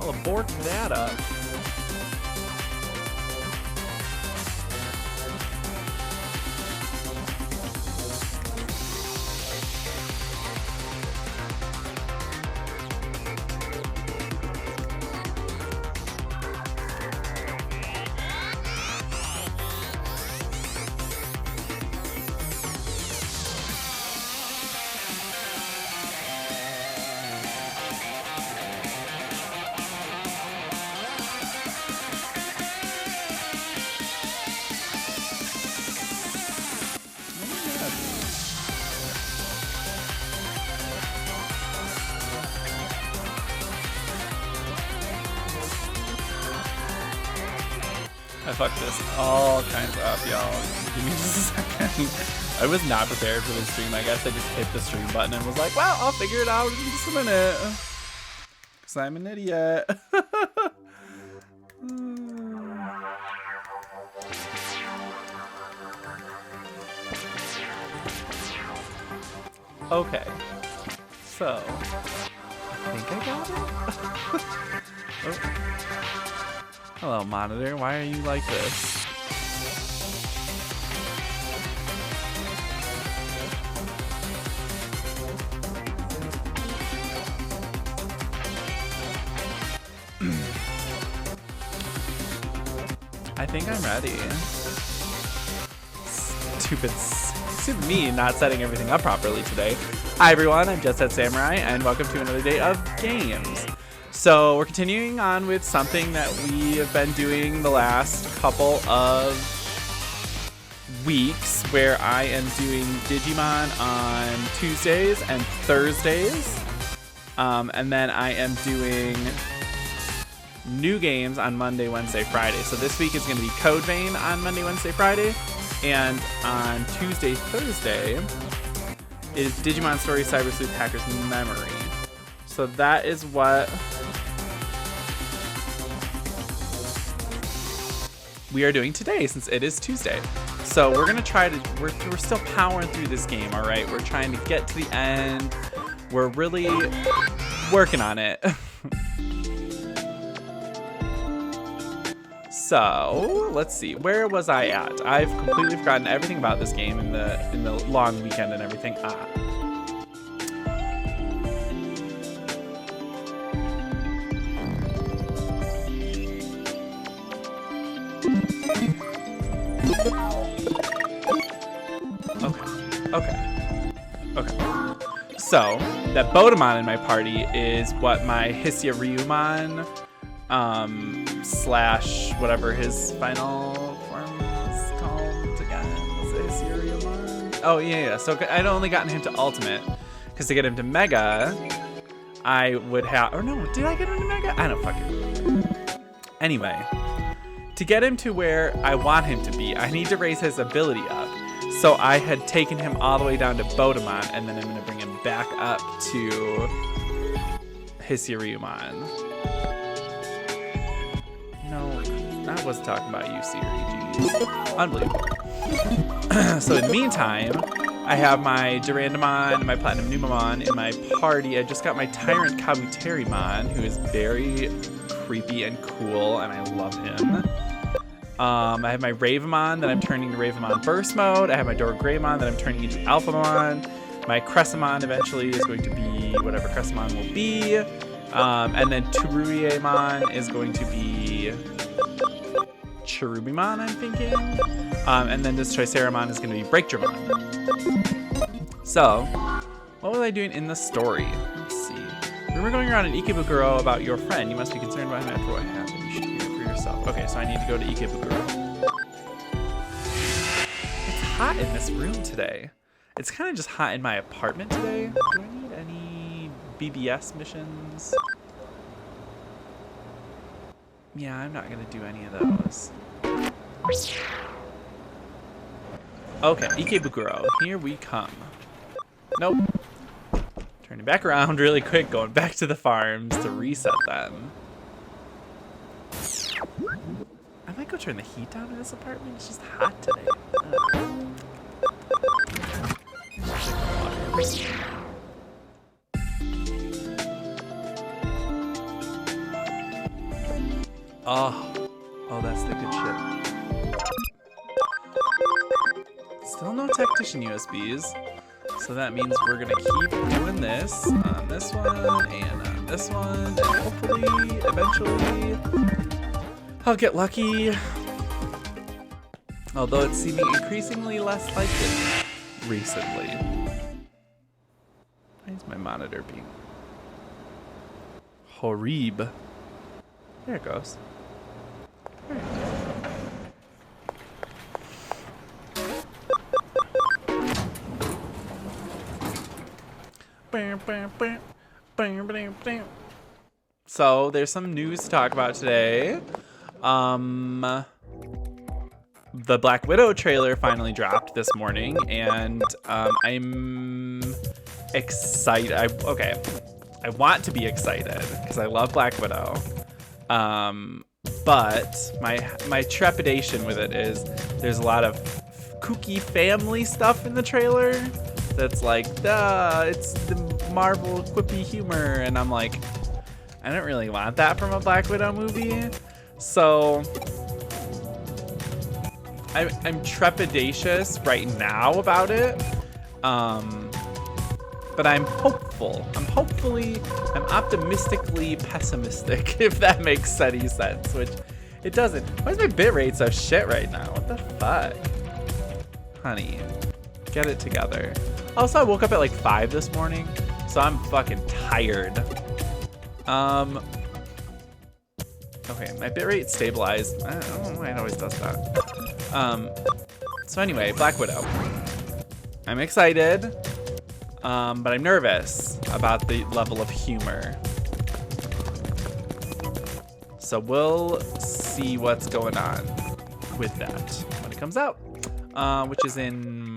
I'll abort that up. I fucked this all kinds up, y'all. Give me just a second. I was not prepared for this stream. I guess I just hit the stream button and was like, well, I'll figure it out in just a minute. Because I'm an idiot. Okay. So, I think I got it. Oh. Hello, monitor. Why are you like this? I think I'm ready. Stupid me not setting everything up properly today. Hi everyone, I'm JetSetSamurai, and welcome to another day of games. So we're continuing on with something that we have been doing the last couple of weeks, where I am doing Digimon on Tuesdays and Thursdays, and then I am doing new games on Monday, Wednesday, Friday. So this week is going to be Code Vein on Monday, Wednesday, Friday, and on Tuesday, Thursday is Digimon Story Cyber Sleuth Hacker's Memory. So that is what we are doing today, since it is Tuesday. So we're gonna try to, we're still powering through this game, all right? We're trying to get to the end. We're really working on it. So let's see, where was I at? I've completely forgotten everything about this game in the long weekend and everything. Okay. So that Bodemon in my party is what my Hisia Ryumon slash whatever his final form is called again. Is it Hisia Ryumon? Oh yeah. So I'd only gotten him to Ultimate, because to get him to Mega, I would have. Or no, did I get him to Mega? I don't fucking. Anyway, to get him to where I want him to be, I need to raise his ability up. So I had taken him all the way down to Bodemon, and then I'm going to bring him back up to Hisia Ryumon. No, I wasn't talking about you, Siri. Jeez. Unbelievable. So in the meantime, I have my Durandamon, my Platinum Numamon in my party. I just got my Tyrant Kabuterimon, who is very creepy and cool, and I love him. I have my Ravamon that I'm turning to Ravamon Burst Mode. I have my Dorogreymon that I'm turning into Alphamon. My Cressamon eventually is going to be whatever Cressamon will be. And then Turuyamon is going to be Cherubimon, I'm thinking. And then this Triceramon is going to be Breakdramon. So, what was I doing in the story? Let's see. Rumor going around in Ikebukuro about your friend. You must be concerned about him after what happened. You should hear it for yourself. Okay, so I need to go to Ikebukuro. It's hot in this room today. It's kind of just hot in my apartment today. Do I need any BBS missions? Yeah, I'm not going to do any of those. Okay, Ikebukuro. Here we come. Nope. Turning back around really quick, going back to the farms to reset them. I might go turn the heat down in this apartment. It's just hot today. Oh, that's the good shit. Still no tactician USBs. So that means we're gonna keep doing this on this one and on this one. And hopefully, eventually, I'll get lucky. Although it's seeming increasingly less likely recently. Why is my monitor being horrible? There it goes. All right. So there's some news to talk about today. The Black Widow trailer finally dropped this morning, and I'm excited. I want to be excited because I love Black Widow. But my trepidation with it is there's a lot of kooky family stuff in the trailer that's like, it's the Marvel quippy humor, and I'm like, I don't really want that from a Black Widow movie. So I'm trepidatious right now about it, but I'm hopeful. I'm optimistically pessimistic, if that makes any sense, which it doesn't. Why is my bitrate so shit right now? What the fuck? Honey, get it together. Also, I woke up at like 5 this morning, so I'm fucking tired. Okay, my bitrate stabilized. I don't know why it always does that. So anyway, Black Widow. I'm excited, but I'm nervous about the level of humor. So we'll see what's going on with that when it comes out, which is in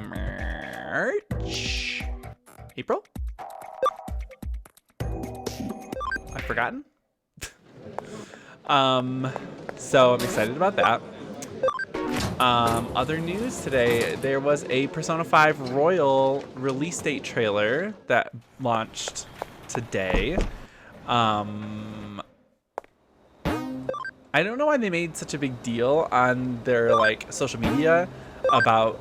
March? April? I've forgotten. So I'm excited about that. Other news today, there was a Persona 5 Royal release date trailer that launched today. I don't know why they made such a big deal on their like social media about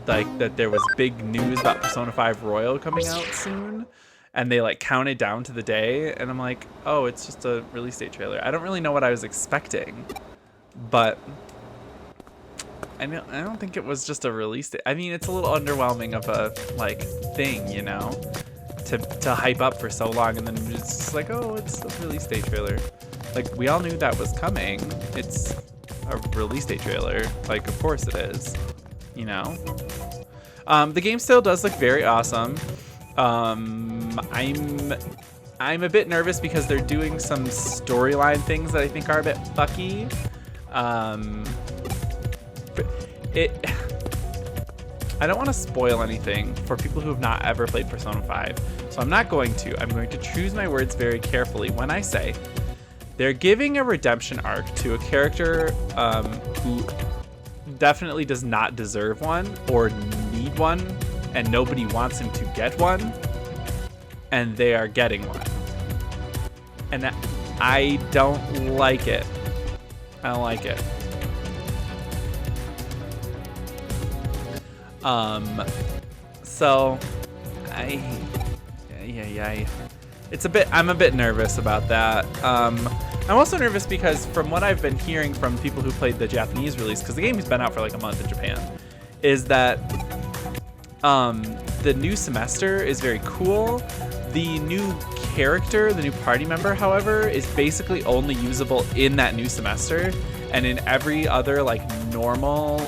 like that there was big news about Persona 5 Royal coming out soon, and they like counted down to the day, and I'm like, oh, it's just a release date trailer. I don't really know what I was expecting, but I don't think it was just a release date. I mean, it's a little underwhelming of a like thing, you know, to hype up for so long, and then it's just like, oh, it's a release date trailer. Like, we all knew that was coming. It's a release date trailer. Like, of course it is, you know? The game still does look very awesome. I'm a bit nervous because they're doing some storyline things that I think are a bit fucky. I don't want to spoil anything for people who have not ever played Persona 5, so I'm not going to. I'm going to choose my words very carefully when I say they're giving a redemption arc to a character who definitely does not deserve one or need one, and nobody wants him to get one, and they are getting one. And I don't like it. I don't like it. So I'm a bit nervous about that. I'm also nervous because from what I've been hearing from people who played the Japanese release, because the game has been out for like a month in Japan, is that the new semester is very cool. The new character, the new party member, however, is basically only usable in that new semester, and in every other like normal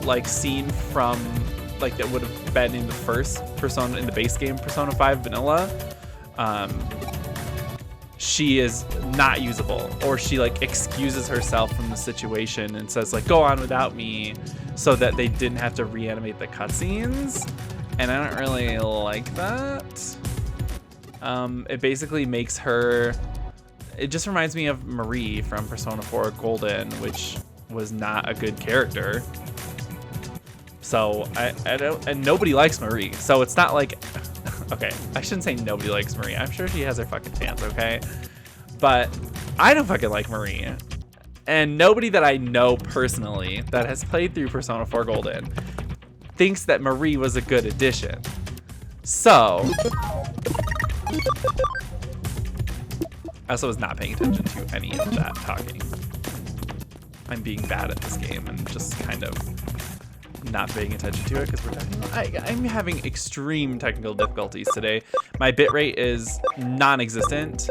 like scene from like that would have been in the first Persona, in the base game Persona 5 Vanilla, she is not usable, or she like excuses herself from the situation and says like, go on without me, so that they didn't have to reanimate the cutscenes, and I don't really like that. It basically makes her, it just reminds me of Marie from Persona 4 Golden, which was not a good character. So I don't, and nobody likes Marie, so it's not like, okay, I shouldn't say nobody likes Marie. I'm sure she has her fucking fans, okay? But I don't fucking like Marie. And nobody that I know personally that has played through Persona 4 Golden thinks that Marie was a good addition. So, I also was not paying attention to any of that talking. I'm being bad at this game and just kind of not paying attention to it because we're talking about, I'm having extreme technical difficulties today. My bitrate is non-existent,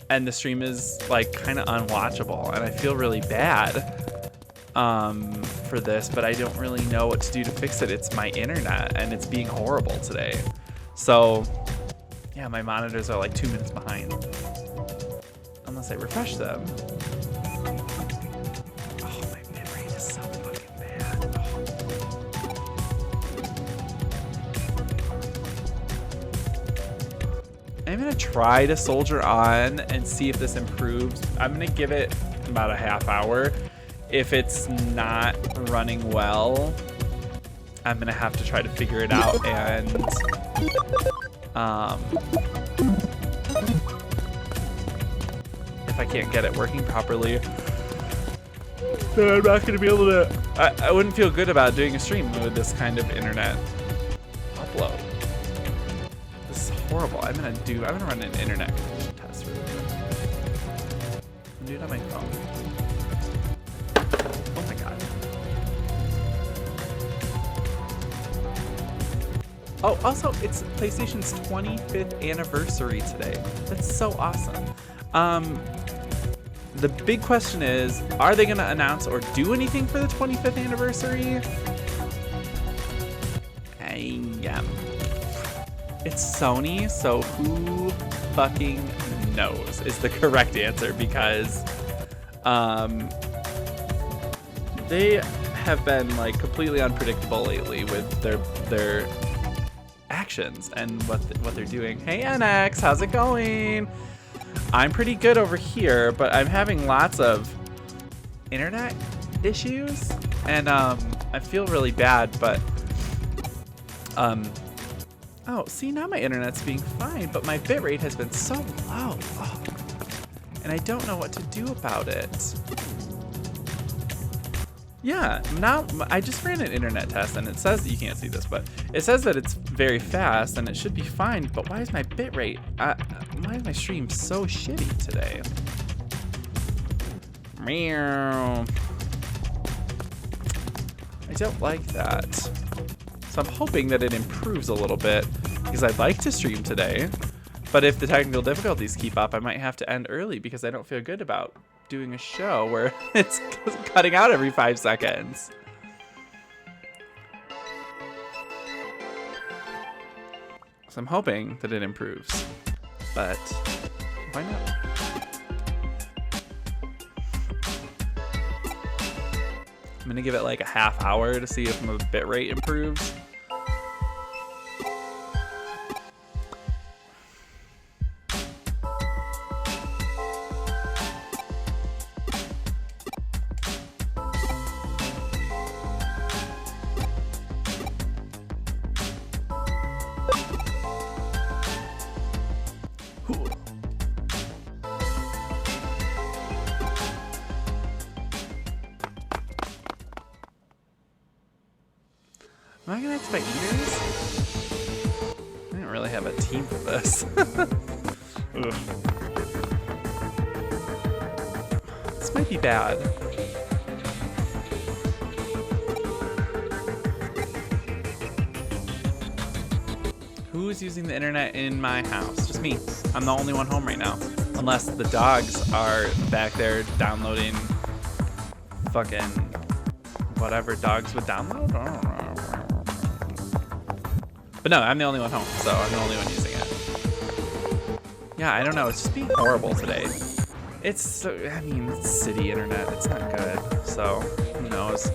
and the stream is like kind of unwatchable, and I feel really bad for this, but I don't really know what to do to fix it. It's my internet and it's being horrible today. So yeah, my monitors are like 2 minutes behind unless I refresh them. I'm gonna try to soldier on and see if this improves. I'm gonna give it about a half hour. If it's not running well, I'm gonna have to try to figure it out, and if I can't get it working properly, then I'm not gonna be able to, I wouldn't feel good about doing a stream with this kind of internet upload. Horrible. I'm gonna run an internet connection test really quick. I'm doing it on my phone. Oh my god. Oh, also, it's PlayStation's 25th anniversary today. That's so awesome. The big question is, are they gonna announce or do anything for the 25th anniversary? It's Sony, so who fucking knows is the correct answer, because they have been like completely unpredictable lately with their actions and what they're doing. Hey NX, how's it going? I'm pretty good over here, but I'm having lots of internet issues, and I feel really bad, but oh, see, now my internet's being fine, but my bitrate has been so low. Oh, and I don't know what to do about it. Yeah, now I just ran an internet test, and it says, you can't see this, but it says that it's very fast and it should be fine, but why is my bitrate, why is my stream so shitty today? Meow. I don't like that. So I'm hoping that it improves a little bit, because I'd like to stream today. But if the technical difficulties keep up, I might have to end early because I don't feel good about doing a show where it's cutting out every 5 seconds. So I'm hoping that it improves, but why not? I'm gonna give it like a half hour to see if my bitrate improves. Am I gonna have to buy eaters? I didn't really have a team for this. This might be bad. Who's using the internet in my house? Just me. I'm the only one home right now. Unless the dogs are back there downloading fucking whatever dogs would download. I don't know. But no, I'm the only one home, so I'm the only one using it. Yeah, I don't know. It's just being horrible today. It's, I mean, it's city internet. It's not good. So, who knows?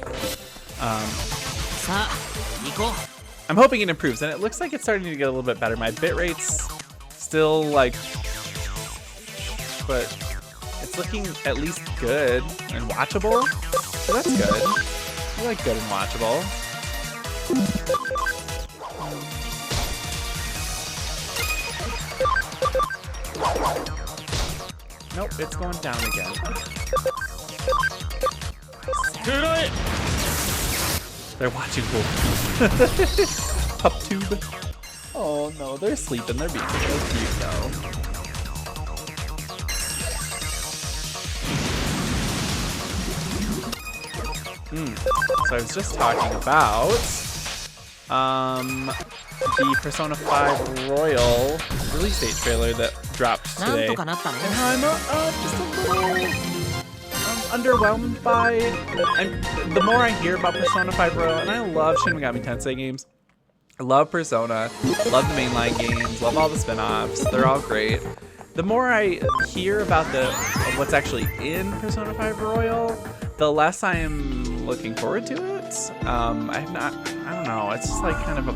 I'm hoping it improves, and it looks like it's starting to get a little bit better. My bitrate's still like, but it's looking at least good and watchable. So that's good. I like good and watchable. Nope, it's going down again. They're watching pool. Pup tube. Oh no, they're sleeping. They're being so cute though. So I was just talking about the Persona 5 Royal release date trailer that dropped today, and how I'm just a little underwhelmed by. The more I hear about Persona 5 Royal, and I love Shin Megami Tensei games, I love Persona, love the mainline games, love all the spin-offs, they're all great. The more I hear about what's actually in Persona 5 Royal, the less I am looking forward to it. I don't know, it's just like kind of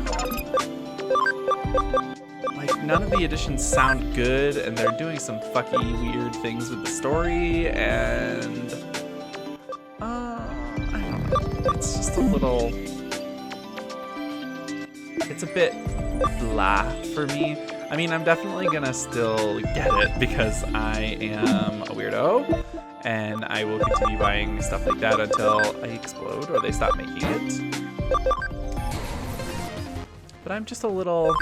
like none of the additions sound good, and they're doing some fucky weird things with the story, and I don't know, it's just a little, it's a bit blah for me. I mean, I'm definitely gonna still get it because I am a weirdo, and I will continue buying stuff like that until I explode or they stop making it. But I'm just a little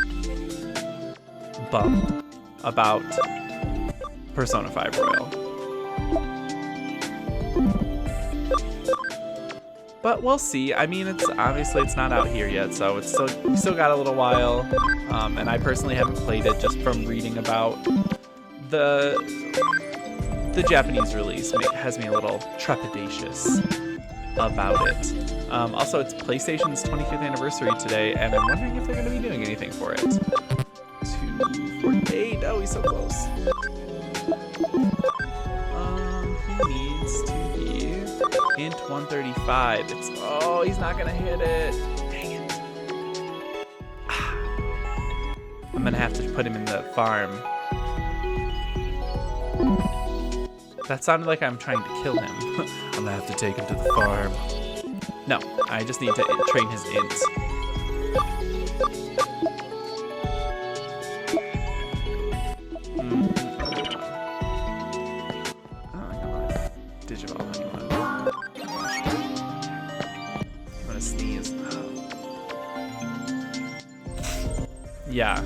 bummed about Persona 5 Royal. But we'll see. I mean, it's obviously it's not out here yet, so we still got a little while. And I personally haven't played it, just from reading about the Japanese release has me a little trepidatious about it. Also, it's PlayStation's 25th anniversary today, and I'm wondering if they're going to be doing anything for it. 248. Oh, he's so close. He needs to be int 135. Oh, he's not going to hit it. Dang it. I'm going to have to put him in the farm. That sounded like I'm trying to kill him. I'm gonna have to take him to the farm. No, I just need to train his int. Oh, come on. Digivolve anyone. I'm gonna sneeze. Yeah.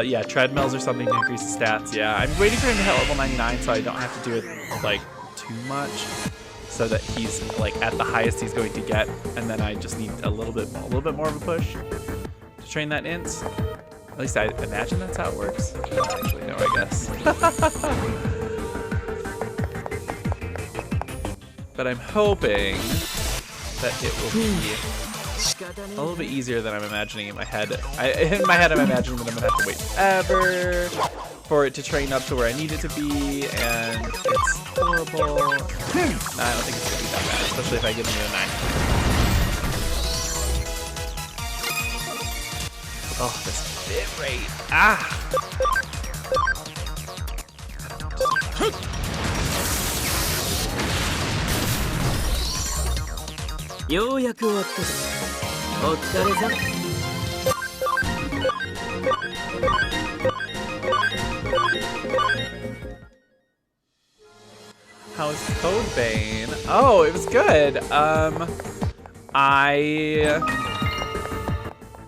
Yeah, treadmills or something to increase the stats. Yeah, I'm waiting for him to hit level 99 so I don't have to do it like too much, so that he's like at the highest he's going to get, and then I just need a little bit more of a push to train that int. At least I imagine that's how it works. I don't actually know, I guess. But I'm hoping that it will be a little bit easier than I'm imagining in my head. In my head, I'm imagining that I'm gonna have to wait forever for it to train up to where I need it to be, and it's horrible. Nah, I don't think it's gonna be that bad, especially if I give him a 9. Oh, this bit rate. Ah! How was Codebane? Oh, it was good. I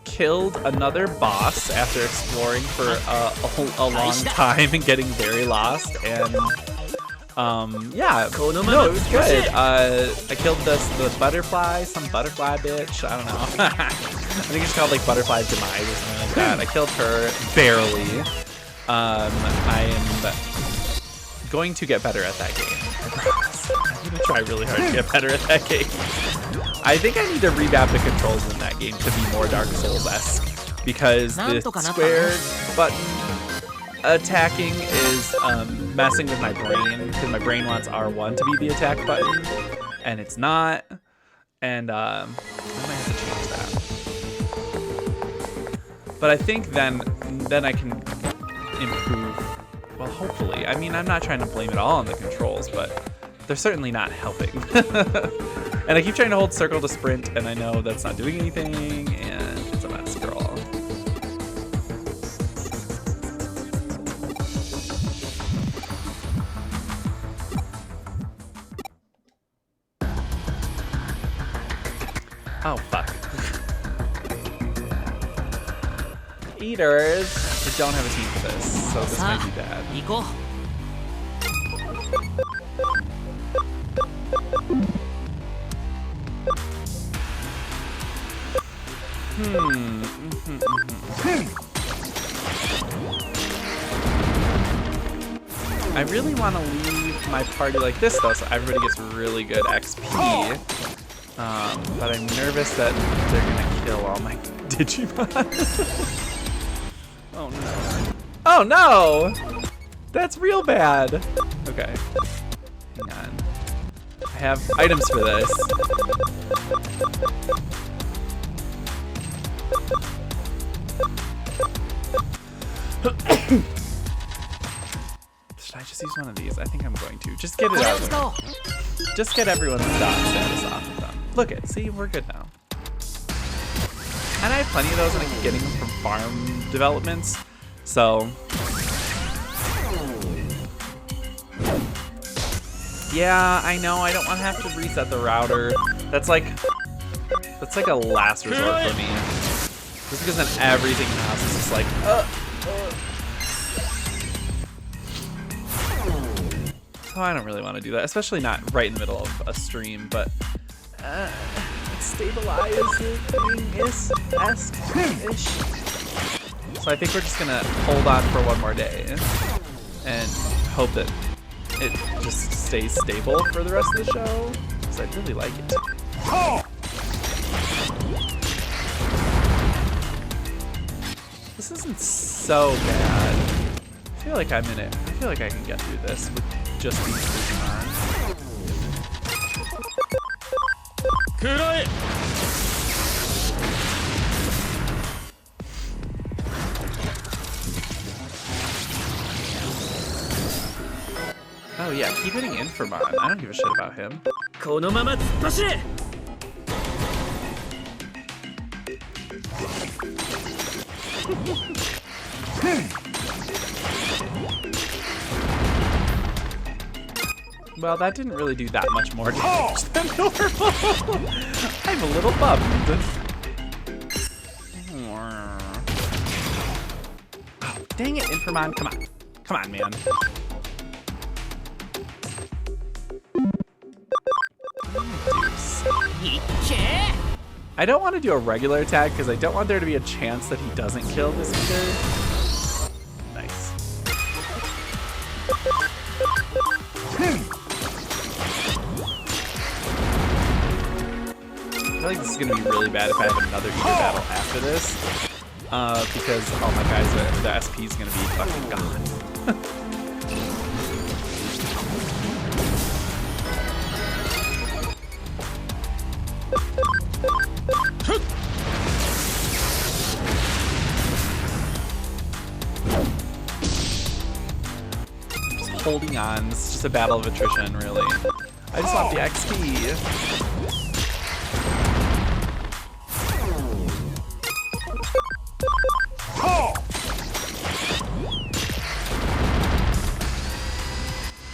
killed another boss after exploring for a long time and getting very lost, and yeah, no, it was good. I killed the butterfly, some butterfly bitch, I don't know. I think it's called like Butterfly Demise or something like that. I killed her barely. I am going to get better at that game, I promise. I'm gonna try really hard to get better at that game. I think I need to revamp the controls in that game to be more Dark Souls-esque, because the square button attacking is messing with my brain, because my brain wants R1 to be the attack button, and it's not, and I might have to change that. But I think then I can improve, well, hopefully. I mean, I'm not trying to blame it all on the controls, but they're certainly not helping. And I keep trying to hold circle to sprint, and I know that's not doing anything, and it's a mess for all. Oh, fuck. Eaters. We don't have a team for this, so this might be bad. I really want to leave my party like this, though, so everybody gets really good XP. But I'm nervous that they're gonna kill all my Digimon. Oh no. Oh no! That's real bad. Okay. Hang on. I have items for this. Should I just use one of these? I think I'm going to. Just get it out of the way. Just get everyone's dot status off of them. Look it, see, we're good now. And I have plenty of those, and I keep getting them from farm developments. So, yeah, I know. I don't want to have to reset the router. That's like a last resort for me. Just because then everything in the house is just like, So I don't really want to do that, especially not right in the middle of a stream. But it's stabilizing-ish. So I think we're just gonna hold on for one more day and hope that it just stays stable for the rest of the show, because I really like it. This isn't so bad. I feel like I'm in it. I feel like I can get through this with just these Digimon. Oh yeah, keep hitting Infamon. I don't give a shit about him. Well, that didn't really do that much more damage than normal. I'm a little bummed. Oh, dang it, Infamon. Come on. Come on, man. I don't want to do a regular attack because I don't want there to be a chance that he doesn't kill this eater. Nice. I feel like this is going to be really bad if I have another eater battle after this. Because all my guys, the SP is going to be fucking gone. Holding on. It's just a battle of attrition, really. I just want the XP.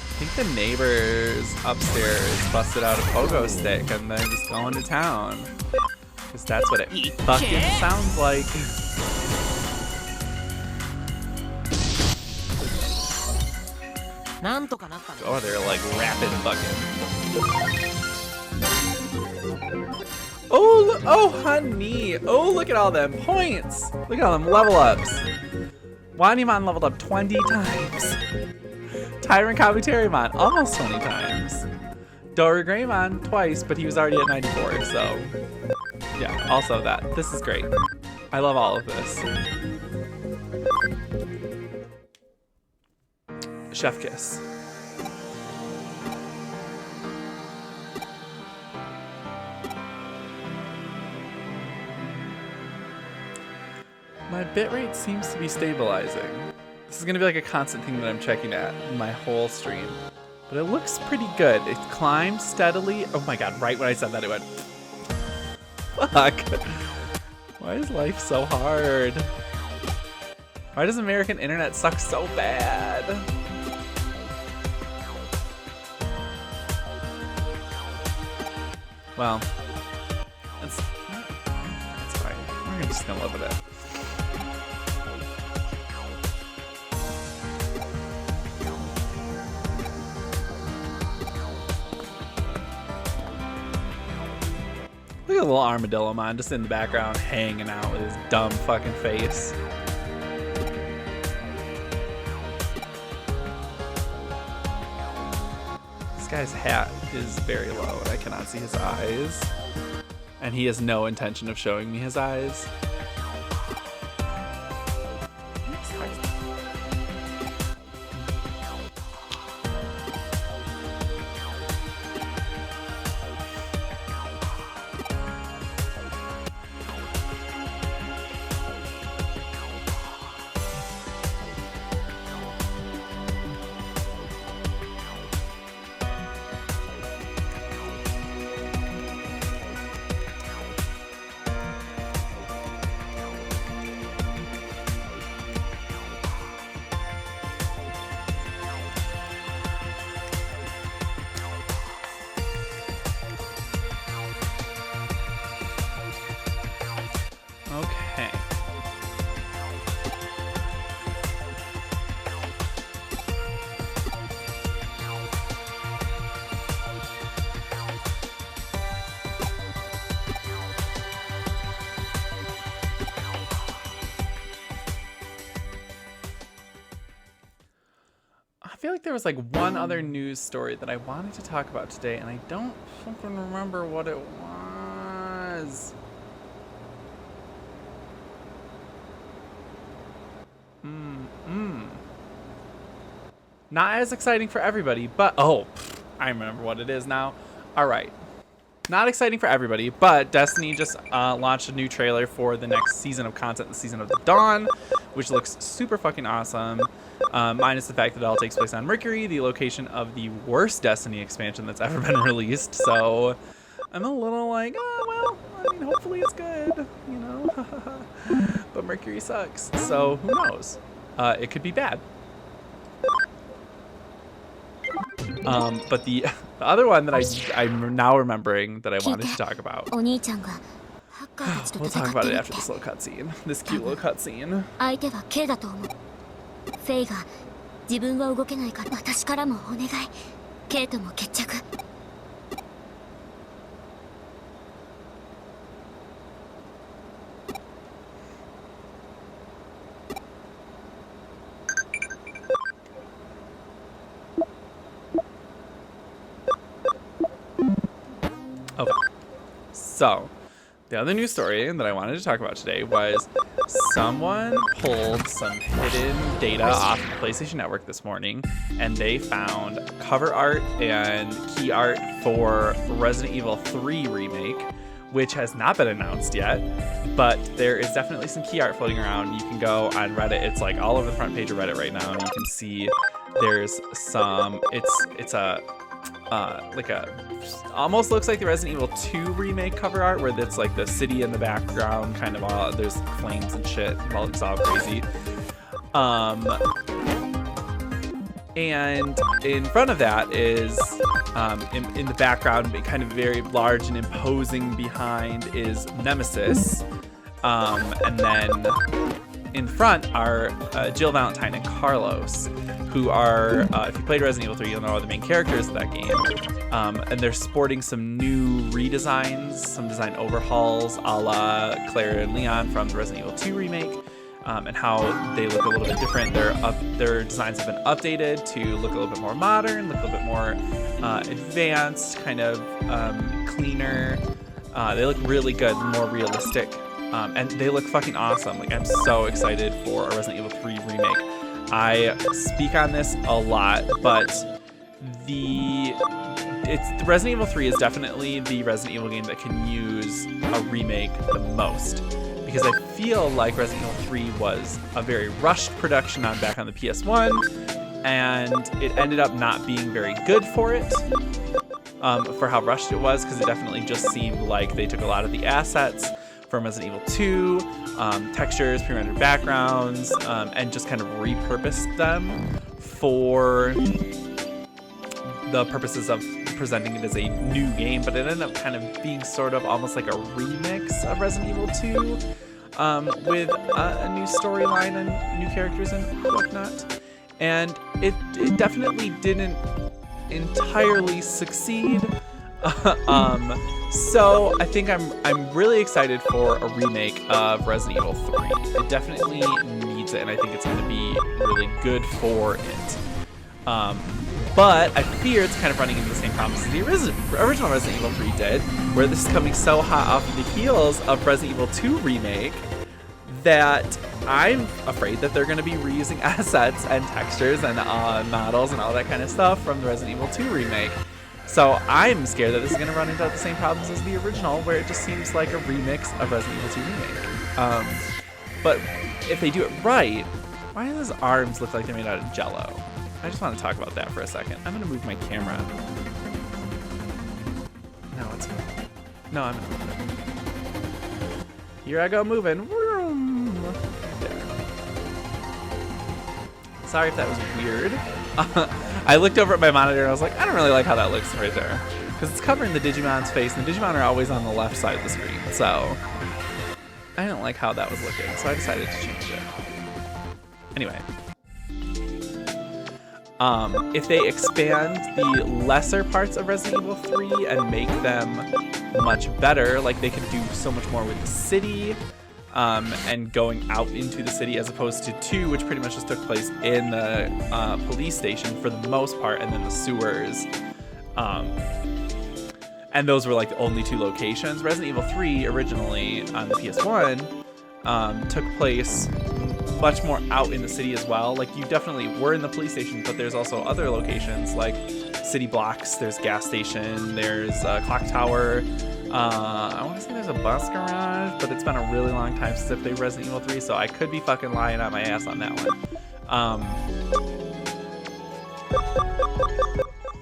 I think the neighbors upstairs busted out a pogo stick and they're just going to town. Because that's what it fucking sounds like. Oh, they're like rapid fucking. Oh, oh, honey. Oh, look at all them points. Look at all them level ups. Wanimon leveled up 20 times. Tyrant Kabuterimon almost 20 times. Doragreymon twice, but he was already at 94, so. Yeah, also that. This is great. I love all of this. Chef kiss. My bitrate seems to be stabilizing. This is gonna be like a constant thing that I'm checking at my whole stream. But it looks pretty good. It climbed steadily. Oh my god, right when I said that it went, fuck. Why is life so hard? Why does American internet suck so bad? Well, We're just gonna live with it. Look at the little armadillo man just in the background hanging out with his dumb fucking face. This guy's hat is very low and I cannot see his eyes. And he has no intention of showing me his eyes. Okay. I feel like there was like one other news story that I wanted to talk about today, and I don't fucking remember what it was. Not as exciting for everybody, but oh, I remember what it is now. All right. Not exciting for everybody, but Destiny just launched a new trailer for the next season of content, the Season of the Dawn, which looks super fucking awesome. Minus the fact that it all takes place on Mercury, the location of the worst Destiny expansion that's ever been released. So I'm a little like, oh, well, I mean, hopefully it's good, you know. But Mercury sucks, so who knows? It could be bad. But the other one that I'm now remembering that I wanted to talk about. We'll talk about it after this little cutscene. This cute little cutscene. Okay, so the other news story that I wanted to talk about today was someone pulled some hidden data off the PlayStation Network this morning, and they found cover art and key art for Resident Evil 3 Remake, which has not been announced yet, but there is definitely some key art floating around. You can go on Reddit. It's like all over the front page of Reddit right now, and you can see there's some, it's a like a, almost looks like the Resident Evil 2 remake cover art, where it's like the city in the background, kind of all, there's flames and shit, well, it's all crazy. And in front of that is, in the background, kind of very large and imposing behind, is Nemesis. And then in front are Jill Valentine and Carlos, who are, if you played Resident Evil 3, you'll know are the main characters of that game. And they're sporting some new redesigns, some design overhauls, a la Claire and Leon from the Resident Evil 2 remake, and how they look a little bit different. Their designs have been updated to look a little bit more modern, look a little bit more advanced, kind of cleaner. They look really good, more realistic. And they look fucking awesome. Like, I'm so excited for a Resident Evil 3 remake. I speak on this a lot, but the Resident Evil 3 is definitely the Resident Evil game that can use a remake the most, because I feel like Resident Evil 3 was a very rushed production back on the PS1, and it ended up not being very good for it. For how rushed it was, because it definitely just seemed like they took a lot of the assets from Resident Evil 2, textures, pre-rendered backgrounds, and just kind of repurposed them for the purposes of presenting it as a new game, but it ended up kind of being sort of almost like a remix of Resident Evil 2. with a new storyline and new characters and whatnot. And it definitely didn't entirely succeed. So I think I'm really excited for a remake of Resident Evil 3. It definitely needs it, and I think it's going to be really good for it. But I fear it's kind of running into the same problems as the original Resident Evil 3 did, where this is coming so hot off of the heels of Resident Evil 2 Remake that I'm afraid that they're going to be reusing assets and textures and models and all that kind of stuff from the Resident Evil 2 Remake. So I'm scared that this is going to run into the same problems as the original, where it just seems like a remix of Resident Evil 2 Remake. But if they do it right, why do his arms look like they're made out of Jell-O? I just want to talk about that for a second. I'm going to move my camera. No, it's good. No, I'm going to move it. Here I go moving. There. Sorry if that was weird. I looked over at my monitor and I was like, I don't really like how that looks right there. Because it's covering the Digimon's face, and the Digimon are always on the left side of the screen. So I didn't like how that was looking, so I decided to change it. Anyway. If they expand the lesser parts of Resident Evil 3 and make them much better, like they could do so much more with the city, and going out into the city, as opposed to 2, which pretty much just took place in the police station for the most part, and then the sewers. And those were like the only 2 locations. Resident Evil 3 originally on the PS1 took place much more out in the city as well. Like, you definitely were in the police station, but there's also other locations like city blocks, there's gas station, there's a clock tower. I want to say there's a bus garage, but it's been a really long time since I played Resident Evil 3, so I could be fucking lying on my ass on that one.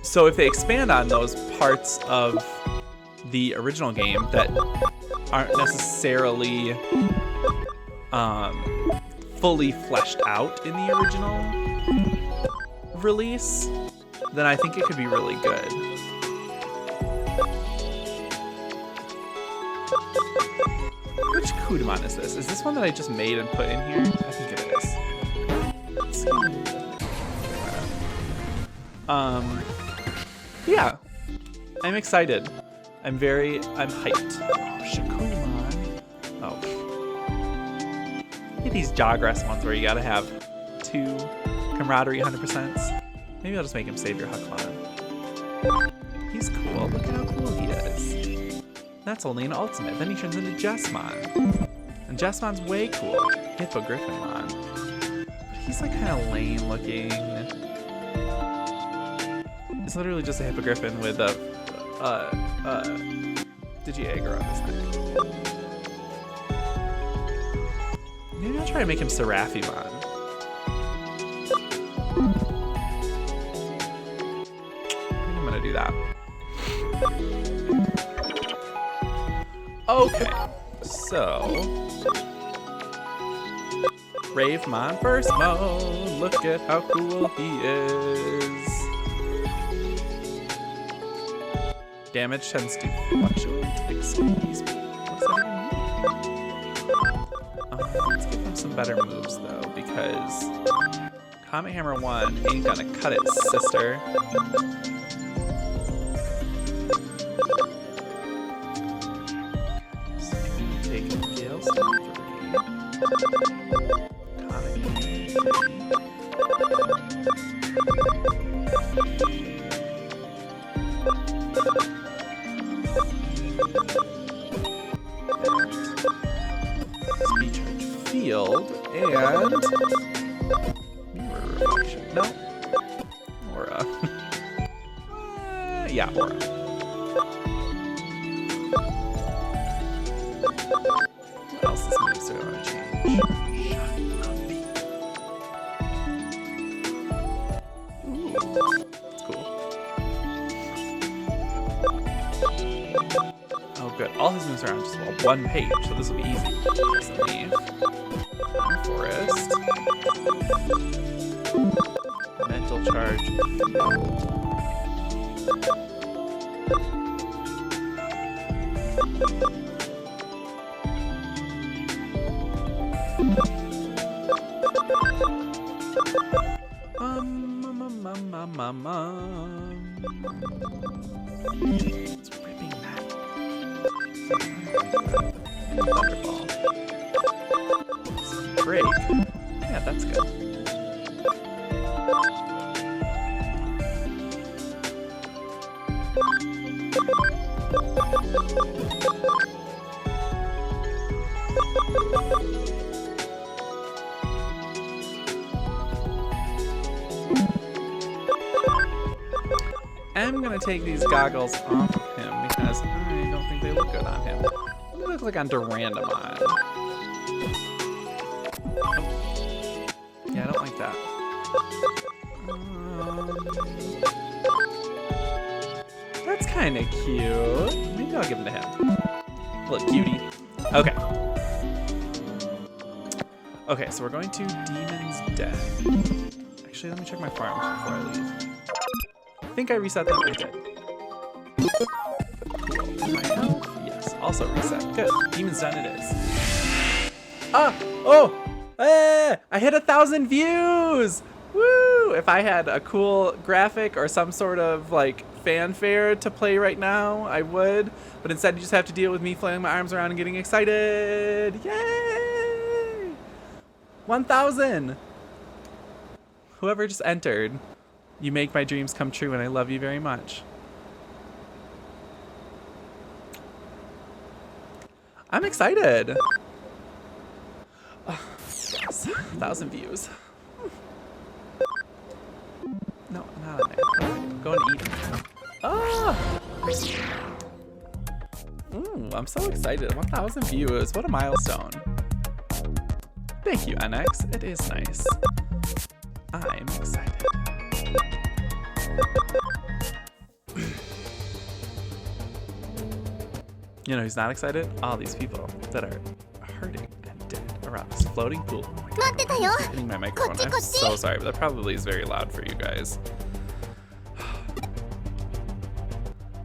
So if they expand on those parts of the original game that aren't necessarily fully fleshed out in the original release, then I think it could be really good. Which Kudamon is this? Is this one that I just made and put in here? I think it is. Let's see. Yeah. I'm excited. I'm hyped. Oh, Shakumon. Oh. These Jawgrass ones where you gotta have 2 camaraderie 100%. Maybe I'll just make him Savior Hucklon. He's cool. Look at how cool he is. That's only an ultimate. Then he turns into Jessmon. And Jessmon's way cool. Hippogriffomon. But he's like kind of lame looking. It's literally just a Hippogriffin with a Digi-Egg around his neck. Maybe I'll try to make him Seraphimon. I think I'm gonna do that. Okay, so Gravemon Burst Mode. Look at how cool he is. Damage tends to fluctuate. Excuse me. What's that even mean? Let's give him some better moves though, because Comet Hammer 1 ain't gonna cut it, sister. Speed Charge Field and Mirror Reflection. No. Aura. Yeah, Aura. What else is moves do I want to change? Ooh, that's cool. Oh, good. All his moves are on just one page, so this will be easy. Just leave. Forest. Mental Charge. It's ripping that. Wonderful. Break. Yeah, that's good. I'm gonna take these goggles off of him because I don't think they look good on him. They look like on Durandamon. Oh. Yeah, I don't like that. That's kind of cute. Maybe I'll give him to him. Little cutie. Okay. Okay, so we're going to Demon's Den. Actually, let me check my farms before I leave. I think I reset them. I did. My health? Yes, also reset. Good. Demon's Den it is. Ah! Oh! I hit 1,000 views! Woo! If I had a cool graphic or some sort of like fanfare to play right now, I would. But instead, you just have to deal with me flailing my arms around and getting excited. Yay! 1,000! Whoever just entered, you make my dreams come true, and I love you very much. I'm excited. Oh, yes, 1,000 views. No, not on there. Go and eat. Ah! Ooh, I'm so excited. 1,000 views. What a milestone. Thank you, NX. It is nice. I'm excited. You know who's not excited? All these people that are hurting and dead around this floating pool. Oh my God, I'm hitting my microphone. I'm so sorry, but that probably is very loud for you guys. I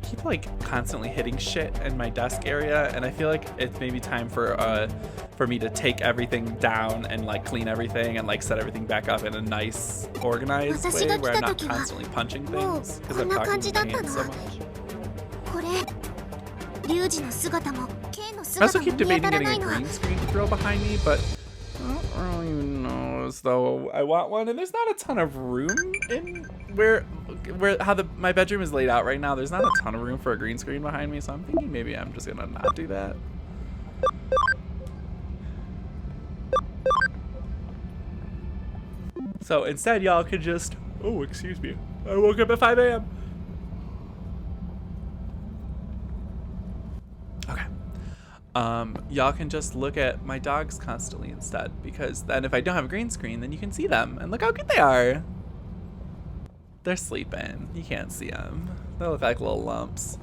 keep like constantly hitting shit in my desk area, and I feel like it's maybe time for me to take everything down and like clean everything and like set everything back up in a nice, organized way where I'm not constantly punching things because I'm talking to my hands so much. I also keep debating getting a green screen to throw behind me, but I don't really know as though I want one. And there's not a ton of room in my bedroom is laid out right now. There's not a ton of room for a green screen behind me, so I'm thinking maybe I'm just gonna not do that. So instead, y'all could just, oh, excuse me, I woke up at 5 a.m. Okay. Y'all can just look at my dogs constantly instead, because then if I don't have a green screen, then you can see them, and look how good they are. They're sleeping. You can't see them. They look like little lumps.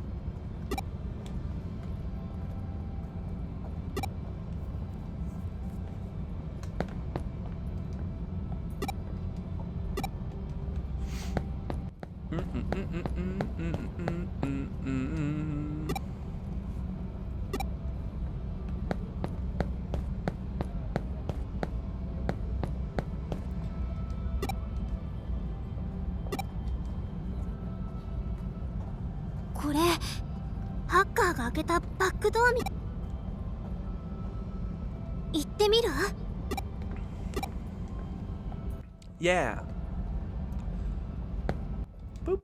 Yeah. Boop.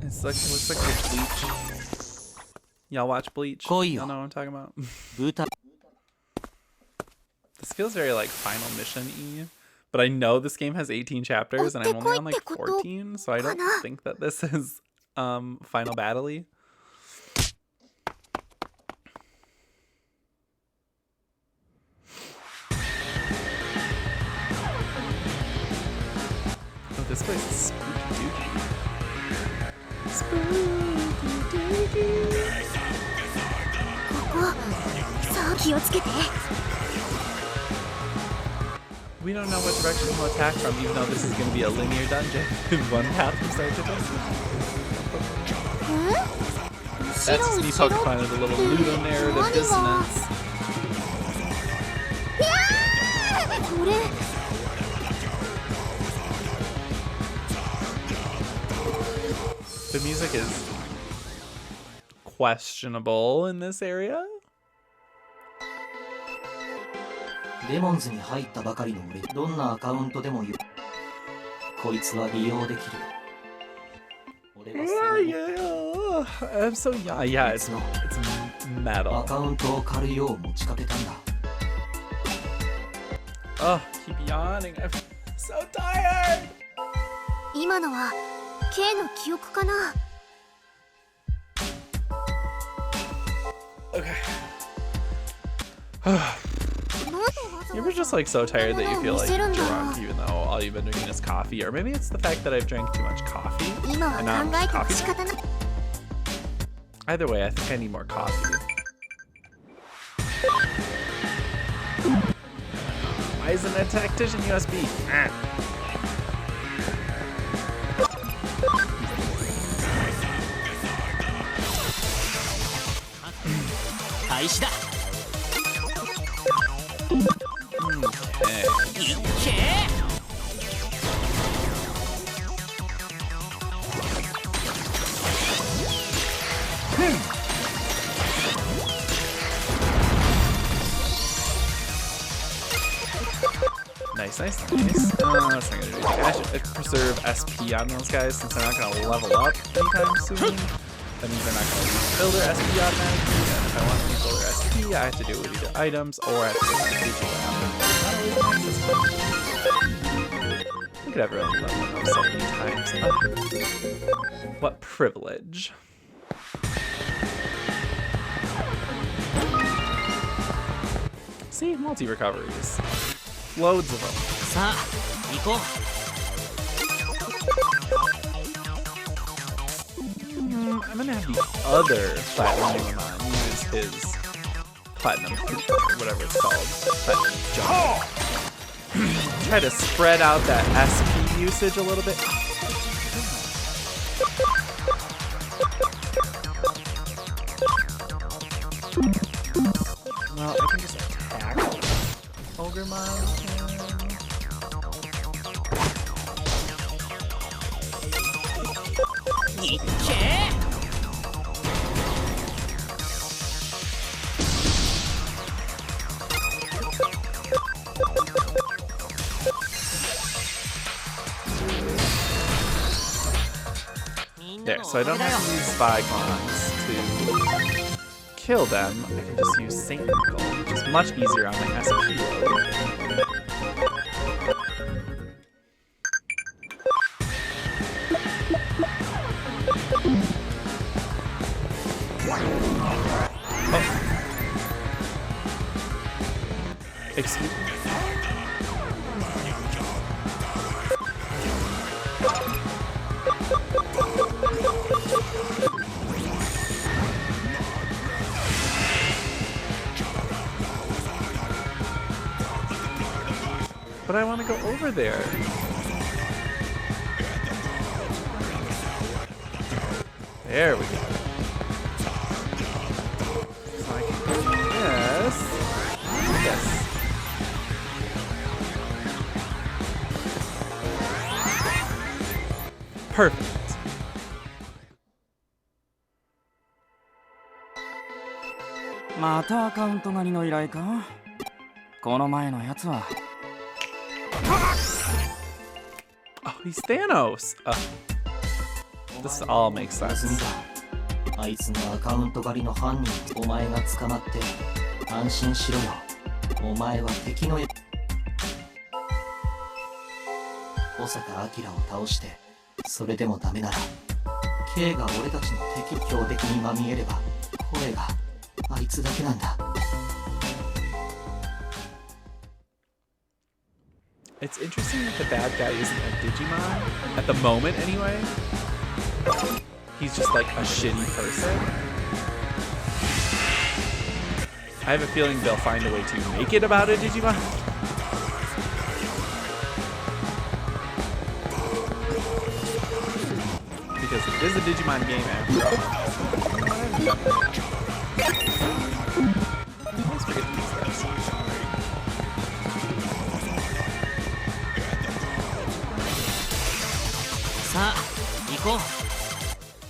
It's like, it looks like it's Bleach. Y'all watch Bleach? Y'all know what I'm talking about? This feels very like Final Mission-y, but I know this game has 18 chapters and I'm only on like 14, so I don't think that this is Final Battle-y. This place is spooky dooky. Spooky dooky. We don't know what direction we'll attack from, even though this is going to be a linear dungeon. One path from start to finish. That's just me poking fun at a little ludonarrative dissonance. The music is questionable in this area. デモンズに入ったばかりの俺、どんなアカウントでも言う。こいつは利用できる。Yeah, I'm so young. Yeah, it's metal. アカウントを借るよう持ちかけたんだ。Oh, keep yawning. I'm so tired. 今のは K の記憶かな。 Okay. You ever just like so tired that you feel like drunk even though all you've been drinking is coffee? Or maybe it's the fact that I've drank too much coffee and not coffee. Either way, I think I need more coffee. Why isn't a tactician USB? Ah. 開始だ。Nice. That's not gonna do anything. I should preserve SP on those guys since they're not gonna level up anytime soon. That means they're not gonna refill their SP automatically, and if I want to refill their SP, I have to do it with either items or I have to go to Digivolve. We could have really level up so many times. Oh. What privilege. See, multi-recoveries. Loads of them. I'm gonna have the other Platinum Numamon use his Platinum, or whatever it's called, Platinum Jump. Try to spread out that SP usage a little bit. Well, I can just attack Ogremon. There, so I don't have to use Spygons to kill them. I can just use Saint Nickel, which is much easier on my SP load. Oh. Excuse me. But I want to go over there. There we go. So I can do this. Yes. Perfect. またアカウント狩りの依頼か。この前のやつは。Oh, he's Thanos. This all makes sense. あいつのアカウント狩りの犯人、お前が捕まって安心しろよ。お前は敵の小坂明を倒して、それでもダメなら K が俺たちの敵標的にまみえれば声があいつだけなんだ。It's interesting that the bad guy isn't a Digimon, at the moment anyway. He's just like a shitty person. I have a feeling they'll find a way to make it about a Digimon. Because it is a Digimon game after all. I always forget to use that song.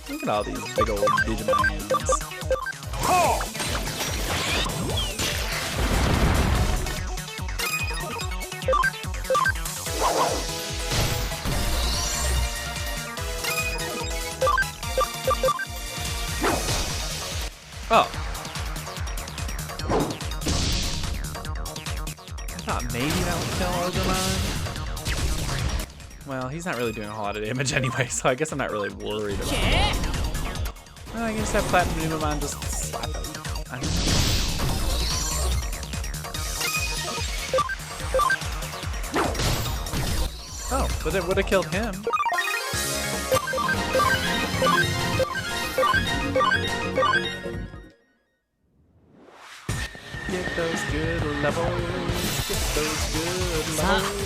Look at all these big old Digimons. Oh. I thought maybe that would kill Ogremon. Well, he's not really doing a whole lot of damage anyway, so I guess I'm not really worried about it. Well, I guess that Platinum Numemon just slap him. I don't know. Oh, but it would have killed him. Get those good levels. Get those good levels.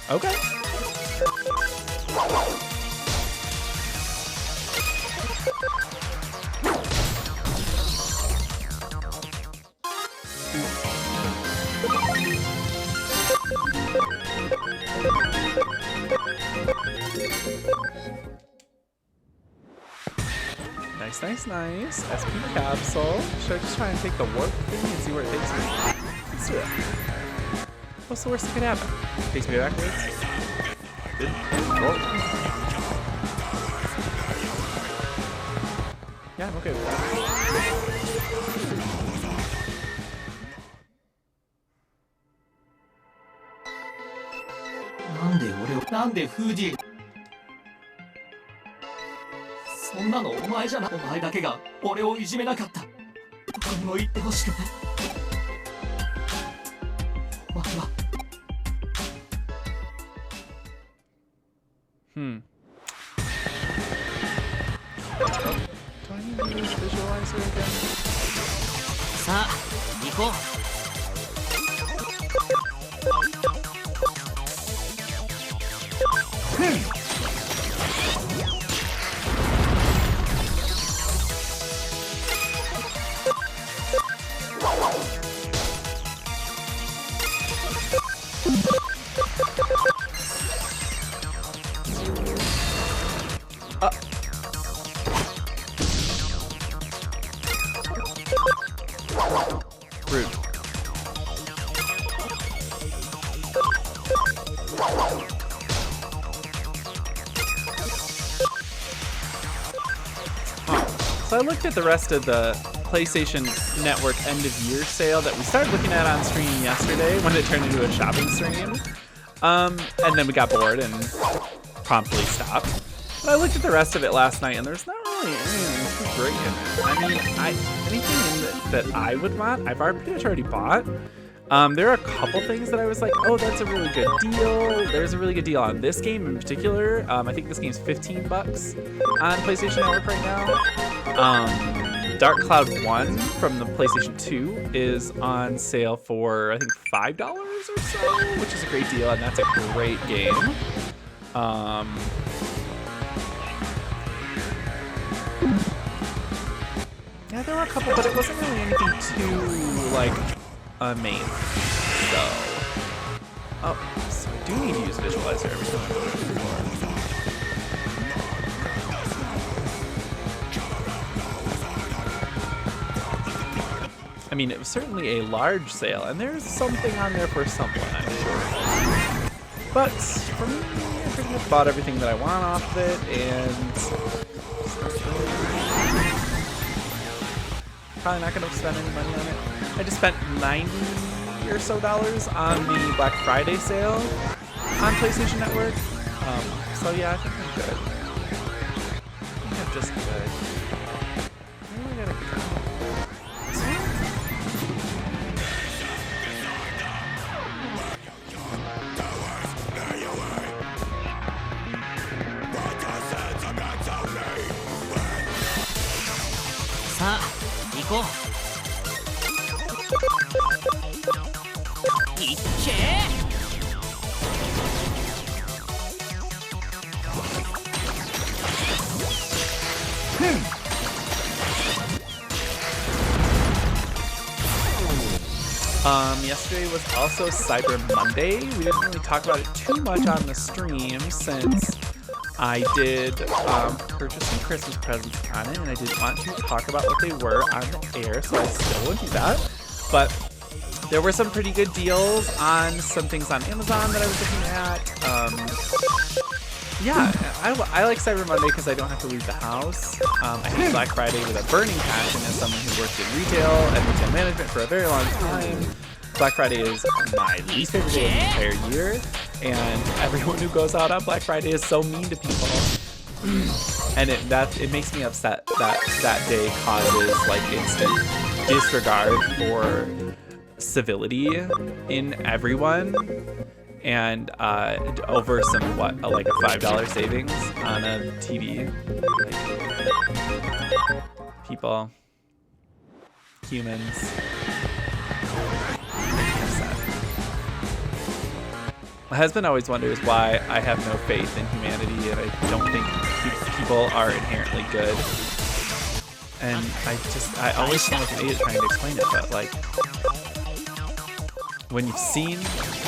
Okay. Nice, nice, nice. SP capsule. Should I just try and take the warp thing and see where it takes me? Let's do it. What's the worst that could happen? Takes me backwards. Good. Roll. Yeah, I'm okay with that. Nande Fuji? そんなのお前じゃな。お前だけが俺をいじめなかった。どこにも行ってほしくない。お前は。Do I need to use Visualizer again? さあ、行こう。Rude. So I looked at the rest of the PlayStation Network end of year sale that we started looking at on stream yesterday when it turned into a shopping stream. And then we got bored and promptly stopped. But I looked at the rest of it last night and there's not really anything too great in it. I mean, anything in that I would want, I've pretty much already bought. There are a couple things that I was like, oh, that's a really good deal. There's a really good deal on this game in particular. I think this game's $15 on PlayStation Network right now. Dark Cloud 1 from the PlayStation 2 is on sale for, I think, $5 or so, which is a great deal, and that's a great game. Yeah, there were a couple, but it wasn't really anything too, like, amazing. So I do need to use Visualizer every time I go to the floor. I mean, it was certainly a large sale, and there's something on there for someone, I'm sure. But for me, I pretty much bought everything that I want off of it, and probably not going to spend any money on it. I just spent $90 or so on the Black Friday sale on PlayStation Network. So yeah, I think I'm good. I think I'm just good. Where do I gotta go? Sa, iko. Ikke! Yesterday was also Cyber Monday. We didn't really talk about it too much on the stream since I did purchase some Christmas presents on it, and I didn't want to talk about what they were on the air, so I still won't do that. But there were some pretty good deals on some things on Amazon that I was looking at. Yeah, I like Cyber Monday because I don't have to leave the house. I hate Black Friday with a burning passion as someone who worked in retail and retail management for a very long time. Black Friday is my least favorite day of the entire year, and everyone who goes out on Black Friday is so mean to people. And it makes me upset that that day causes like instant disregard for civility in everyone. And over some like a $5 savings on a TV. Like, people, humans. My husband always wonders why I have no faith in humanity, and I don't think people are inherently good. And I always sound like an idiot trying to explain it, but like, when you've seen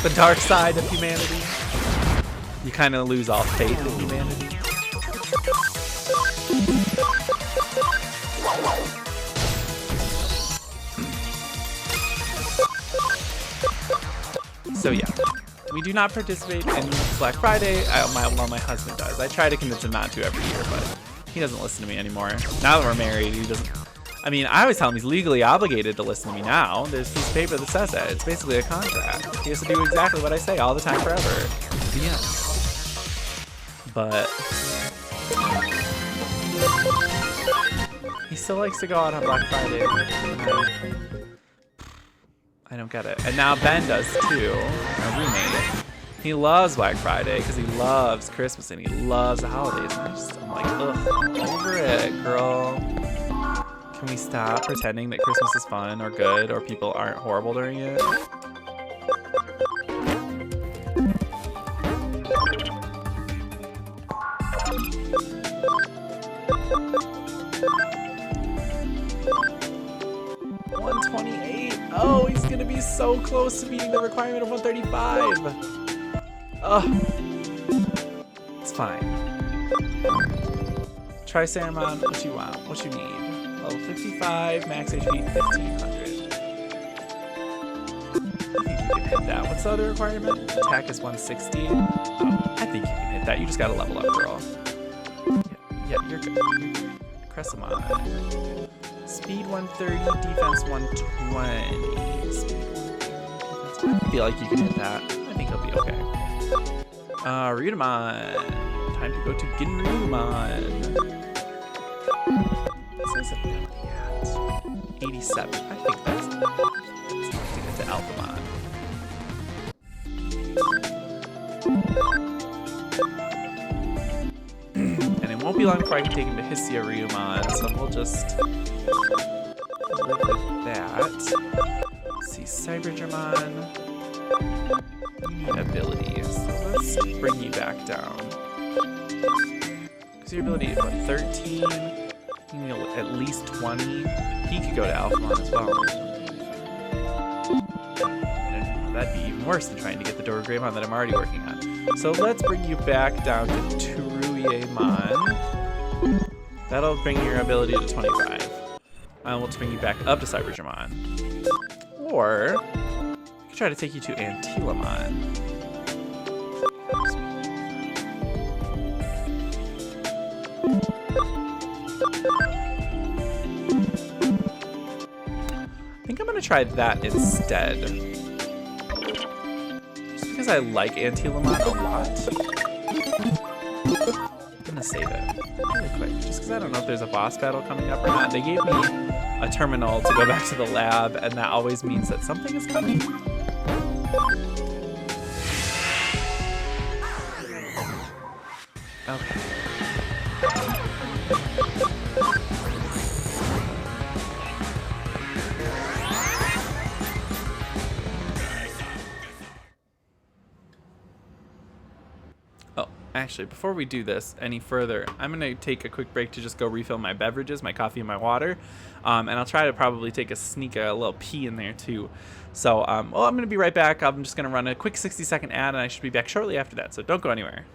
the dark side of humanity, you kind of lose all faith in humanity. So yeah, we do not participate in Black Friday. Well, my husband does. I try to convince him not to every year, but he doesn't listen to me anymore. Now that we're married, he doesn't. I mean, I always tell him he's legally obligated to listen to me now. There's a piece of paper that says that. It's basically a contract. He has to do exactly what I say all the time forever. Yeah. But he still likes to go out on Black Friday. I don't get it. And now Ben does too, my roommate. He loves Black Friday because he loves Christmas and he loves the holidays. And I'm like, ugh, over it, girl. Can we stop pretending that Christmas is fun or good or people aren't horrible during it? $128. Oh, he's gonna be so close to meeting the requirement of 135. Oh, it's fine. Try Saruman. What you want? What you need? Level 55, max HP 1500. I think you can hit that. What's the other requirement? Attack is 160. Oh, I think you can hit that. You just gotta level up, girl. Yeah, you're good. Cressamon. Speed 130, defense 120. Speed 130, defense. I feel like you can hit that. I think he'll be okay. Ryudomon. Time to go to Ginrumon. What's his ability at? 87. I think that's enough to get to Alphamon. And it won't be long before I can take him to Hissia Ryumon, so we'll just live with that. Let's see, Cybergermon. You need abilities, so let's bring you back down. Because your ability is what, 13? You need at least 20. He could go to Alphamon as well. That'd be even worse than trying to get the Dorogreymon that I'm already working on. So let's bring you back down to Turuyemon. That'll bring your ability to 25. And we'll bring you back up to Cybergermon. Or I could try to take you to Antilamon. I think I'm gonna try that instead. Just because I like Antilamon a lot. gonna save it really quick, just because I don't know if there's a boss battle coming up or not. They gave me a terminal to go back to the lab, and that always means that something is coming. Okay. Oh, actually, before we do this any further, I'm going to take a quick break to just go refill my beverages, my coffee and my water. And I'll try to probably take a little pee in there too. So, I'm going to be right back. I'm just going to run a quick 60-second ad, and I should be back shortly after that. So don't go anywhere.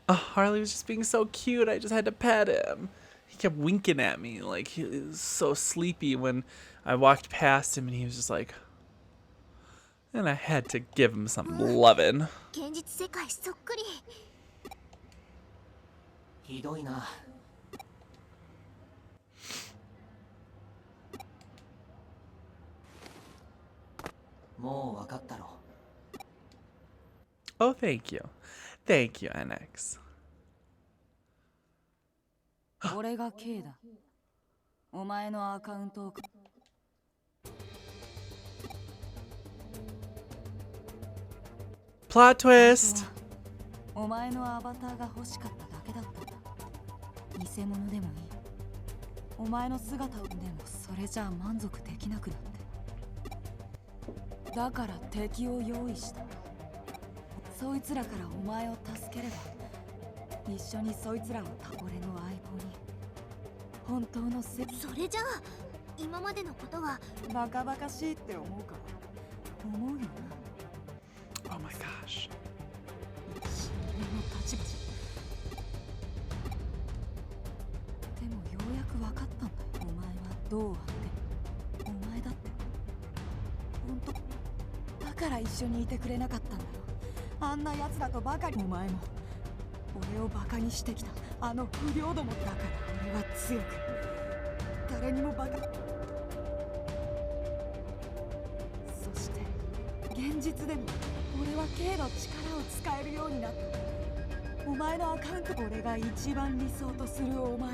Oh, Harley was just being so cute. I just had to pet him. He kept winking at me like he was so sleepy when I walked past him, and he was just like, and I had to give him some lovin'. 現実世界そっくり。ひどいな。もう分かったろ。Oh, thank you. Thank you, NX. 俺が K だ。お前のアカウントを。Plot twist. お前のアバターが欲しかっただけだったんだ。偽物でもいい。お前の姿をでもそれじゃあ満足できなくなって。だから敵を用意した。そいつらからお前を助ければ、一緒にそいつらを俺の相棒に。本当のそれじゃあ今までのことはバカバカしいって思うか。思うよな。 Oh my gosh. 俺の立場じゃ。でもようやく分かったんだよ。お前はどうあってお前だって本当だから一緒にいてくれなかったんだよ。あんな奴らとばかり。お前も俺をバカにしてきたあの不良どもだから俺は強く誰にもバカ。そして現実でも俺は K の力を使えるようになった。お前のアカウント、俺が一番理想とするお前。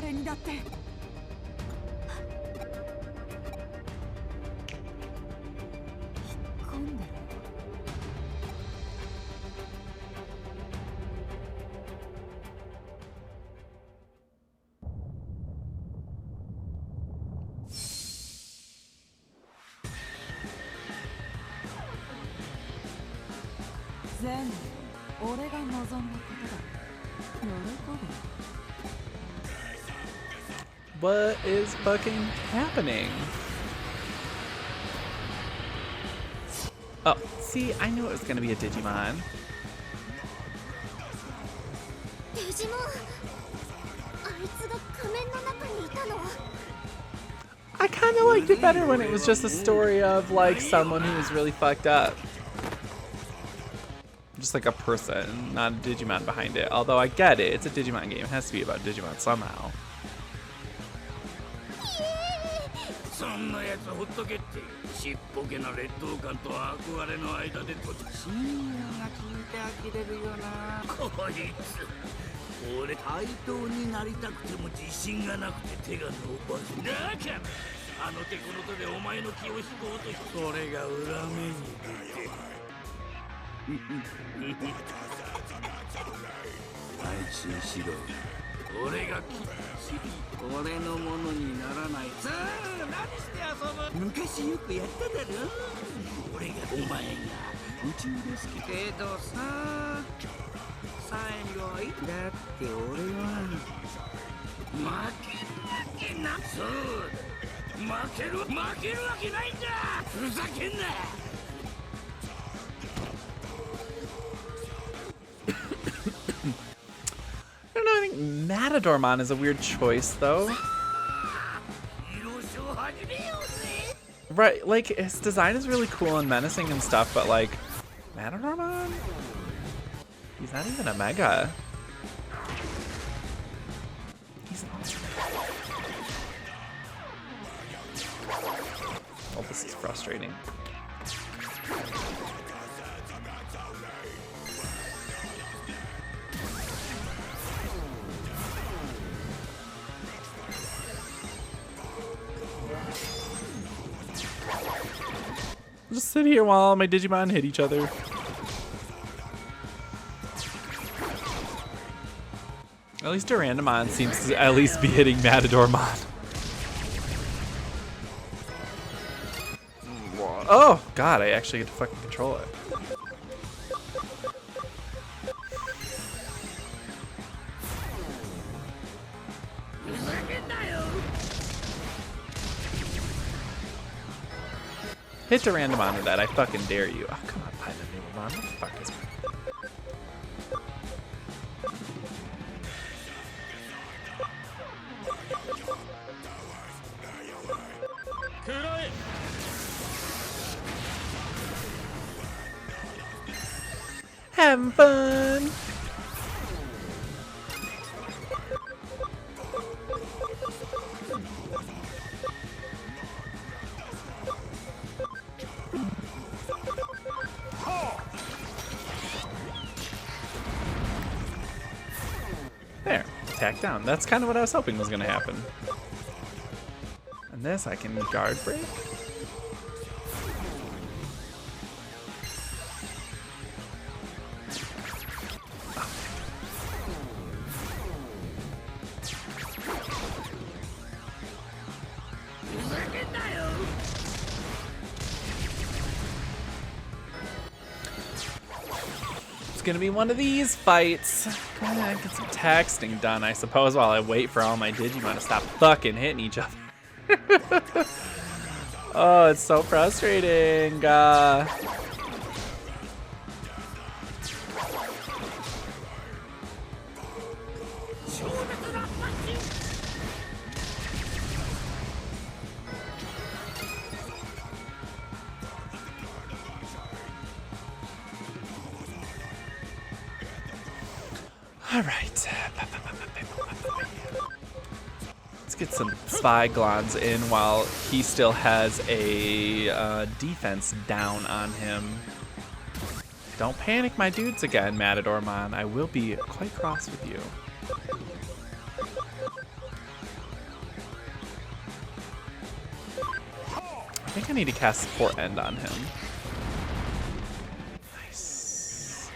誰にだって引っ込んでる。全部俺が望んだことだ。喜べ。What is fucking happening? Oh, see, I knew it was gonna be a Digimon. デジモン、あいつが仮面の中にいたの。 I kind of liked it better when it was just a story of like someone who was really fucked up. Just like a person, not a Digimon behind it. Although I get it, it's a Digimon game. It has to be about Digimon somehow. そんなやつほっとけって。ちっぽけな劣等感と憧れの間でと深夜が聞いて呆れるよな。こいつ俺対等になりたくても自信がなくて手が伸ばせだからあの手この手でお前の気を引こうとしそれが裏目に出て安心しろ。俺がきっちり俺のものにならないさあ何して遊ぶ昔よくやっただろ俺がお前が宇宙ですけどさ最後はいだって俺は負けるわけなそう負けるわけないんだふざけんなI don't know, I think Matadormon is a weird choice, though. Right, like, his design is really cool and menacing and stuff, but, like, Matadormon? He's not even a mega. He's not. Oh, this is frustrating. Just sit here while my Digimon hit each other. At least Durandamon seems to at least be hitting Matadormon. Oh god, I actually get to fucking control it. Hit Durandamon with that, I fucking dare you. Oh, come on, Paimon. What the fuck is having fun! There, attack down. That's kind of what I was hoping was going to happen. And this I can guard break. Gonna be one of these fights. Get some texting done, I suppose, while I wait for all my Digimon to stop fucking hitting each other. Oh, it's so frustrating. All right. Let's get some Spyglons in while he still has a defense down on him. Don't panic my dudes again, Matadormon. I will be quite cross with you. think I need to cast Support End on him. Nice.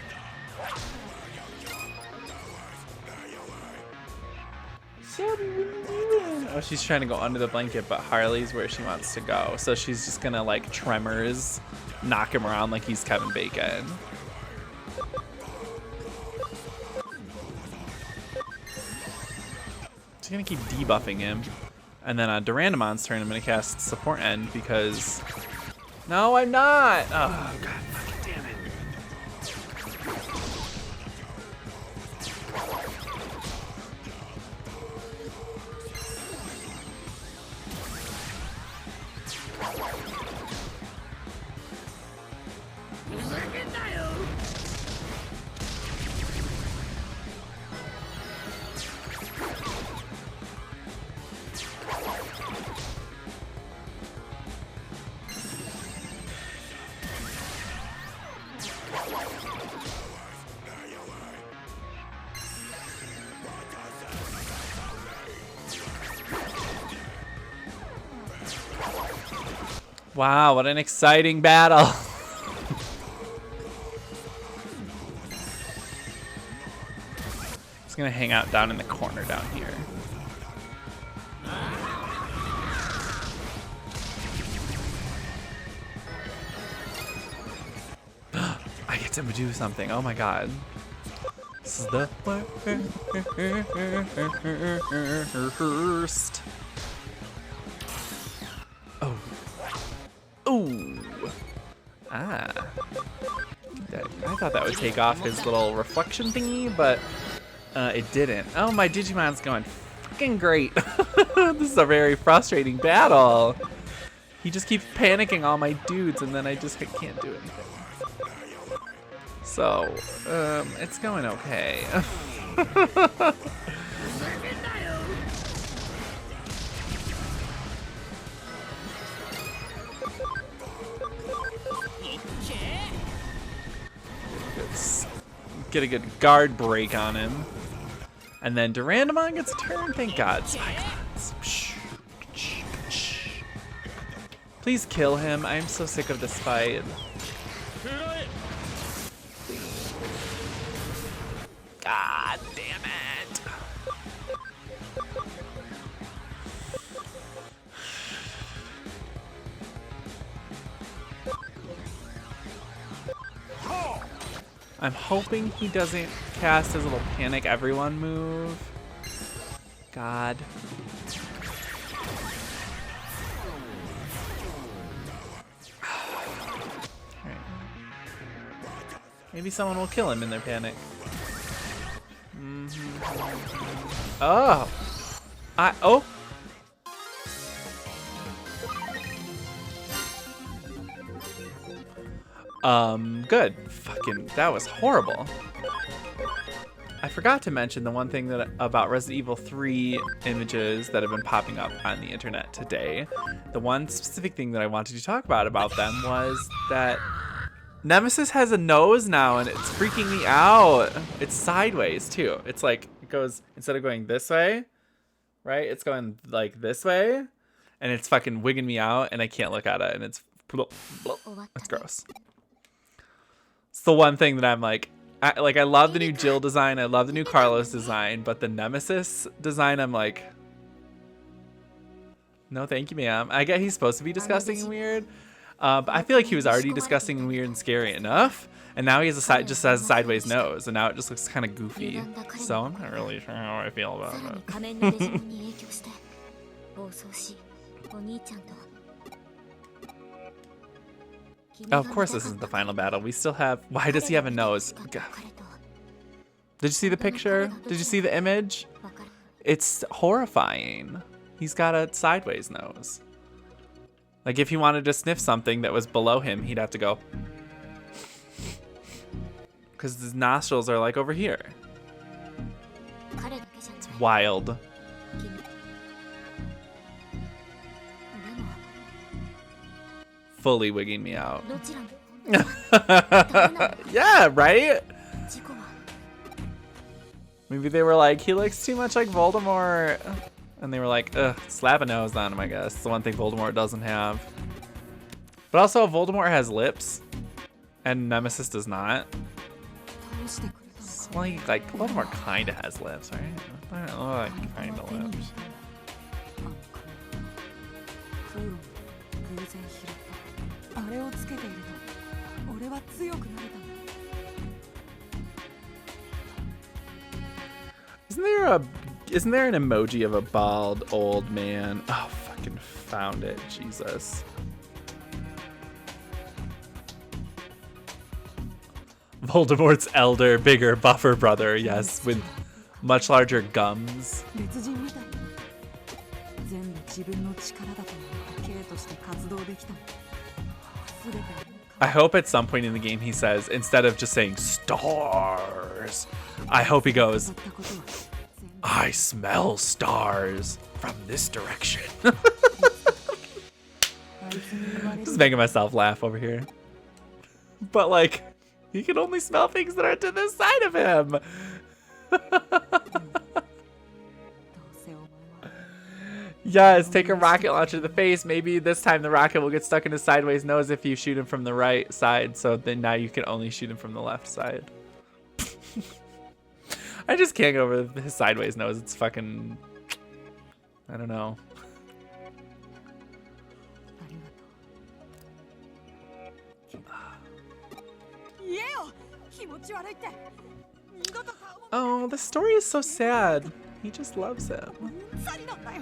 Oh, she's trying to go under the blanket, but Harley's where she wants to go. So she's just gonna like tremors, knock him around like he's Kevin Bacon. She's gonna keep debuffing him. And then on Durandamon's turn, I'm gonna cast Support End because... No, I'm not! Oh, god fucking damn it. Wow, what an exciting battle. Just gonna hang out down in the corner down here. I get to do something. Oh my god. This is the first. Oh. Ooh. Ah. I thought that would take off his little reflection thingy, but it didn't. Oh, my Digimon's going fucking great. This is a very frustrating battle. He just keeps panicking all my dudes, and then I just can't do anything. So, it's going okay. Get a good guard break on him. And then Durandamon gets a turn. Thank God. Please kill him. I'm so sick of this fight. God damn it. I'm hoping he doesn't cast his little panic everyone move. God. Alright. Maybe someone will kill him in their panic. Oh! Oh! Good. Fucking, that was horrible. I forgot to mention the one thing that about Resident Evil 3 images that have been popping up on the internet today. The one specific thing that I wanted to talk about them was that Nemesis has a nose now, and it's freaking me out. It's sideways too. It's like it goes, instead of going this way, right? It's going like this way, and it's fucking wigging me out, and I can't look at it, and it's gross. It's the one thing that I'm like, I love the new Jill design, I love the new Carlos design, but the Nemesis design, I'm like, no thank you, ma'am. I get he's supposed to be disgusting and weird, but I feel like he was already disgusting and weird and scary enough, and now he has a just has a sideways nose, and now it just looks kind of goofy. So I'm not really sure how I feel about it. Oh, of course this isn't the final battle. We still have... Why does he have a nose? God. Did you see the picture? Did you see the image? It's horrifying. He's got a sideways nose. Like if he wanted to sniff something that was below him, he'd have to go. Because his nostrils are like over here. It's wild. Fully wigging me out. Yeah, right? Maybe they were like, he looks too much like Voldemort. And they were like, ugh, slap a nose on him, I guess. It's the one thing Voldemort doesn't have. But also, Voldemort has lips, and Nemesis does not. 倒してくれたの So, like Voldemort kind of has lips, right? Like kind of lips. 空を偶然拾ったあれをつけていると俺は強くなれたんだ Isn't there an emoji of a bald old man? Oh, fucking found it, Jesus. Voldemort's elder, bigger, buffer brother, yes, with much larger gums. 別人みたい全部自分の力だと思ってKとして活動できたの全ての I hope at some point in the game he says, instead of just saying stars, I hope he goes, ったことは I smell stars from this direction. あいつに言われる Just making myself laugh over here. But like, he can only smell things that are to the side of him. どうせお前は Yes, take a rocket launcher to the face. Maybe this time the rocket will get stuck in his sideways nose if you shoot him from the right side. So then now you can only shoot him from the left side. I just can't go over his sideways nose. It's fucking... I don't know. ありがとう言えよ気持ち悪いって二度と顔も Oh, the story is so sad. He just loves him. うんざりなんだよ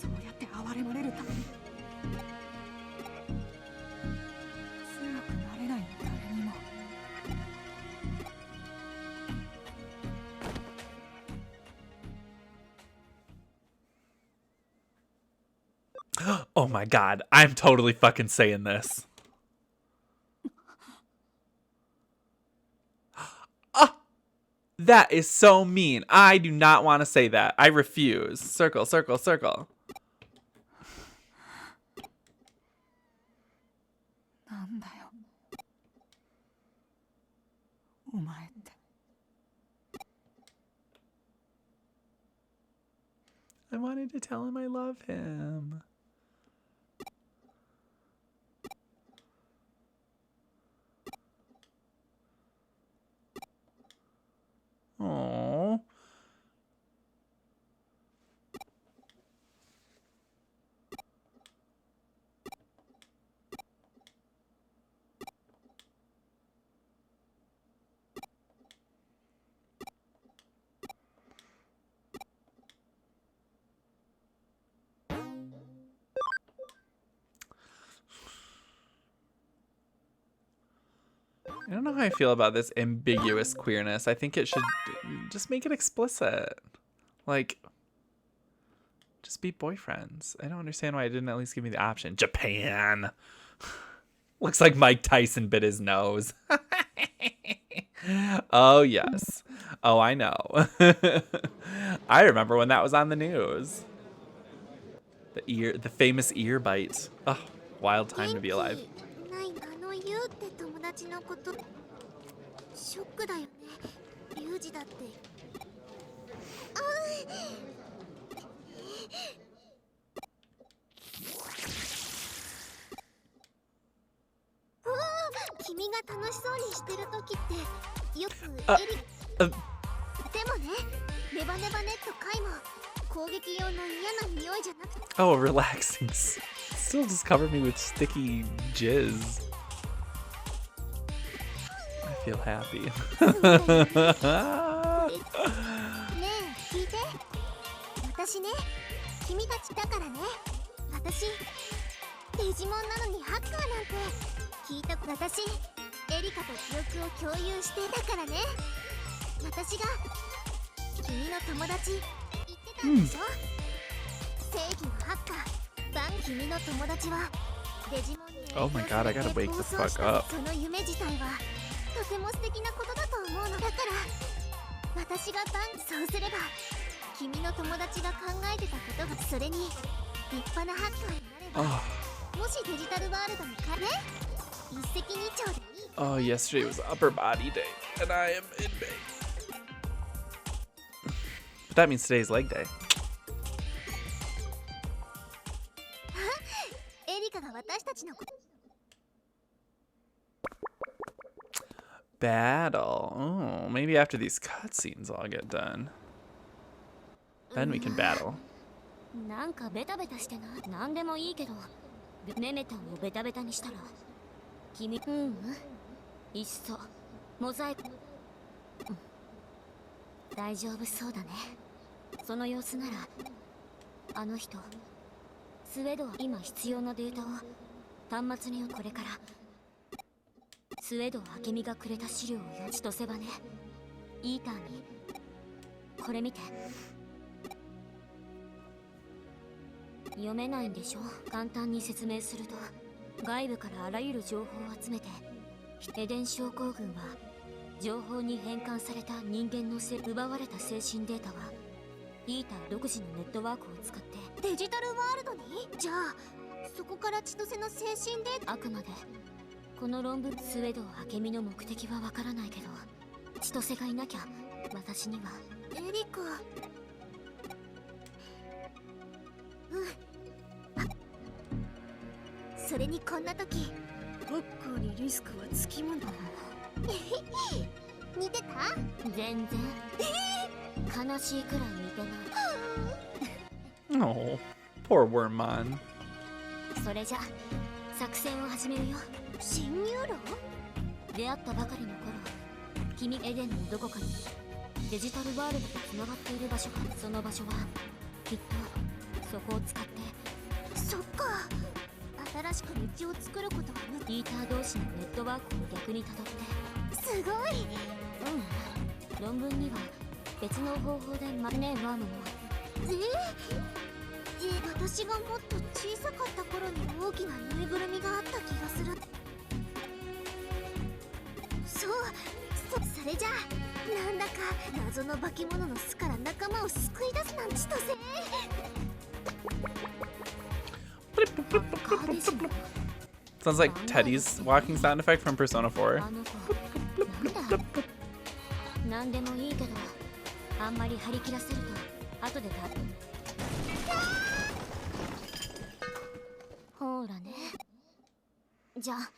そうやって哀れまれるために強くなれないの誰にも Oh my god, I'm totally fucking saying this. Ah, that is so mean. I do not want to say that. I refuse. Circle, circle, circle. なんだよお前って I wanted to tell him I love him. Aww. I don't know how I feel about this ambiguous queerness. I think it should just make it explicit. Like, just be boyfriends. I don't understand why it didn't at least give me the option. Japan. Looks like Mike Tyson bit his nose. Oh, yes. Oh, I know. I remember when that was on the news. The famous ear bite. Oh, wild time to be alive. ないあのユウって友達のことショックだよねリュウジだって君が楽しそうにしてる時ってよくエリでもねネバネバネットカイも攻撃用の嫌な匂いじゃなくて Oh, relaxing. Still just cover me with sticky jizz. I feel happy. ねえ聞いて私ね君たちだからね私デジモンなのにハッカーなんて聞いた私エリカと記憶を共有してだからね私が君の友達言ってたんでしょ、正義のハッカーバン君の友達はデジモンに Oh my god, I gotta wake the fuck up. その夢自体はとても素敵なことだと思うのだから私がバンそうすれば君の友達が考えてたことがそれに立派なハッカーになれば Oh, もしデジタルワールドに帰れ一石二鳥でいい oh, yesterday was upper body day, and I am in bed. But that means today's leg day. あ battle. Oh, maybe after these cutscenes all get done. Then we can battle. なんかベタベタしてな。なんでもいいけど、メメタンをベタベタにしたら君いっそモザイク、大丈夫そうだね。その様子ならあの人スウェードは今必要なデータを端末にこれからスウェードは明美がくれた資料を千歳ばね。イーターにこれ見て。読めないんでしょ。簡単に説明すると、外部からあらゆる情報を集めて、エデン症候群は情報に変換された人間の奪われた精神データはイーター独自のネットワークを使ってデジタルワールドに。じゃあそこから千歳の精神データ。あくまでこの論文スウェード明美の目的はわからないけど、千歳がいなきゃ私には。エリカ、それにこんな時フッカーにリスクはつきもの。似てた？全然。悲しいくらい似てない。Oh, poor Wormmon. それじゃ作戦を始めるよ。侵入路？出会ったばかりの頃、君エデンのどこかにデジタルワールドとつながっている場所が。その場所はきっとそこを使って。そっか、新しく道を作ることはイーター同士のネットワークを逆にたどって。すごい。論文には別の方法でねえワームも。私がもっと小さかった頃に大きなぬいぐるみがあった気がする。それじゃあなんだか謎の化け物の巣から仲間を救い出すなんちとせ。Sounds like Teddy's walking sound effect from Persona 4. なんでもいいけど、あんまり張り切らせると後でほらね。じゃあ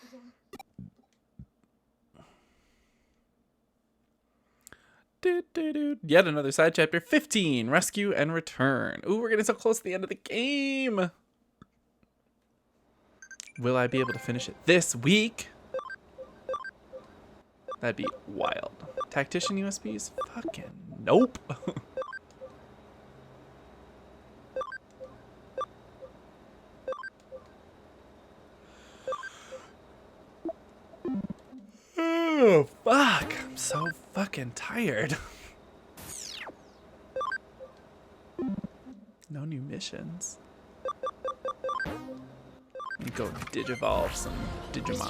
Yet another side chapter 15, Rescue and Return. Ooh, we're getting so close to the end of the game. Will I be able to finish it this week? That'd be wild. Tactician USBs? Fucking nope. Oh, fuck. I'm so fucking tired. No new missions. Go Digivolve some Digimon.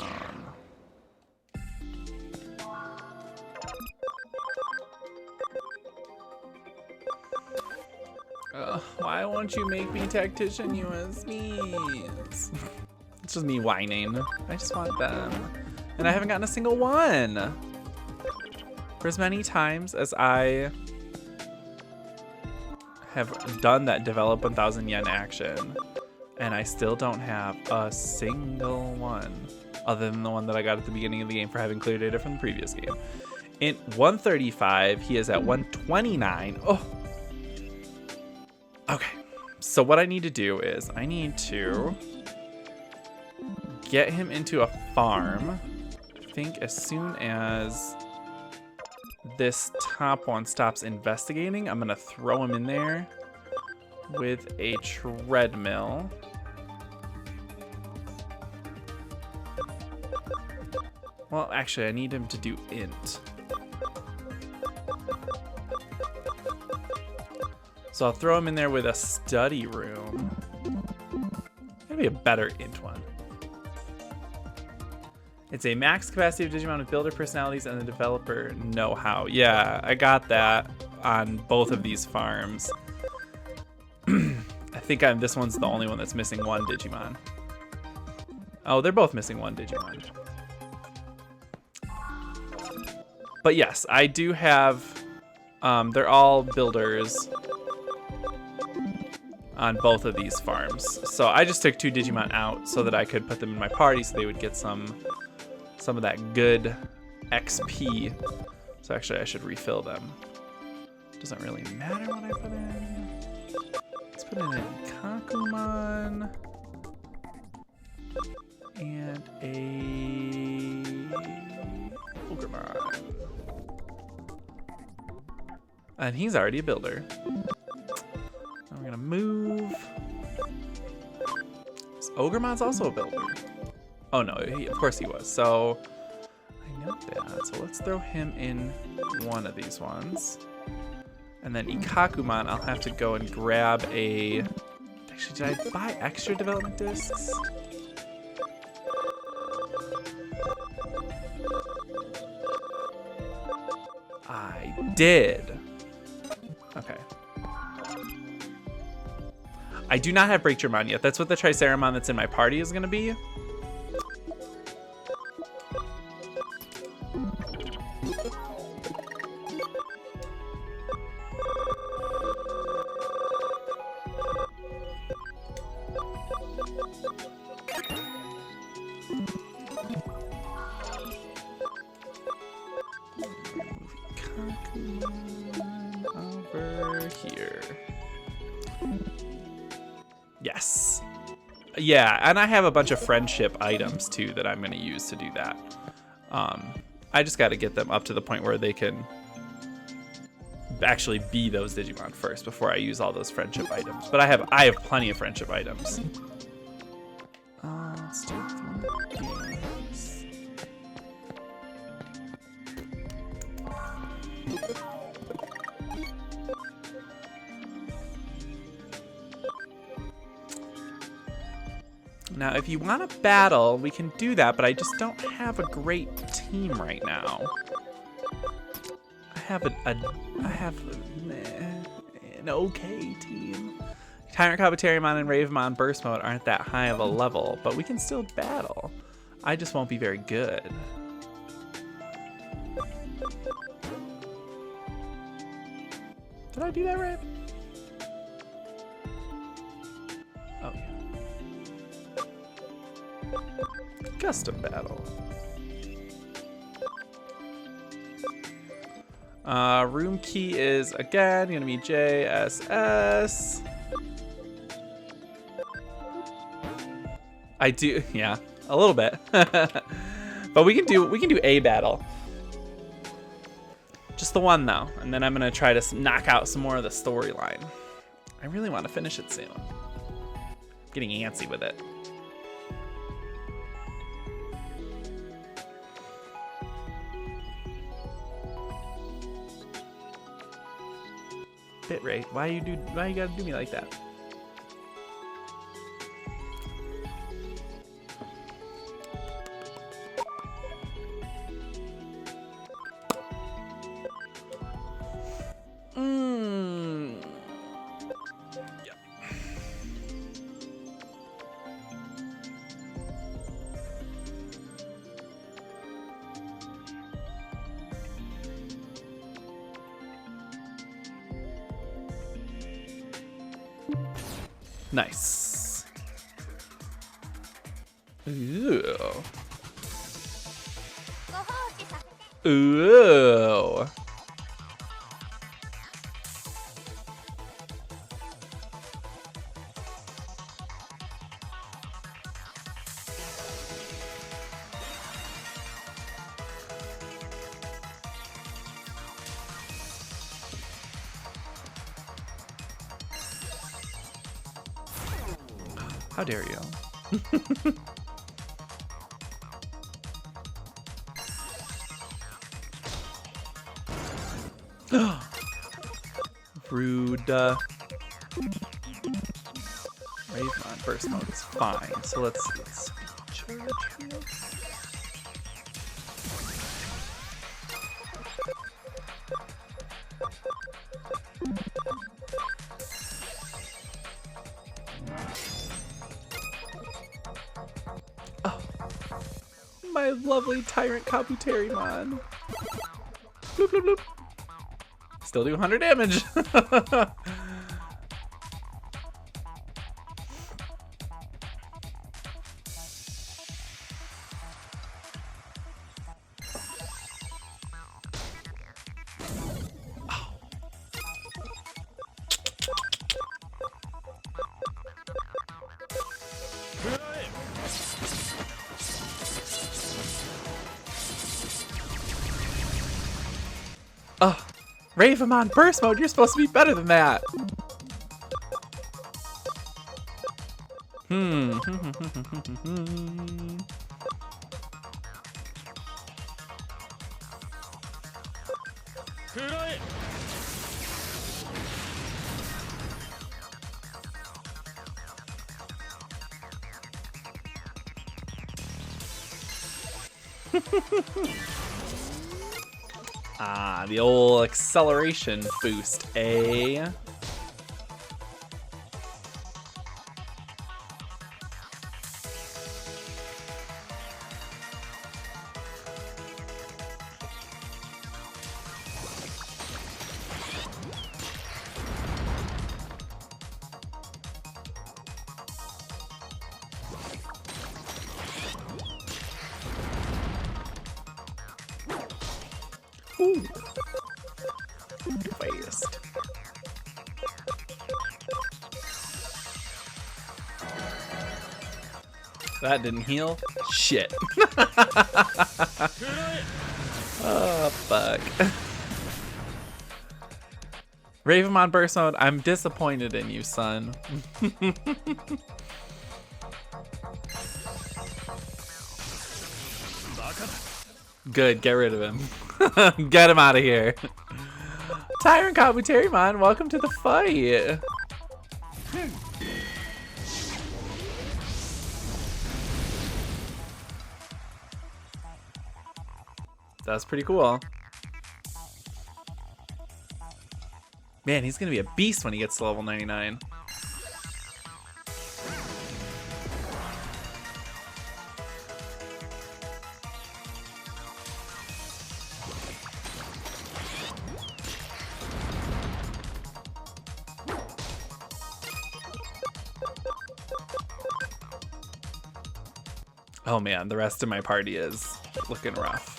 Why won't you make me Tactician USBs? It's just me whining. I just want them. And I haven't gotten a single one. For as many times as I have done that develop 1,000 yen action, and I still don't have a single one, other than the one that I got at the beginning of the game for having clear data from the previous game. In 135, he is at 129. Oh. Okay. So what I need to do is I need to get him into a farm. I think as soon as this top one stops investigating, I'm gonna throw him in there with a treadmill. Well, actually, I need him to do int. So I'll throw him in there with a study room. Maybe a better int one. It's a max capacity of Digimon with builder personalities and the developer know-how. Yeah, I got that on both of these farms. I think this one's the only one that's missing one Digimon. Oh, they're both missing one Digimon. But yes, I do have, they're all builders on both of these farms. So I just took 2 Digimon out so that I could put them in my party so they would get some of that good XP. So actually I should refill them. Doesn't really matter what I put in. Let's put in an Kakumon and a Ogremon. And he's already a builder. Now we're gonna move. This Ogremon's also a builder. Oh no, of course he was. So I know that. So let's throw him in one of these ones. And then Ikakumon, I'll have to go and grab a... Actually, did I buy extra development discs? I did. Okay. I do not have Breakdramon yet. That's what the Triceramon that's in my party is going to be. Over here. Yes. Yeah, and I have a bunch of friendship items too that I'm going to use to do that. I just got to get them up to the point where they can actually be those Digimon first before I use all those friendship items. But I have plenty of friendship items. Let's do these. Now, if you want to battle, we can do that, but I just don't have a great team right now. I have an okay team. Tyrant Kabuterimon and Ravemon Burst Mode aren't that high of a level, but we can still battle. I just won't be very good. Did I do that right? Oh, yeah. Custom battle. Room key is, again, gonna be JSS. I do, yeah, a little bit. But we can do a battle. Just the one though, and then I'm gonna try to knock out some more of the storyline. I really want to finish it soon. I'm getting antsy with it. Bitrate, why you gotta do me like that? Yep. Nice. Ooh. Ooh. How dare you? Rude. Ravemon burst mode is fine. So let's charge here. Oh, my lovely Tyrant Kabuterimon. Bloop, bloop, bloop. Still do 100 damage. Ravamon burst mode, you're supposed to be better than that. Ah, the old acceleration boost, eh? Ooh. Fast. That didn't heal? Shit. Oh, fuck. Ravamon burst mode, I'm disappointed in you, son. Good, get rid of him. Get him out of here. Tyrant Kabuterimon, welcome to the fight. That's pretty cool. Man, he's gonna be a beast when he gets to level 99. Oh man, the rest of my party is looking rough.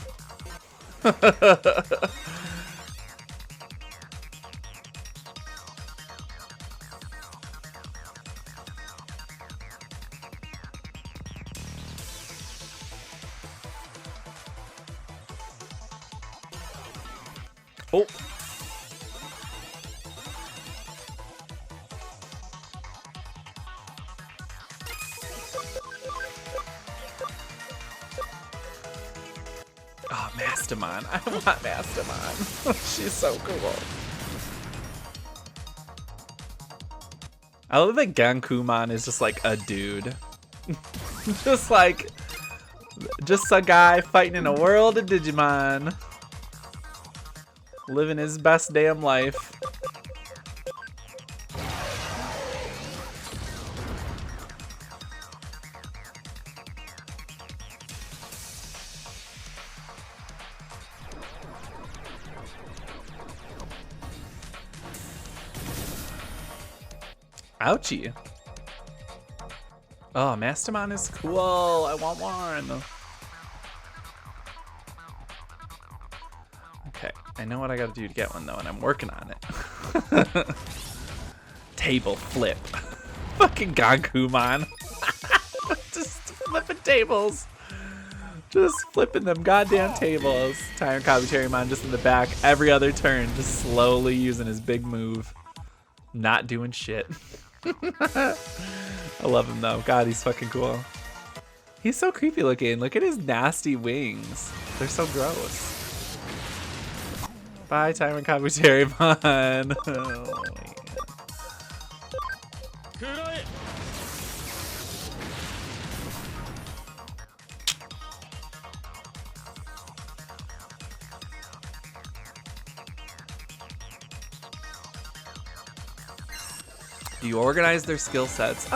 Oh. Oh, Mastamon. I want Mastamon. She's so cool. I love that Gankumon is just like a dude. just a guy fighting in a world of Digimon. Living his best damn life. Ouchie. Oh, Mastamon is cool. I want one. Okay, I know what I gotta do to get one though, and I'm working on it. Table flip. Fucking Gankumon. Just flipping tables. Just flipping them goddamn tables. Tyrant Kabuterimon just in the back every other turn, just slowly using his big move. Not doing shit. I love him though. God, he's fucking cool. He's so creepy looking. Look at his nasty wings. They're so gross. Bye, Tyrant Kabuterimon. Oh, do you organize their skill sets?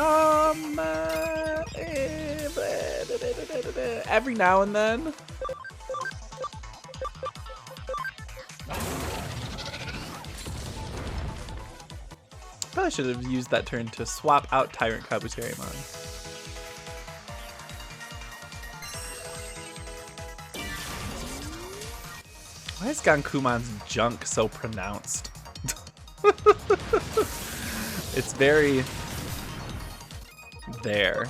Every now and then. Probably should have used that turn to swap out Tyrant Kabuterimon. Why is Gankumon's junk so pronounced? It's very there.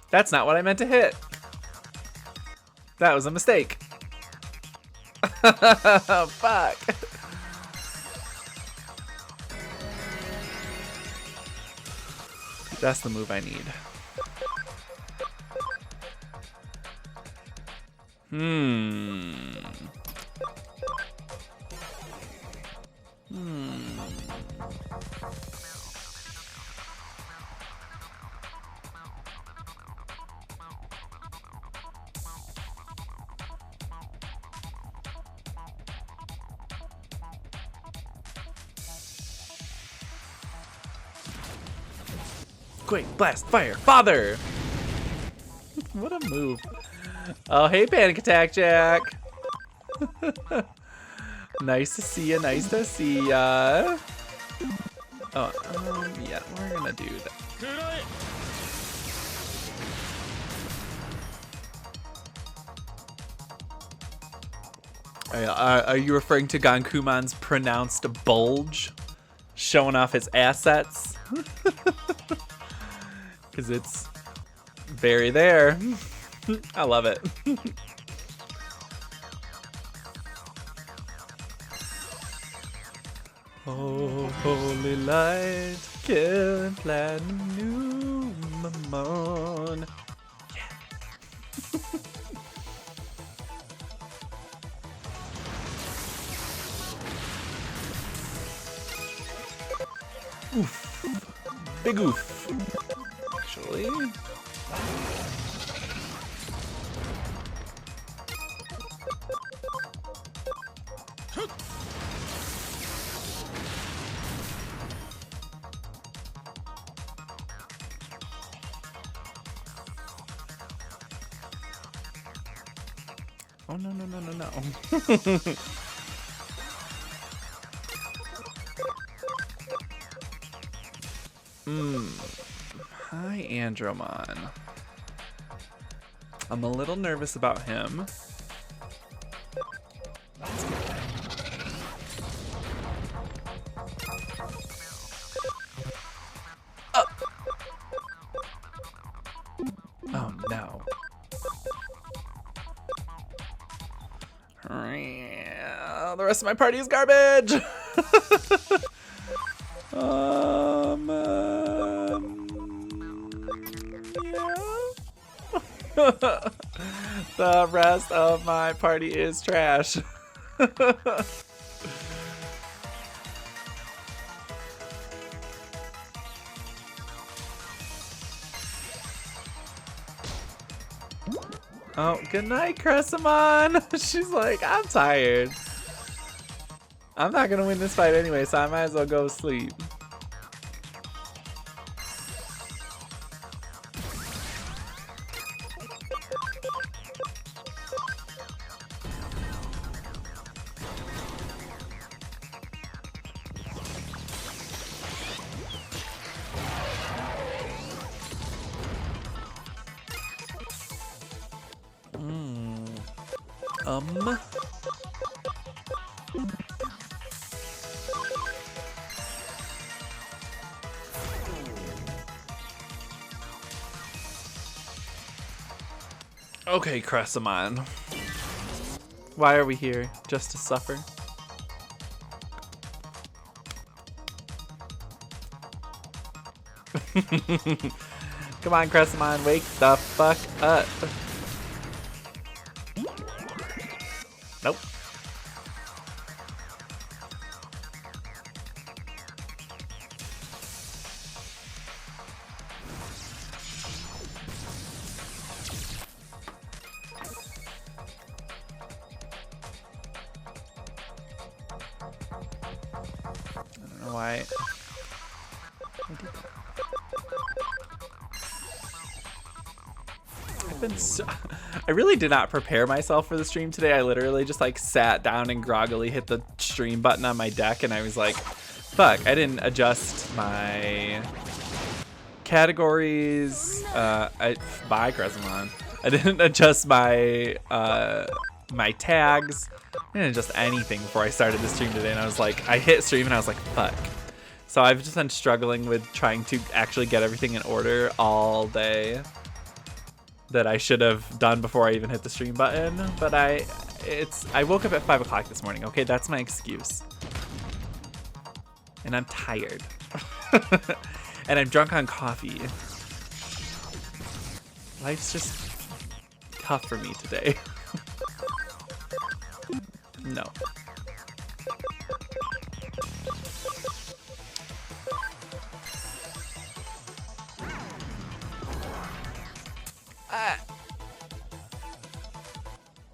That's not what I meant to hit. That was a mistake. Fuck. That's the move I need. Quick, blast, fire, father! What a move. Oh, hey, Panic Attack Jack. Nice to see ya, nice to see ya. Oh, yeah, we're gonna do that. Are you referring to Gankuman's pronounced bulge? Showing off his assets? Because it's very there. I love it. Oh, holy light, killing platinum new moon. Yeah. Oof. Big oof. Actually. Oh, no, no, no, no, no. Hi, Andromon. I'm a little nervous about him. Oh, oh no. The rest of my party is garbage. Yeah. The rest of my party is trash. Oh, good night, Cressamon. She's like, I'm tired. I'm not gonna win this fight anyway, so I might as well go sleep. Okay, Cressamon. Why are we here? Just to suffer? Come on, Cressamon, wake the fuck up. Nope. I don't know why I did that. I really did not prepare myself for the stream today. I literally just like sat down and groggily hit the stream button on my deck, and I was like, fuck, I didn't adjust my categories. Bye, Cressamon. I didn't adjust my my tags. I didn't adjust anything before I started the stream today, and I was like, I hit stream and I was like, fuck. So I've just been struggling with trying to actually get everything in order all day. that I should have done before I even hit the stream button, but I woke up at 5 o'clock this morning. Okay, that's my excuse. And I'm tired. And I'm drunk on coffee. Life's just tough for me today. No.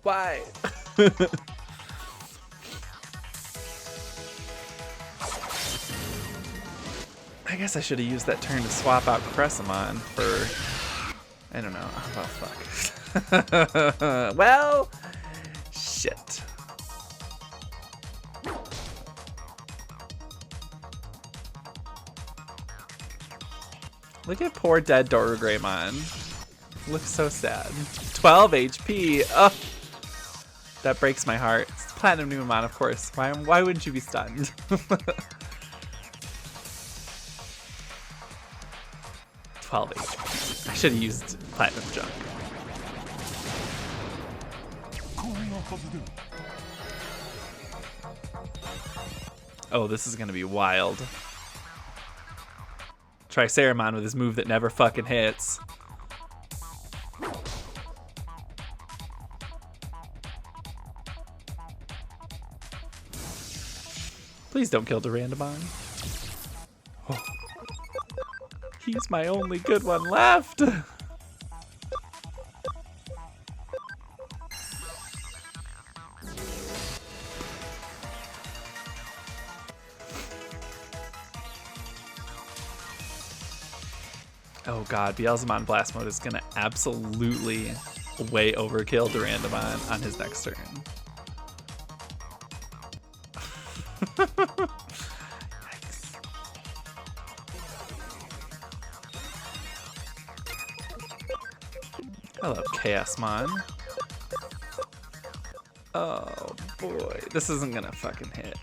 Why? I guess I should have used that turn to swap out Cressamon for... I don't know. Oh, fuck. Well, shit. Look at poor dead Dorogreymon. Looks so sad. 12 HP. Ugh. That breaks my heart. It's Platinum Numemon, of course. Why wouldn't you be stunned? 12 HP. I should have used Platinum Junk. Oh, this is gonna be wild. Triceramon with his move that never fucking hits. Please don't kill Durandamon. Oh. He's my only good one left. Oh god, Beelzemon Blast Mode is gonna absolutely way overkill Durandamon on his next turn. Yikes. Hello, Chaosmon. Oh boy, this isn't gonna fucking hit.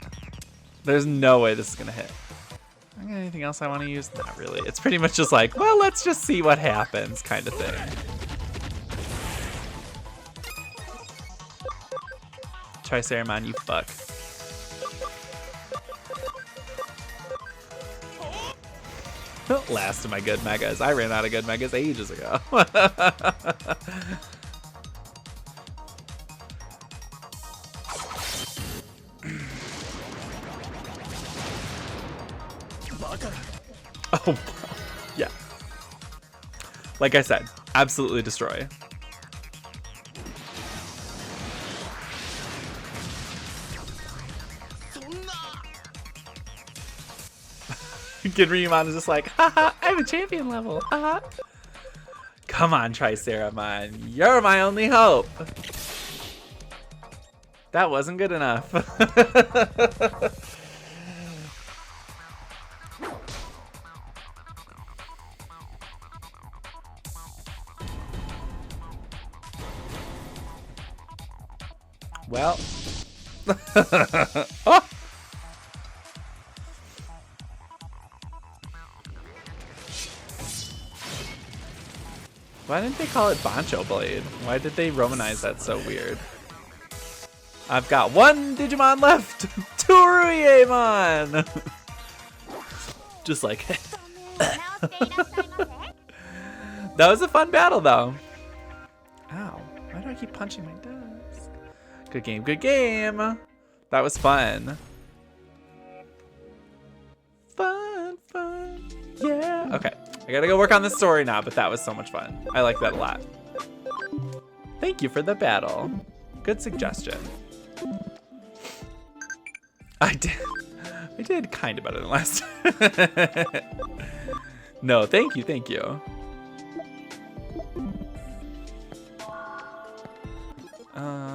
There's no way this is gonna hit. I got anything else I want to use? Not really. It's pretty much just like, well, let's just see what happens kind of thing. Triceramon, you fuck. Last of my good megas. I ran out of good megas ages ago. Oh, yeah. Like I said, absolutely destroy. Ginryumon is just like, haha, I'm a champion level, haha. Come on, Triceramon, you're my only hope. That wasn't good enough. Well. Oh! Why didn't they call it Bancho Blade? Why did they Romanize that so weird? I've got one Digimon left! Toruiemon! Just like... That was a fun battle, though. Ow. Why do I keep punching my desk? Good game, good game! That was fun. Fun, fun, yeah. Okay, I gotta go work on the story now, but that was so much fun. I like that a lot. Thank you for the battle. Good suggestion. I did kind of better than last time. No, thank you, thank you.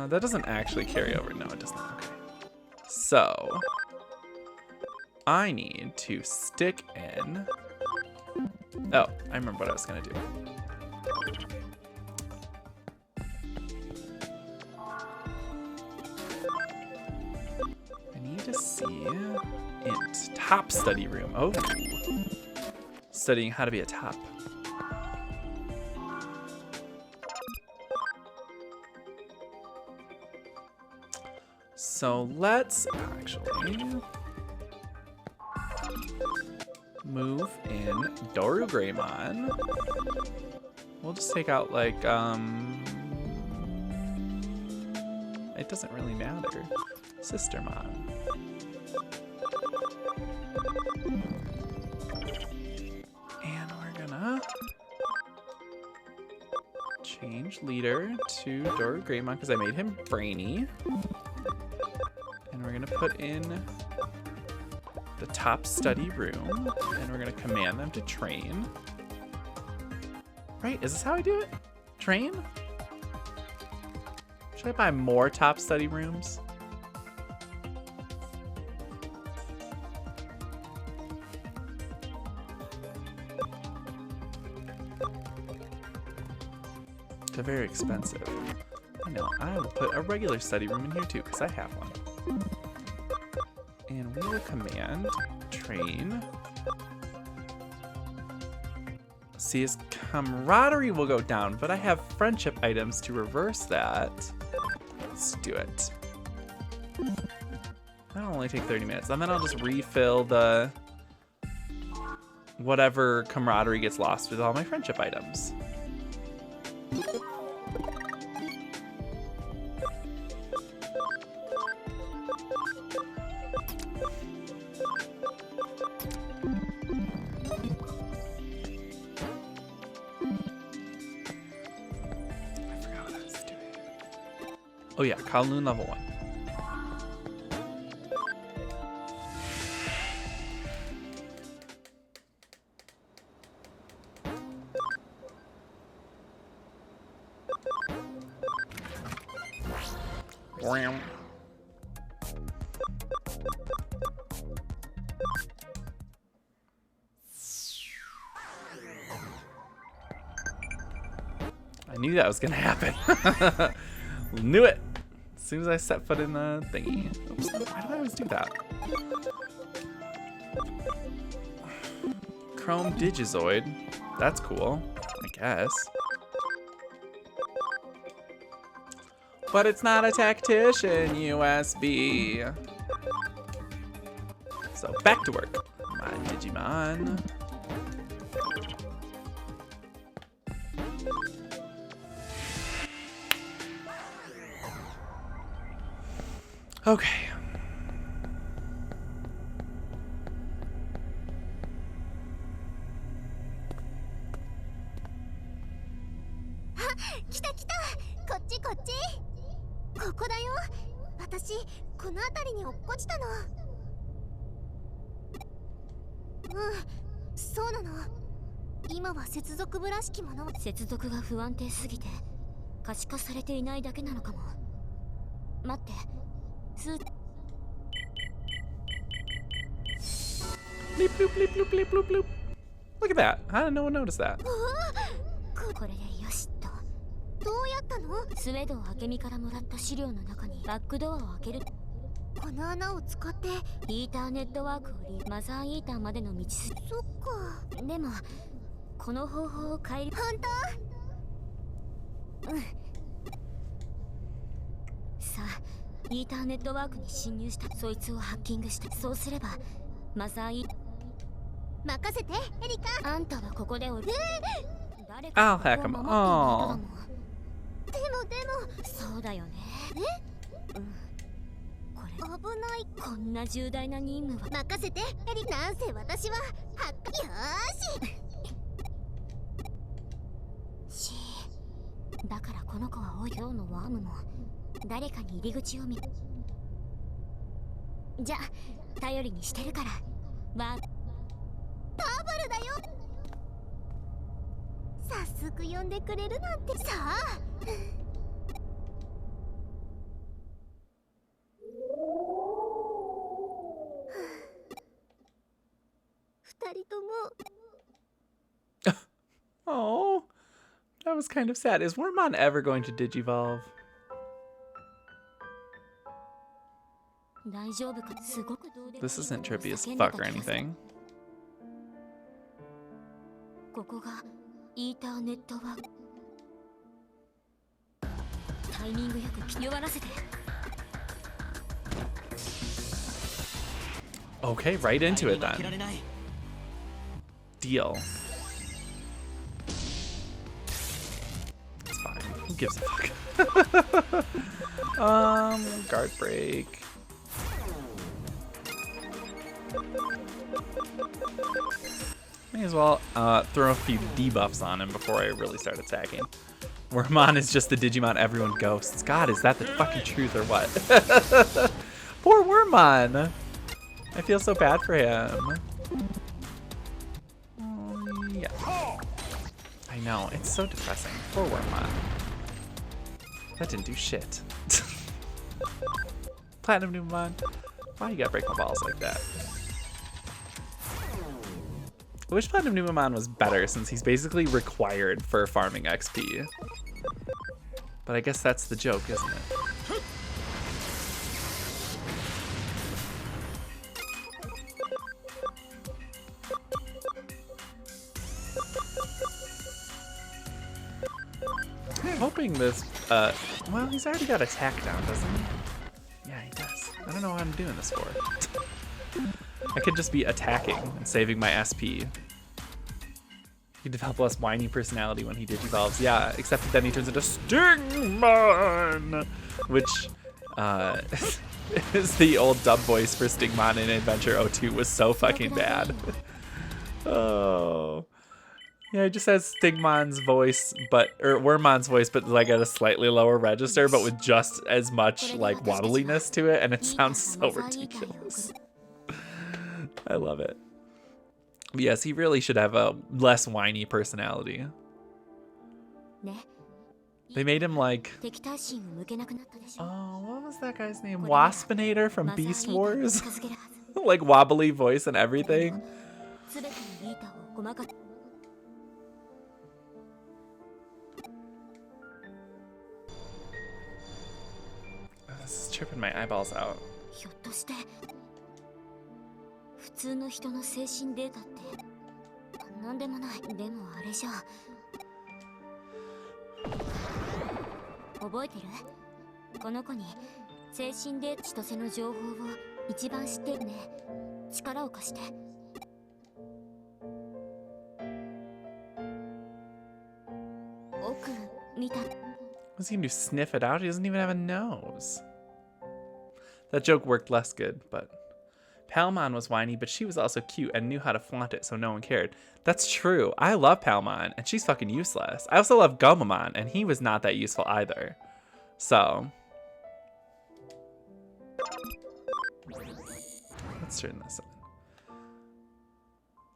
That doesn't actually carry over. No, it does not. Okay. So, I need to stick in. Oh, I remember what I was gonna do. I need to see int top study room. Oh, studying how to be a top. So let's actually move in Doru Greymon. We'll just take out like it doesn't really matter. Sistermon. And we're gonna change leader to Doru Greymon because I made him brainy. And we're gonna put in the top study room, and we're gonna command them to train. Right, is this how I do it? Train? Should I buy more top study rooms? They're very expensive. I know, I will put a regular study room in here too, because I have one. And we will command train. See, his camaraderie will go down, but I have friendship items to reverse that. Let's do it. That'll only take 30 minutes, and then I'll just refill the whatever camaraderie gets lost with all my friendship items. Oh yeah, Kowloon level 1. Wham. I knew that was gonna happen. Knew it. As soon as I set foot in the thingy. Oops, why do I always do that? Chrome Digizoid. That's cool, I guess. But it's not a tactician USB. So back to work. My Digimon. Okay. Bleep, bloop, bleep, bloop, bleep, bloop, bloop. Look at that. How did no one notice that? これでよしと。どうやったの？スウェード明美からもらった資料の中にバックドアを開ける。この穴を使ってイーターネットワークをマザーイーターまでの道筋。そっか。でもこの方法を変える。本当？うん。さあ、イーターネットワークに侵入したそいつをハッキングした。そうすればマザーイーター。任せて、エリカ。あんたはここでおる。I'll hack him. Oh. でもそうだよね。うん。これ危ない。こんな重大な任務は任せて、エリカ。なんせ私はハッカー。よーし。だからこの子はおい今日のワームも誰かに入り口を見。じゃあ頼りにしてるから。ワーダブルだよ。早速呼んでくれるなんてさあ。二人とも。Oh, that was kind of sad. Is Wormmon ever going to Digivolve? 大丈夫か。すごくどうでも。 This isn't trippy as fuck or anything. ここがイーターネットワーク。タイミングよく弱らせて。Okay, right into it 負けら then. れない。 Deal. It's fine. Who gives a fuck? Guard break. May as well throw a few debuffs on him before I really start attacking. Wormmon is just the Digimon everyone ghosts. God, is that the fucking truth or what? Poor Wormmon. I feel so bad for him. Yeah. I know, it's so depressing. Poor Wormmon. That didn't do shit. Platinum Numemon. Why you gotta break my balls like that? I wish Platinum Numemon was better since he's basically required for farming XP. But I guess that's the joke, isn't it? I'm hoping this, well, he's already got attack down, doesn't he? Yeah, he does. I don't know what I'm doing this for. I could just be attacking and saving my SP. He developed less whiny personality when he digivolves. Yeah, except then he turns into Stingmon, which is the old dub voice for Stingmon in Adventure 02 was so fucking bad. Oh. Yeah, it just has Stingmon's voice, or Wormmon's voice, but like at a slightly lower register, but with just as much like wobbliness to it, and it sounds so ridiculous. I love it. But yes, he really should have a less whiny personality. They made him like, oh, what was that guy's name? Waspinator from Beast Wars? Like wobbly voice and everything. This is tripping my eyeballs out. 普通の人の精神データってなんでもない。でもあれじゃ覚えてる？この子に精神データ千歳の情報を一番知ってるね。力を貸して。奥見た。What's he gonna do? Sniff it out? He doesn't even have a nose. That joke worked less good, but Palmon was whiny, but she was also cute and knew how to flaunt it so no one cared. That's true. I love Palmon, and she's fucking useless. I also love Gomamon, and he was not that useful either. So let's turn this on.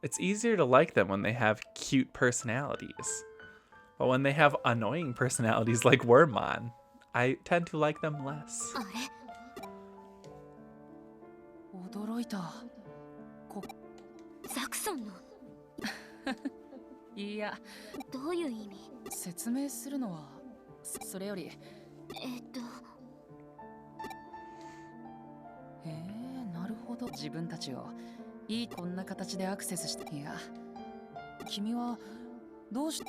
It's easier to like them when they have cute personalities. But when they have annoying personalities like Wormmon, I tend to like them less. 驚いた。ザクソンのいや、どういう意味？説明するのはそれより。なるほど。自分たちをいいこんな形でアクセスして。いや、君はどうし。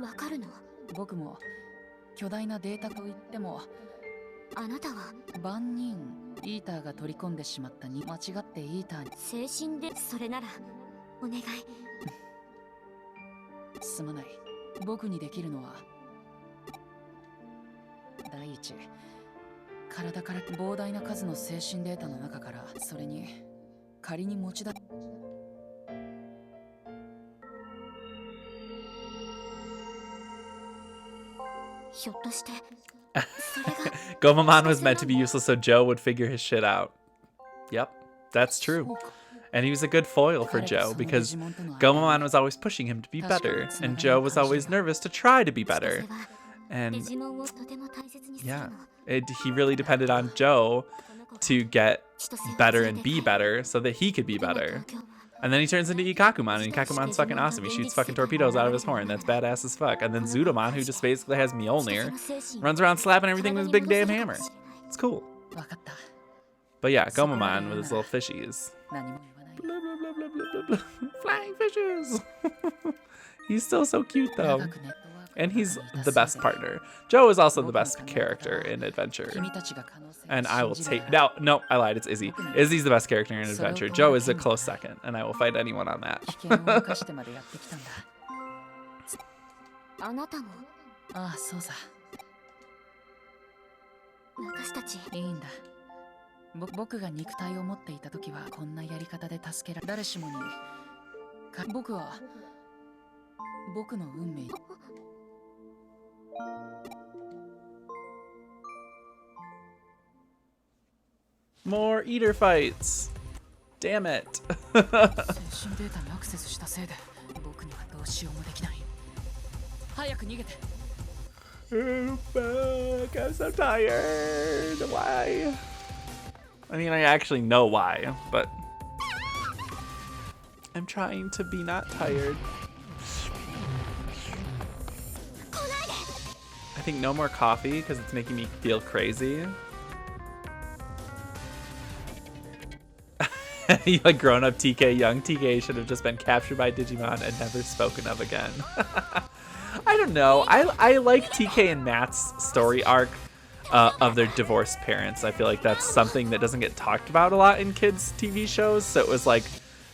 わかるの？僕も巨大なデータと言っても。あなたは万人イーターが取り込んでしまったに間違ってイーターに精神でそれならお願い。すまない。僕にできるのは第一、体から膨大な数の精神データの中から、それに仮に持ち出ひょっとして Gomamon was meant to be useless so Joe would figure his shit out. Yep, that's true. And he was a good foil for Joe because Gomamon was always pushing him to be better, and Joe was always nervous to try to be better. And yeah, he really depended on Joe to get better and be better so that he could be better. And then he turns into Ikakumon, and Ikakumon's fucking awesome. He shoots fucking torpedoes out of his horn. That's badass as fuck. And then Zudomon, who just basically has Mjolnir, runs around slapping everything with his big damn hammer. It's cool. But yeah, Gomamon with his little fishies. Blah, blah, blah, blah, blah, blah, blah. Flying fishes! He's still so cute, though. And he's the best partner. Joe is also the best character in Adventure. And I will take... No, I lied. It's Izzy. Izzy's the best character in Adventure. Joe is a close second, and I will fight anyone on that. あなたもああ、そうさ。私たちいいんだ。僕が肉体を持っていた時はこんなやり方で助けられ誰しもに僕は僕の運命 More eater fights. Damn it. 精神データにアクセスしたせいで僕にはどうしようもできない。早く逃げて。 Oh, fuck. I'm so tired. Why? I mean, I actually know why, but I'm trying to be not tired. I think no more coffee because it's making me feel crazy. You like grown up TK, young TK should have just been captured by Digimon and never spoken of again. I don't know. I like TK and Matt's story arc of their divorced parents. I feel like that's something that doesn't get talked about a lot in kids' TV shows. So it was like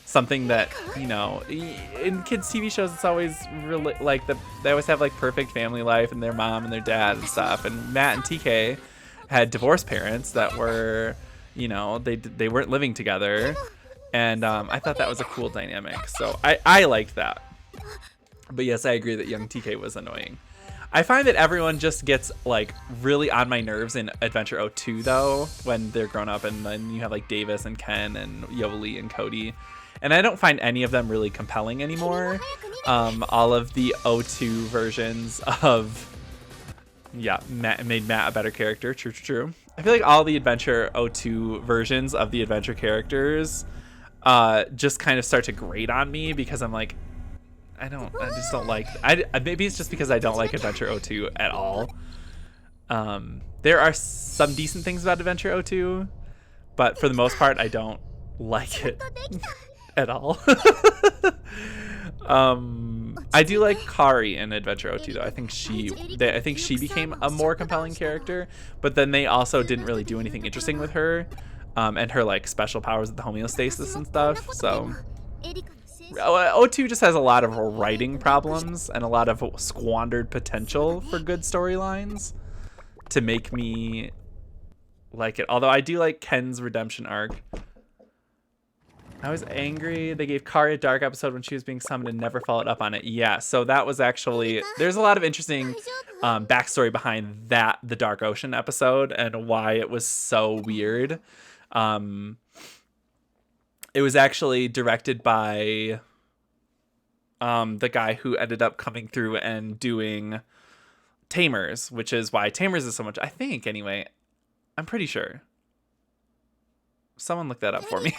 something that, you know, in kids' TV shows, it's always really like they always have like perfect family life and their mom and their dad and stuff. And Matt and TK had divorced parents that were, you know, they weren't living together. And I thought that was a cool dynamic. So I liked that. But yes, I agree that young TK was annoying. I find that everyone just gets like really on my nerves in Adventure 02 though, when they're grown up, and then you have like Davis and Ken and Yoli and Cody. And I don't find any of them really compelling anymore. All of the 02 versions of, yeah, made Matt a better character. True. I feel like all the Adventure 02 versions of the Adventure characters just kind of start to grate on me because I'm like, I just don't like, maybe it's just because I don't like Adventure 02 at all. There are some decent things about Adventure 02, but for the most part, I don't like it at all. I do like Kari in Adventure 02 though. I think she became a more compelling character, but then they also didn't really do anything interesting with her, and her like special powers with the homeostasis and stuff. So 02 just has a lot of writing problems and a lot of squandered potential for good storylines to make me like it. Although I do like Ken's redemption arc. I was angry they gave Kari a dark episode when she was being summoned and never followed up on it. Yeah, so that was actually, there's a lot of interesting backstory behind that, the Dark Ocean episode, and why it was so weird. It was actually directed by the guy who ended up coming through and doing Tamers, which is why Tamers is so much, I think, anyway. I'm pretty sure. Someone look that up for me.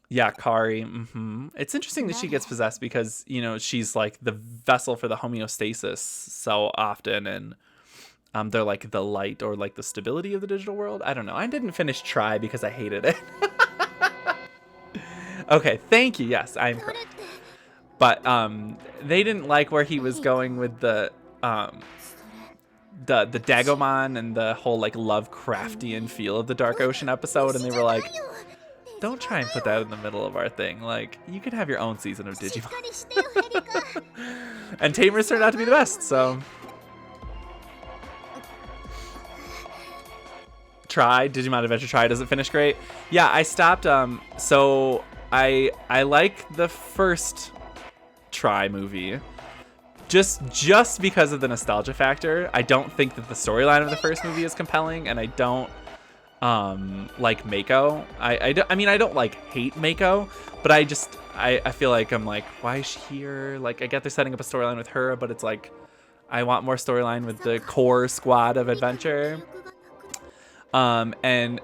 Yeah, Kari. It's interesting that she gets possessed because, you know, she's like the vessel for the homeostasis so often, and they're like the light or like the stability of the digital world. I don't know. I didn't finish Try because I hated it. Okay, thank you. Yes, I'm correct. But they didn't like where he was going with the Dagomon and the whole like Lovecraftian feel of the Dark Ocean episode, and they were like, don't try and put that in the middle of our thing. Like, you could have your own season of Digimon. And Tamers turned out to be the best, so. Digimon Adventure Try doesn't finish great. Yeah, I stopped, so I like the first Try movie. Just because of the nostalgia factor. I don't think that the storyline of the first movie is compelling, and I don't like Mako. I mean, I don't like hate Mako, but I feel like I'm like, why is she here? Like, I get they're setting up a storyline with her, but it's like, I want more storyline with the core squad of Adventure. And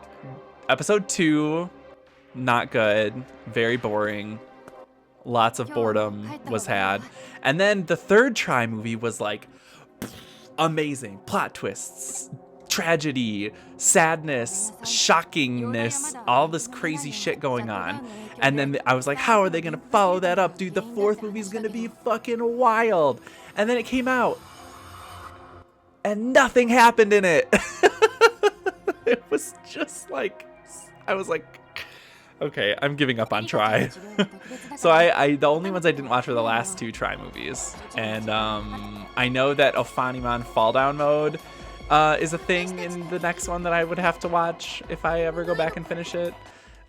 episode 2, not good, very boring. Lots of boredom was had. And then the third Try movie was like amazing. Plot twists, tragedy, sadness, shockingness, all this crazy shit going on. And then I was like, how are they gonna follow that up? Dude, the 4th movie's gonna be fucking wild. And then it came out. And nothing happened in it. It was just like, I was like, okay, I'm giving up on Try. So the only ones I didn't watch were the last 2 Try movies. And I know that Ofanimon Fall Down Mode is a thing in the next one that I would have to watch if I ever go back and finish it.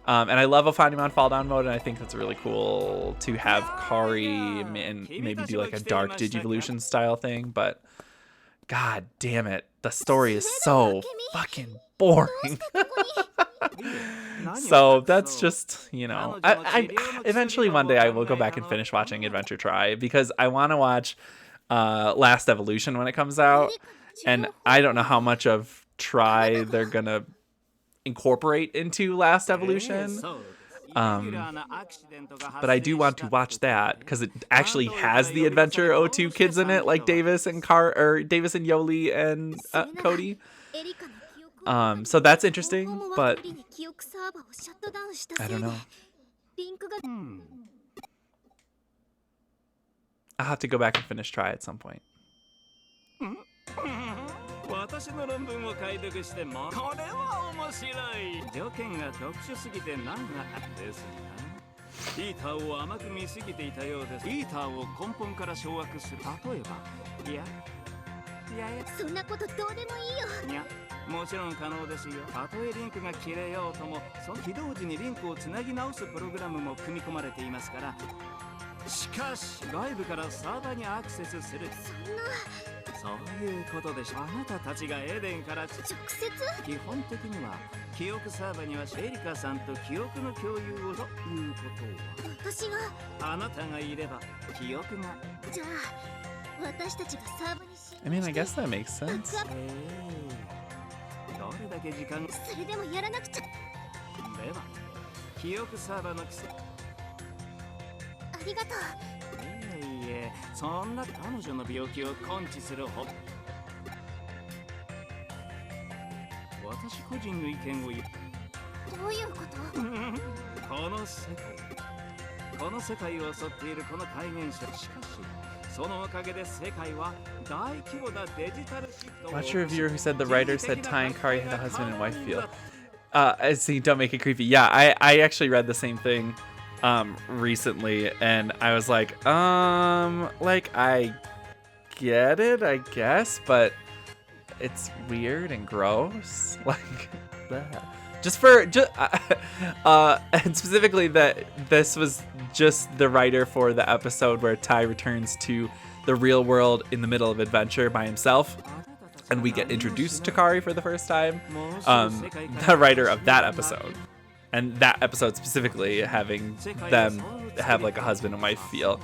And I love Ofanimon Fall Down Mode, and I think that's really cool to have Kari and maybe do like a dark Digivolution style thing, but god damn it, the story is so fucking boring. So that's just, you know, I eventually one day I will go back and finish watching Adventure Try, because I want to watch Last Evolution when it comes out, and I don't know how much of Try they're gonna incorporate into Last Evolution. But I do want to watch that because it actually has the Adventure O2 kids in it, like Davis and Yoli and Cody. So that's interesting, but I don't know. I'll have to go back and finish Try at some point. 私の論文を解読してもこれは面白い条件が特殊すぎて何がですがイーターを甘く見すぎていたようですイーターを根本から掌握する例えばいやそんなことどうでもいいよいやもちろん可能ですよたとえリンクが切れようともその起動時にリンクをつなぎ直すプログラムも組み込まれていますからしかし外部からサーバーにアクセスするそんなそういうことでしょあなたたちがエデンから直接基本的には記憶サーバーにはエリカさんと記憶の共有をということは私があなたがいれば記憶がじゃあ私たちがサーバーにし I mean, I guess that makes sense. どれだけ時間それでもやらなくちゃでは記憶サーバーの基礎ありがとういえそんな彼女の病気を根治するほ私個人の意見を言うどういうことこの世界を襲っているこの怪現象しかしそのおかげで世界は大規模なデジタルシフトを Watch a reviewer who said the writer said Ty and Kari had a husband and wife feel. See, don't make it creepy. Yeah, I actually read the same thing recently, and I was like I get it, I guess, but it's weird and gross. Like and specifically that this was just the writer for the episode where Ty returns to the real world in the middle of adventure by himself, and we get introduced to Kari for the first time. The writer of that episode, and that episode specifically having them have like a husband and wife feel.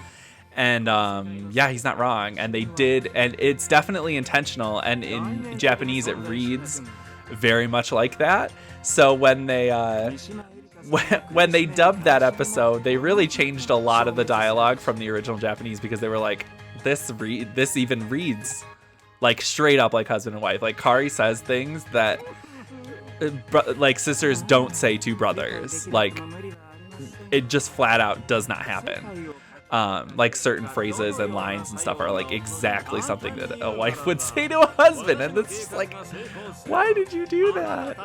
And yeah, he's not wrong, and they did, and it's definitely intentional, and in Japanese it reads very much like that. So when they when they dubbed that episode, they really changed a lot of the dialogue from the original Japanese, because they were like, this even reads like straight up like husband and wife. Like Kari says things that like sisters don't say to brothers. Like it just flat out does not happen. Like certain phrases and lines and stuff are like exactly something that a wife would say to a husband, and it's just like, why did you do that?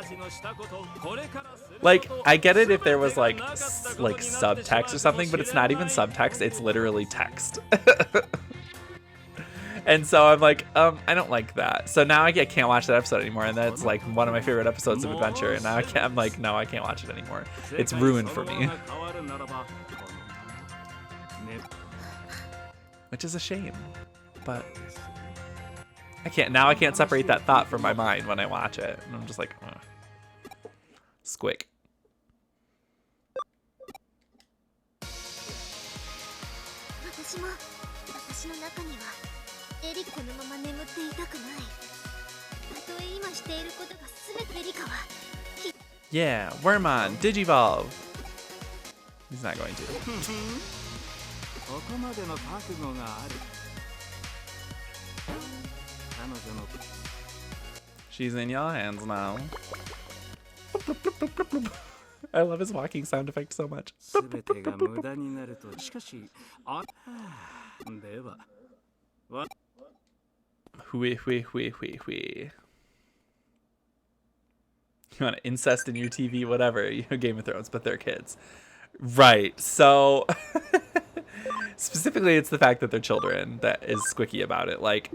Like, I get it if there was like subtext or something, but it's not even subtext, it's literally text. And so I'm like, I don't like that. So now I can't watch that episode anymore, and that's like one of my favorite episodes of Adventure, and now I'm like, no, I can't watch it anymore. It's ruined for me. Which is a shame, but I can't separate that thought from my mind when I watch it, and I'm just like, squick. 私の中にはエリコのまま眠っていたくない。たとえ今していることが全てエリカは Yeah, Wormmon, Digivolve. He's not going to. ここまでの覚悟がある彼女の She's in your hands now. I love his walking sound effect so much. 全てが無駄になると。しかし、では。Hui, hui, hui, hui, hui. You want incest in your TV, whatever. You know, Game of Thrones, but they're kids. Right. So, specifically, it's the fact that they're children that is squicky about it. Like,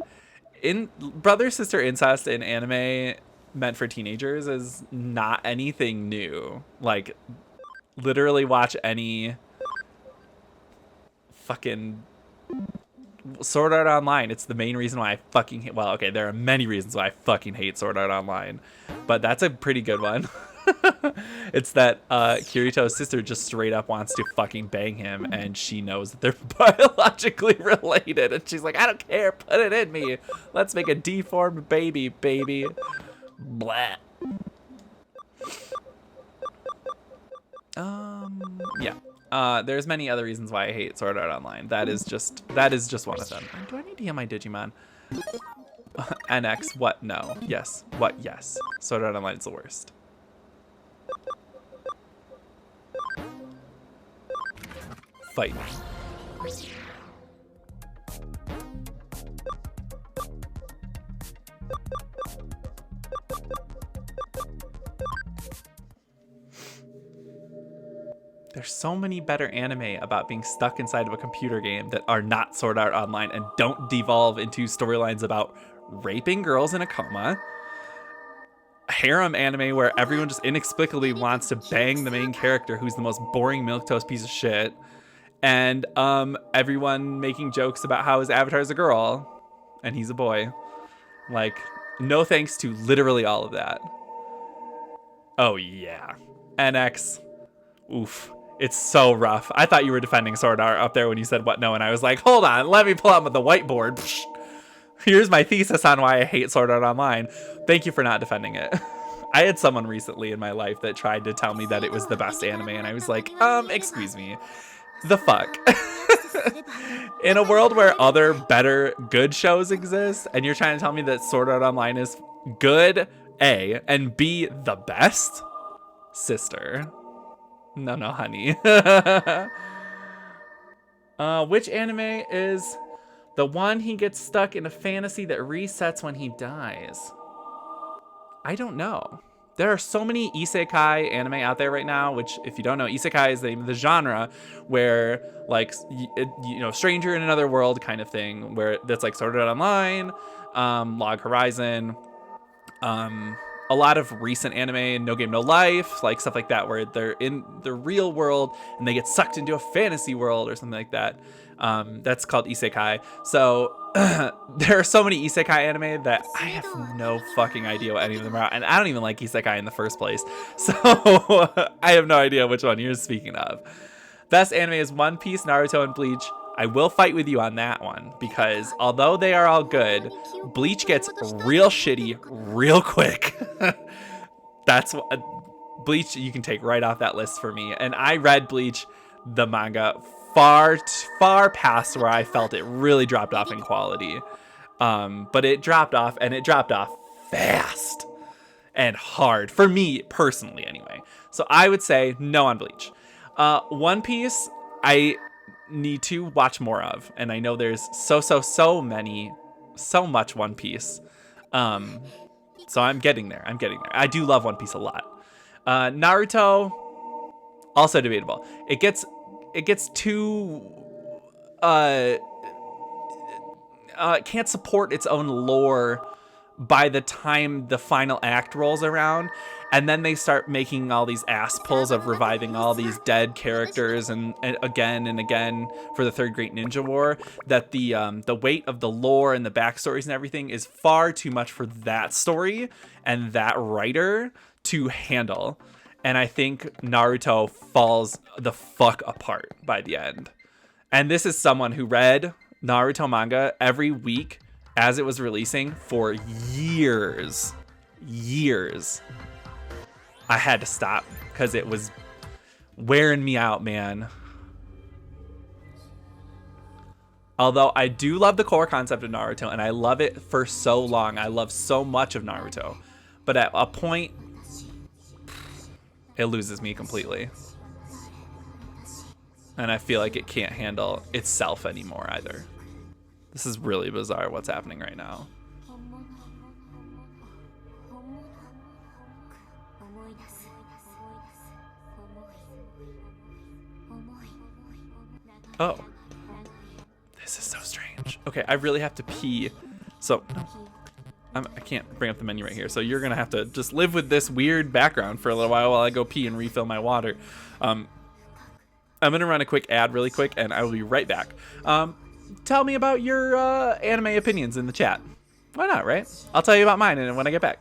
in brother-sister incest in anime meant for teenagers is not anything new. Like, literally watch any fucking Sword Art Online. It's the main reason why I fucking hate, well, okay, there are many reasons why I fucking hate Sword Art Online, but that's a pretty good one. It's that Kirito's sister just straight up wants to fucking bang him, and she knows that they're biologically related, and she's like, I don't care, put it in me. Let's make a deformed baby, baby. Blah. Yeah. There's many other reasons why I hate Sword Art Online. That is just one of them. Do I need to heal my Digimon? NX, what? No. Yes. What? Yes. Sword Art Online is the worst. Fight me. There's so many better anime about being stuck inside of a computer game that are not Sword Art Online and don't devolve into storylines about raping girls in a coma. Harem anime where everyone just inexplicably wants to bang the main character who's the most boring milquetoast piece of shit. And everyone making jokes about how his avatar is a girl and he's a boy. Like, no thanks to literally all of that. Oh yeah. NX. Oof. It's so rough. I thought you were defending Sword Art up there when you said what no, and I was like, hold on, let me pull out the whiteboard. Here's my thesis on why I hate Sword Art Online. Thank you for not defending it. I had someone recently in my life that tried to tell me that it was the best anime, and I was like, excuse me. The fuck? In a world where other better good shows exist, and you're trying to tell me that Sword Art Online is good, A, and B, the best? Sister. No, honey. Which anime is the one he gets stuck in a fantasy that resets when he dies? I don't know. There are so many isekai anime out there right now, which, if you don't know, isekai is the name of the genre where, like, stranger in another world kind of thing, where that's like Sword Art Online, Log Horizon, a lot of recent anime, No Game No Life, like stuff like that, where they're in the real world and they get sucked into a fantasy world or something like that. That's called isekai. So there are so many isekai anime that I have no fucking idea what any of them are, and I don't even like isekai in the first place. So I have no idea which one you're speaking of. Best anime is One Piece, Naruto, and Bleach. I will fight with you on that one, because although they are all good, Bleach gets real shitty real quick. That's what Bleach you can take right off that list for me. And I read Bleach, the manga, far past where I felt it really dropped off in quality. But it dropped off, and it dropped off fast and hard for me personally anyway. So I would say no on Bleach. One Piece, I need to watch more of, and I know there's so much One Piece, so I'm getting there. I do love One Piece a lot. Naruto, also debatable. It gets too can't support its own lore by the time the final act rolls around, and then they start making all these ass pulls of reviving all these dead characters and again and again for the Third Great Ninja War, that the weight of the lore and the backstories and everything is far too much for that story and that writer to handle. And I think Naruto falls the fuck apart by the end. And this is someone who read Naruto manga every week as it was releasing for years. I had to stop because it was wearing me out, man. Although I do love the core concept of Naruto, and I love it for so long. I love so much of Naruto. But at a point, it loses me completely. And I feel like it can't handle itself anymore either. This is really bizarre what's happening right now. Oh. This is so strange. Okay, I really have to pee. So, I can't bring up the menu right here. So you're going to have to just live with this weird background for a little while I go pee and refill my water. I'm going to run a quick ad really quick, and I will be right back. Tell me about your anime opinions in the chat. Why not, right? I'll tell you about mine when I get back.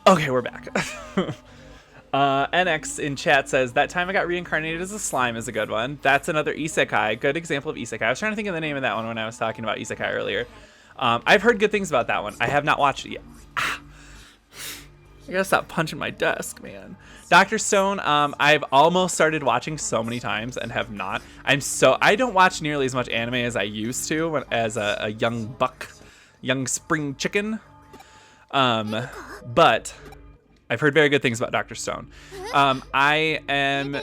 Okay, we're back. NX in chat says, that time I got reincarnated as a slime is a good one. That's another isekai. Good example of isekai. I was trying to think of the name of that one when I was talking about isekai earlier. I've heard good things about that one. I have not watched it yet. I gotta stop punching my desk, man. Dr. Stone, I've almost started watching so many times and have not. I don't watch nearly as much anime as I used to as a young buck, young spring chicken. But I've heard very good things about Dr. Stone. I am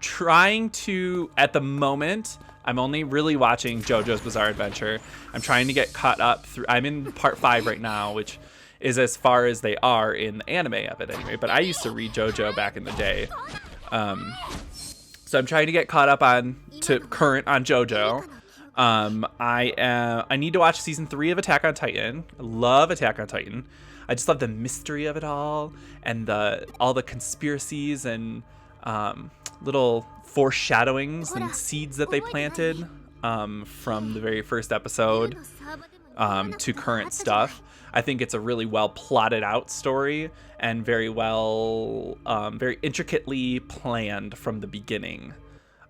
trying to, at the moment, I'm only really watching JoJo's Bizarre Adventure. I'm trying to get caught up through, I'm in part 5 right now, which is as far as they are in the anime of it anyway. But I used to read JoJo back in the day. So I'm trying to get caught up to current on JoJo. I need to watch season 3 of Attack on Titan. I love Attack on Titan. I just love the mystery of it all and all the conspiracies and little foreshadowings and seeds that they planted from the very first episode to current stuff. I think it's a really well plotted out story and very intricately planned from the beginning.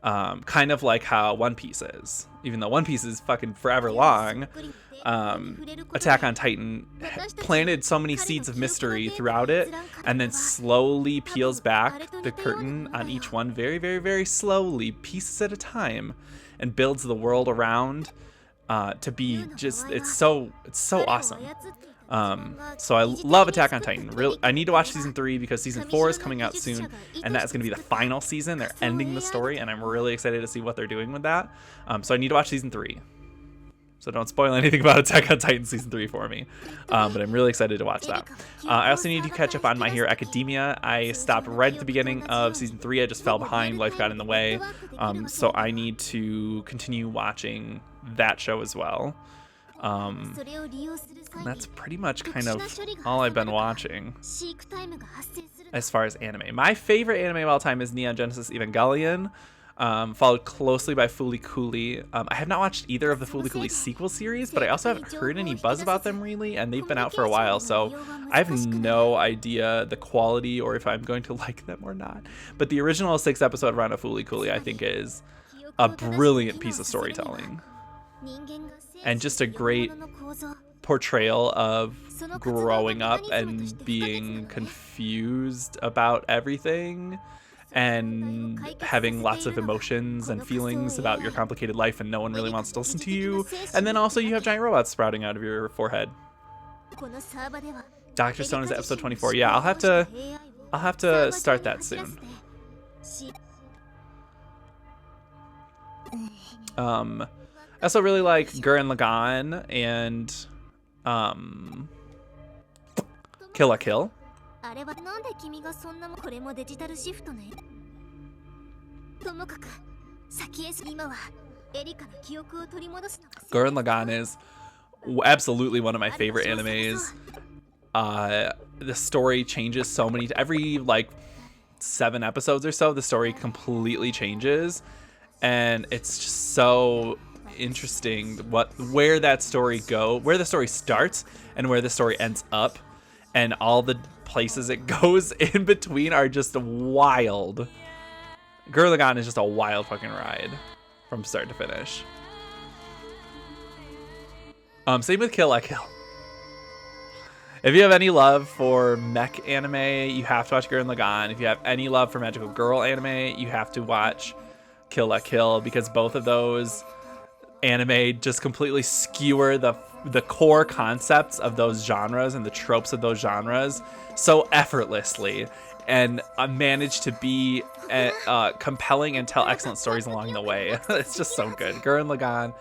Kind of like how One Piece is. Even though One Piece is fucking forever long, Attack on Titan planted so many seeds of mystery throughout it and then slowly peels back the curtain on each one very, very, very slowly, pieces at a time, and builds the world around to be just, it's so awesome. So I love Attack on Titan. I need to watch season 3 because season 4 is coming out soon, and that is going to be the final season. They're ending the story, and I'm really excited to see what they're doing with that. So I need to watch season 3. So don't spoil anything about Attack on Titan season 3 for me. But I'm really excited to watch that. I also need to catch up on My Hero Academia. I stopped right at the beginning of season 3. I just fell behind. Life got in the way. So I need to continue watching that show as well. And それを利用する際に that's pretty much kind 特 of 殊な処理が all I've been 挟まるから watching 飼育タイムが発生する as far as anime. My favorite anime of all time is Neon Genesis Evangelion, followed closely by Fooly Cooly. I have not watched either of the Fooly Cooly sequel series, but I also haven't heard any buzz about them really, and they've been out for a while, so I have no idea the quality or if I'm going to like them or not. But the original 6-episode run of Fooly Cooly, I think, is a brilliant piece of storytelling 人間が生 and just a する great 生き物の構造 portrayal of growing up and being confused about everything and having lots of emotions and feelings about your complicated life and no one really wants to listen to you. And then also you have giant robots sprouting out of your forehead. このサーバでは Dr. Stone is at episode 24. Yeah, I'll have to start that soon. I also really like Gurren Lagann and Kill la Kill. あれはなんで君がそんなもこれもデジタルシフトねともかく先へ今はエリカの記憶を取り戻すのが Gurren Lagann is absolutely one of my favorite animes. The story changes so many every like 7 episodes or so. The story completely changes, and it's just so interesting where that story where the story starts and where the story ends up, and all the places it goes in between are just wild. Gurren Lagann is just a wild fucking ride from start to finish. Same with Kill la Kill. If you have any love for mech anime, you have to watch Gurren Lagann. If you have any love for magical girl anime, you have to watch Kill la Kill, because both of those anime just completely skewer the core concepts of those genres and the tropes of those genres so effortlessly, and manage to be compelling and tell excellent stories along the way. It's just so good. Gurren Lagann,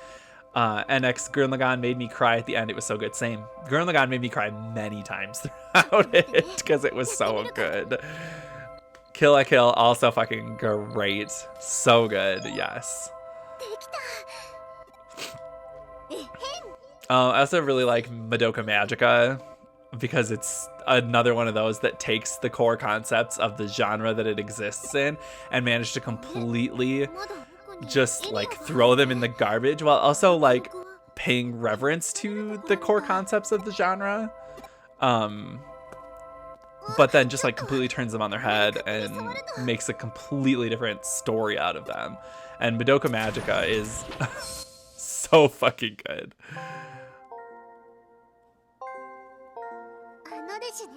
NX Gurren Lagann made me cry at the end. It was so good. Same. Gurren Lagann made me cry many times throughout it because it was so good. Kill la Kill, also fucking great. So good. Yes. I also really like Madoka Magica, because it's another one of those that takes the core concepts of the genre that it exists in and managed to completely just like throw them in the garbage while also like paying reverence to the core concepts of the genre. But then just like completely turns them on their head and makes a completely different story out of them. And Madoka Magica is so fucking good. あのですね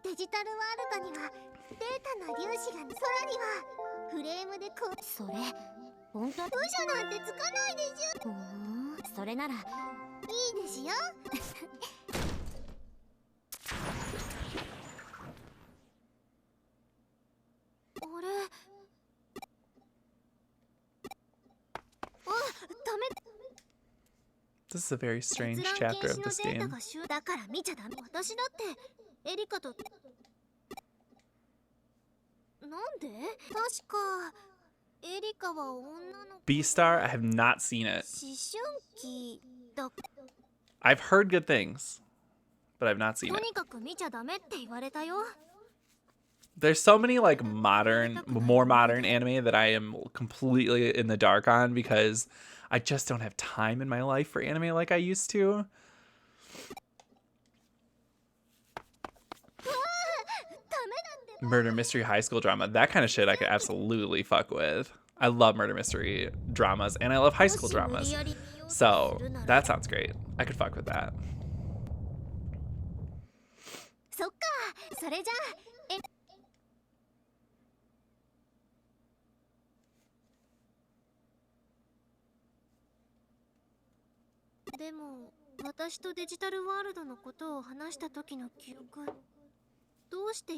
デジタルワールドにはデータの粒子が空にはフレームでこうそれ本当嘘なんてつかないでしょそれならいいですよあれあダメ This is a very strange chapter of this game. だから見ちゃダメ私だってエリカとなんで確かエリカは女の Beastar, I have not seen it. 思春期だ I've heard good things, but I've not seen と it. にかく見ちゃダメって言われたよ There's so many like more modern anime that I am completely in the dark on because I just don't have time in my life for anime like I used to. Murder mystery high school drama, that kind of shit I could absolutely fuck with. I love murder mystery dramas and I love high school dramas. So that sounds great. I could fuck with that. そっかそれじゃでも私とデジタルワールドのことを話した時の記憶どうして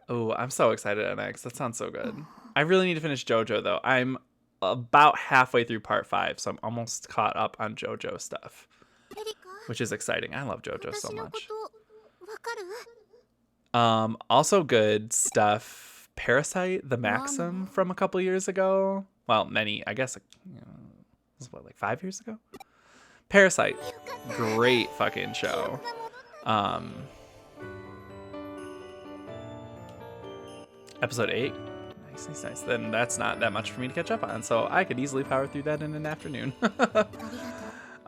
Oh, I'm so excited, NX. That sounds so good. I really need to finish JoJo though. I'm about halfway through part 5, so I'm almost caught up on JoJo stuff, which is exciting. I love JoJo so much. Also good stuff. Parasite, the Maxim from a couple years ago. Well, many, I guess, this was what, like 5 years ago? Parasite, great fucking show. Episode 8, nice. Then that's not that much for me to catch up on, so I could easily power through that in an afternoon.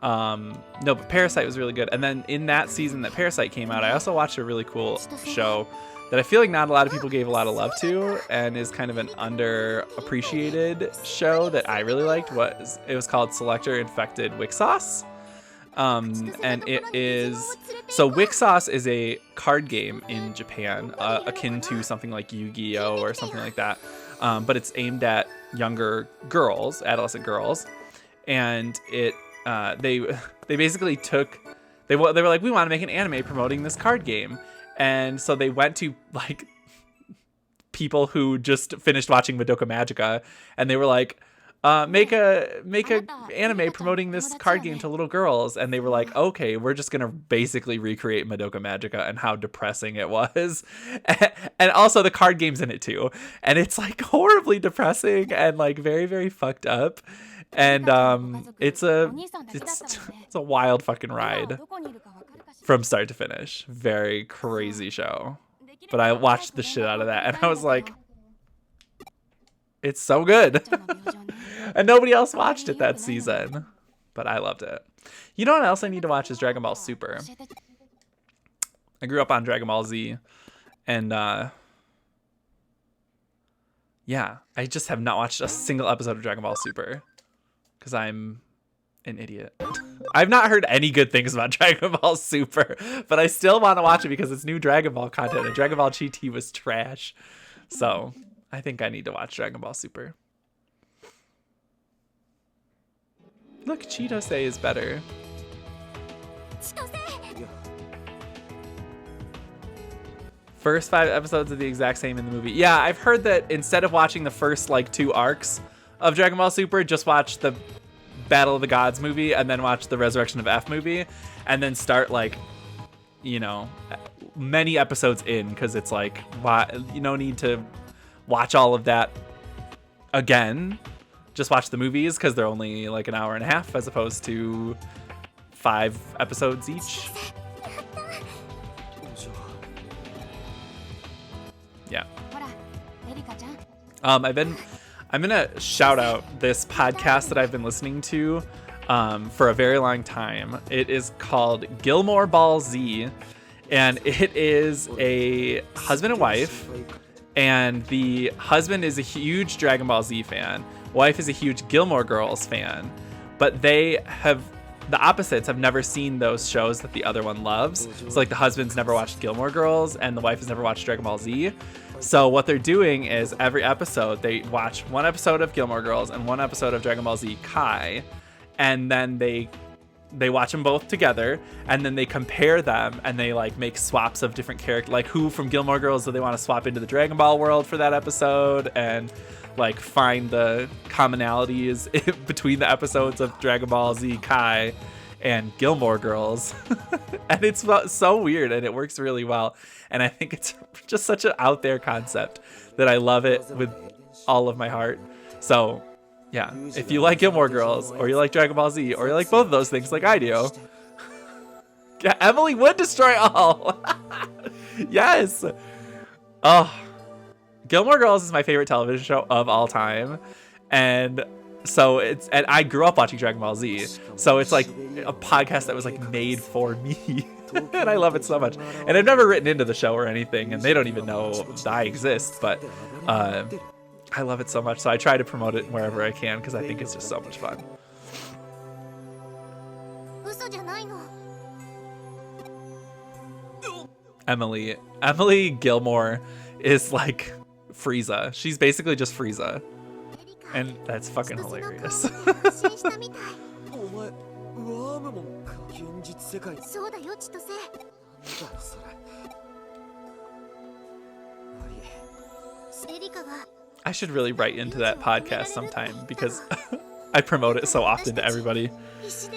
No, but Parasite was really good. And then in that season that Parasite came out, I also watched a really cool show that I feel like not a lot of people gave a lot of love to, and is kind of an underappreciated show that I really liked. It was called Selector Infected Wick Sauce. And it is, so Wick Sauce is a card game in Japan, akin to something like Yu-Gi-Oh or something like that. But it's aimed at younger girls, adolescent girls. And they basically took, they were like, we want to make an anime promoting this card game. And so they went to like people who just finished watching Madoka Magica, and they were like, make a anime promoting this card game to little girls. And they were like, okay, we're just gonna basically recreate Madoka Magica and how depressing it was. And also the card game's in it too, and it's like horribly depressing and like very, very fucked up. And it's a wild fucking ride from start to finish. Very crazy show. But I watched the shit out of that, and I was like, it's so good. And nobody else watched it that season, but I loved it. You know what else I need to watch is Dragon Ball Super. I grew up on Dragon Ball Z, and yeah, I just have not watched a single episode of Dragon Ball Super because I'm an idiot. I've not heard any good things about Dragon Ball Super, but I still want to watch it because it's new Dragon Ball content, and Dragon Ball GT was trash. So I think I need to watch Dragon Ball Super. Look, Chitose is better. First 5 episodes are the exact same in the movie. Yeah, I've heard that instead of watching the first like 2 arcs of Dragon Ball Super, just watch the Battle of the Gods movie and then watch the Resurrection of F movie, and then start like, you know, many episodes in, because it's like, why you don't need to watch all of that again. Just watch the movies because they're only like an hour and a half as opposed to 5 episodes each. Yeah. I'm gonna shout out this podcast that I've been listening to for a very long time. It is called Gilmore Ball Z, and it is a husband and wife, and the husband is a huge Dragon Ball Z fan. Wife is a huge Gilmore Girls fan, but the opposites have never seen those shows that the other one loves. So like the husband's never watched Gilmore Girls and the wife has never watched Dragon Ball Z. So what they're doing is every episode they watch 1 episode of Gilmore Girls and 1 episode of Dragon Ball Z Kai, and then they watch them both together, and then they compare them, and they like make swaps of different characters, like who from Gilmore Girls do they want to swap into the Dragon Ball world for that episode, and like find the commonalities between the episodes of Dragon Ball Z Kai and Gilmore Girls. And it's so weird, and it works really well, and I think it's just such an out there concept that I love it with all of my heart. So yeah, if you like Gilmore Girls, or you like Dragon Ball Z, or you like both of those things like I do, yeah, Emily would destroy all. Yes. Oh, Gilmore Girls is my favorite television show of all time, and so and I grew up watching Dragon Ball Z, so it's like a podcast that was like made for me. And I love it so much, and I've never written into the show or anything, and they don't even know I exist, but I love it so much, so I try to promote it wherever I can because I think it's just so much fun. Emily Gilmore is like Frieza. She's basically just Frieza, and that's fucking hilarious. I should really write into that podcast sometime because I promote it so often to everybody. I should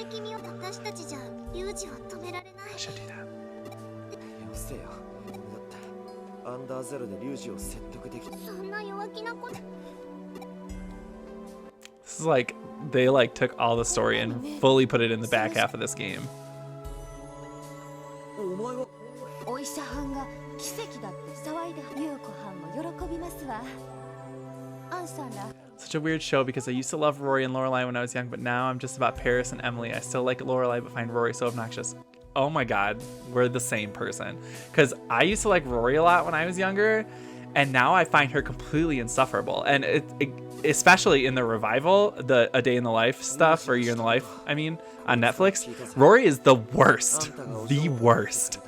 do that. そんな弱気なこと。 This is like they like took all the story and fully put it in the back half of this game. お医者はんが奇跡だって騒いで優子はんも喜びますわ。アンさんら Such a weird show because I used to love Rory and Lorelai when I was young, but now I'm just about Paris and Emily. I still like Lorelai, but find Rory so obnoxious. Oh my god, we're the same person. Because I used to like Rory a lot when I was younger, and now I find her completely insufferable. And especially in the revival, the A Day in the Life stuff, or Year in the Life, I mean, on Netflix, Rory is the worst. The worst.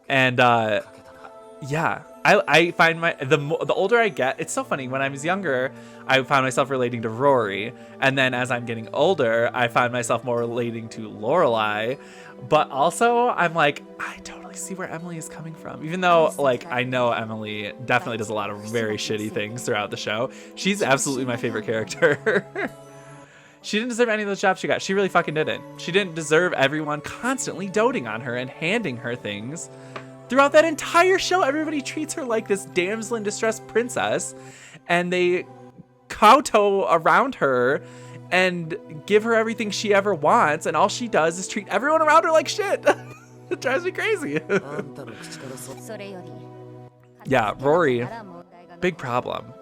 And yeah, I find the older I get, it's so funny. When I was younger, I found myself relating to Rory, and then as I'm getting older, I find myself more relating to Lorelai. But also, I'm like, I totally see where Emily is coming from. Even though, like, I know Emily definitely does a lot of very shitty things throughout the show. She's absolutely my favorite character. She didn't deserve any of those jobs she got. She really fucking didn't. She didn't deserve everyone constantly doting on her and handing her things. Throughout that entire show, everybody treats her like this damsel in distress princess, and they kowtow around her and give her everything she ever wants, and all she does is treat everyone around her like shit. It drives me crazy. Yeah, Rory, big problem.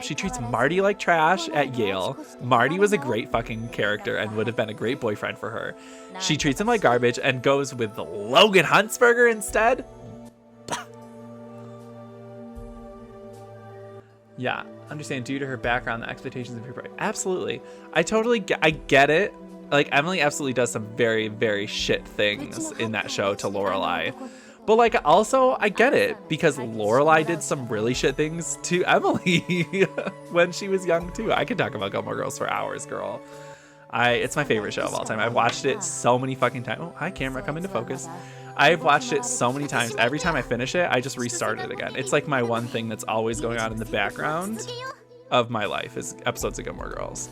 She treats Marty like trash at Yale. Marty was a great fucking character and would have been a great boyfriend for her. She treats him like garbage and goes with Logan Huntsberger instead. Yeah, understand due to her background, the expectations of people. Absolutely. I get it. Like, Emily absolutely does some very, very shit things in that show to Lorelai. But, like, also, I get it, because Lorelai did some really shit things to Emily when she was young, too. I could talk about Gilmore Girls for hours, girl. It's my favorite show of all time. I've watched it so many fucking times. Oh, hi, camera, come into focus. I've watched it so many times. Every time I finish it, I just restart it again. It's like my one thing that's always going on in the background of my life is episodes of Gilmore Girls.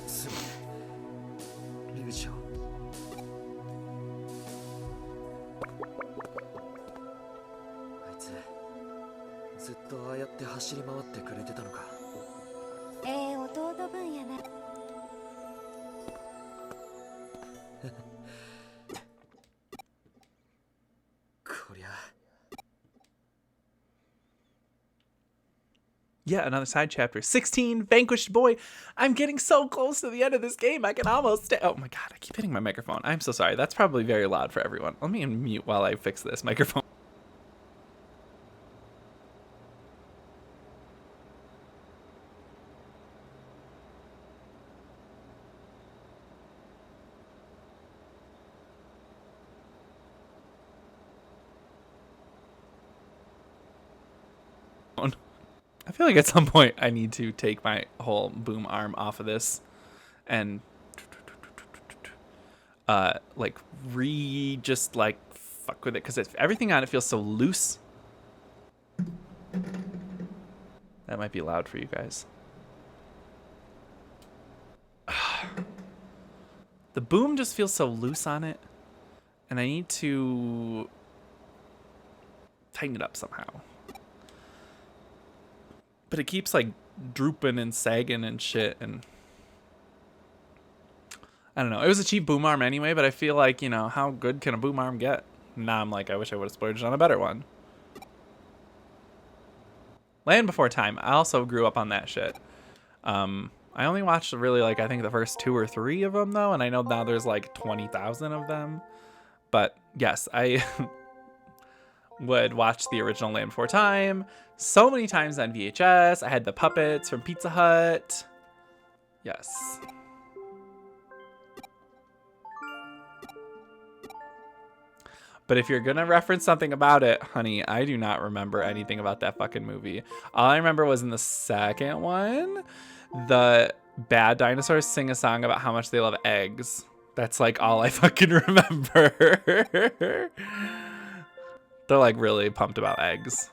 ずっとああやって走り回ってくれてたのか。弟分やな。こりゃ。 Yeah, another side chapter. 16, Vanquished Boy. I'm getting so close to the end of this game. I can almost oh my god, I keep hitting my microphone. I'm so sorry. That's probably very loud for everyone. Let me mute while I fix this microphone. I feel like at some point I need to take my whole boom arm off of this and like just like fuck with it, because everything on it feels so loose. That might be loud for you guys. The boom just feels so loose on it, and I need to tighten it up somehow. But it keeps like drooping and sagging and shit, and I don't know. It was a cheap boom arm anyway, but I feel like, you know, how good can a boom arm get? Now I'm like, I wish I would have splurged on a better one. Land Before Time. I also grew up on that shit. I only watched really like I think the first 2 or 3 of them though, and I know now there's like 20,000 of them. But yes, I would watch the original Land Before Time so many times on VHS. I had the puppets from Pizza Hut. Yes. But if you're gonna reference something about it, honey, I do not remember anything about that fucking movie. All I remember was in the second one, the bad dinosaurs sing a song about how much they love eggs. That's like all I fucking remember. They're like really pumped about eggs.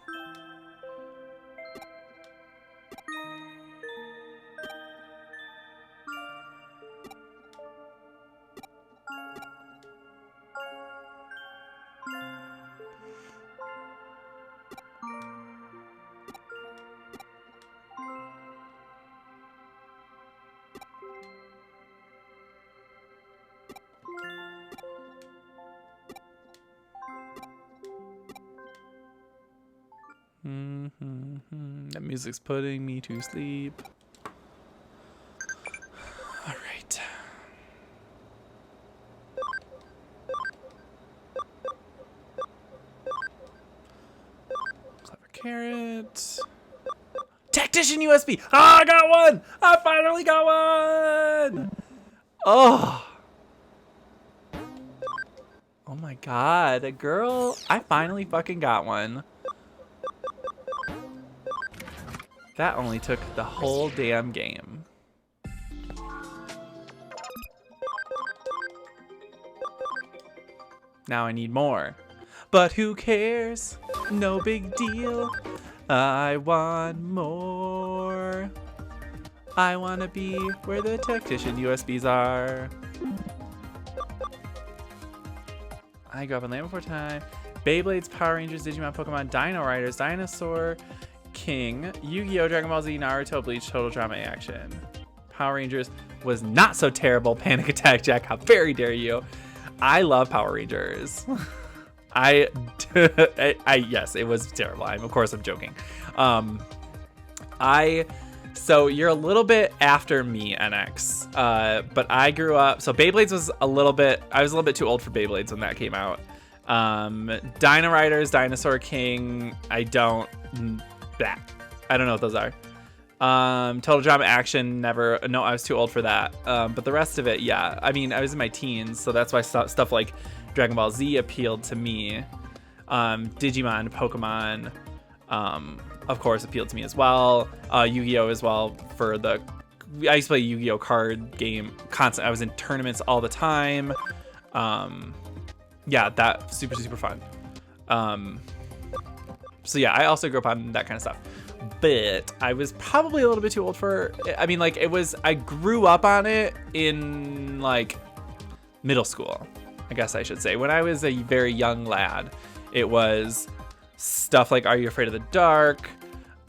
That music's putting me to sleep. All right. Clever carrot. Tactician USB. Oh, I got one. I finally got one. Oh. Oh my god, girl. I finally fucking got one. That only took the whole damn game. Now I need more. But who cares? No big deal. I want more. I want to be where the tactician USBs are. I grew up in Land Before Time. Beyblades, Power Rangers, Digimon, Pokemon, Dino Riders, Dinosaur King, Yu-Gi-Oh!, Dragon Ball Z, Naruto, Bleach, Total Drama Action. Power Rangers was not so terrible. Panic Attack Jack, how very dare you. I love Power Rangers. Yes, it was terrible. Of course I'm joking. So you're a little bit after me, NX. But I grew up, so Beyblades was I was a little bit too old for Beyblades when that came out. Dino Riders, Dinosaur King, I don't know what those are. Total Drama Action, never, no, I was too old for that. But the rest of it, yeah. I mean, I was in my teens, so that's why stuff like Dragon Ball Z appealed to me. Digimon, Pokemon, of course, appealed to me as well. Yu-Gi-Oh! As well for the... I used to play Yu-Gi-Oh! Card game constant. I was in tournaments all the time. Yeah, that super, super fun. So yeah, I also grew up on that kind of stuff. But I was probably a little bit too old for... I mean, like, I grew up on it in, like, middle school, I guess I should say. When I was a very young lad, it was stuff like Are You Afraid of the Dark,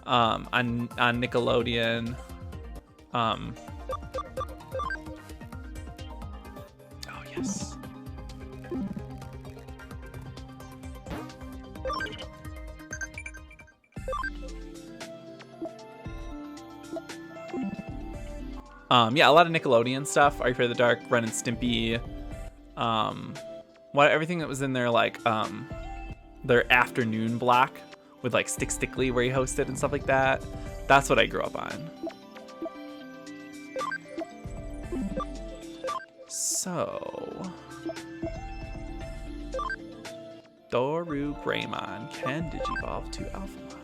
on Nickelodeon. Oh, yes. Yeah, a lot of Nickelodeon stuff. Are You Afraid of the Dark, Ren and Stimpy. Everything that was in there, like, their afternoon block with, like, Stickly where he hosted and stuff like that. That's what I grew up on. So... Doru Greymon can Digivolve to Alphamon.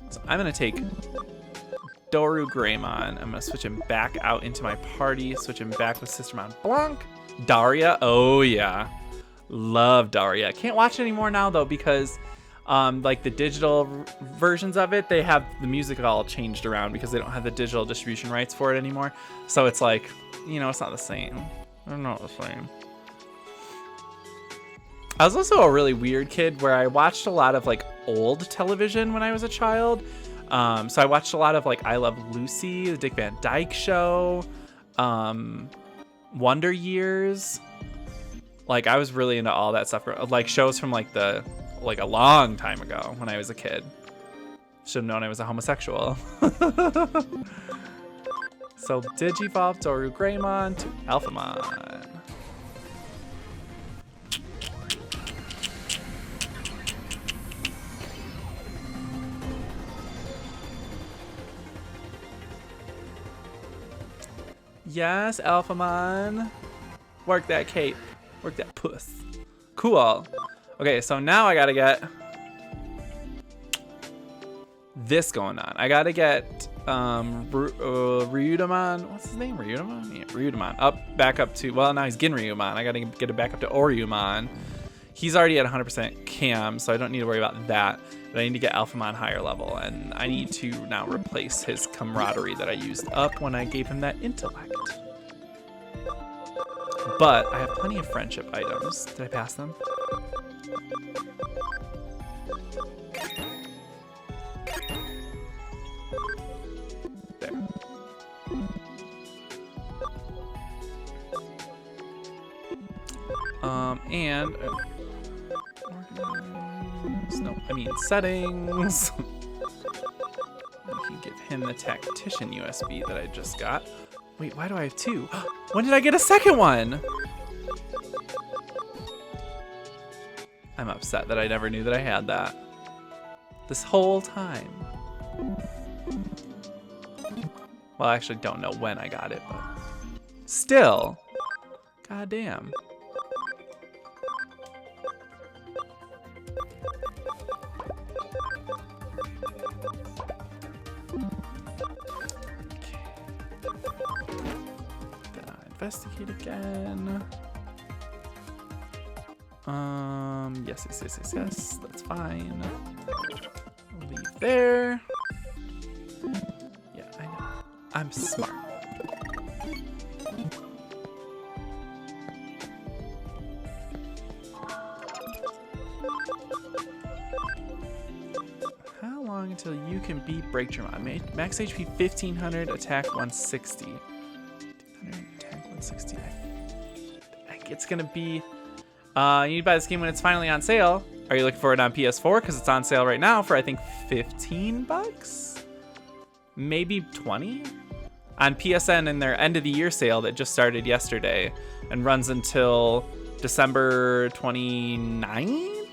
So I'm going to take Doru Greymon. I'm going to switch him back out into my party. Switch him back with Sistermon Blanc. Daria. Oh, yeah. Love Daria. Can't watch it anymore now, though, because like the digital versions of it, they have the music all changed around because they don't have the digital distribution rights for it anymore. So it's like, you know, it's not the same. They're not the same. I was also a really weird kid where I watched a lot of like old television when I was a child. So I watched a lot of like I Love Lucy, the Dick Van Dyke Show, Wonder Years. Like I was really into all that stuff, like shows from like a long time ago when I was a kid. Should have known I was a homosexual. So Digivolve Doru Greymon to Alphamon. Yes, Alphamon. Work that cape. Work that puss. Cool. Okay, so now I gotta get this going on. I gotta get Ryudamon. What's his name? Ryudamon? Yeah, Ryudamon. Back up to, well, now he's Ginryumon. I gotta get it back up to Oryumon. He's already at 100% cam, so I don't need to worry about that. But I need to get Alphamon higher level, and I need to now replace his camaraderie that I used up when I gave him that intellect. But I have plenty of friendship items. Did I pass them? There. And Menus. No, I mean settings. We can give him the tactician USB that I just got. Wait, why do I have two? When did I get a second one? I'm upset that I never knew that I had that this whole time. Well, I actually don't know when I got it, but still. God damn. Investigate again. Yes. That's fine. Leave there. Yeah, I know. I'm smart. How long until you can beat Breakdramon? Max HP 1500, attack 160. 160. I think it's gonna be. You need to buy this game when it's finally on sale. Are you looking for it on PS4? Because it's on sale right now for I think $15, maybe 20, on PSN in their end of the year sale that just started yesterday and runs until December 29th.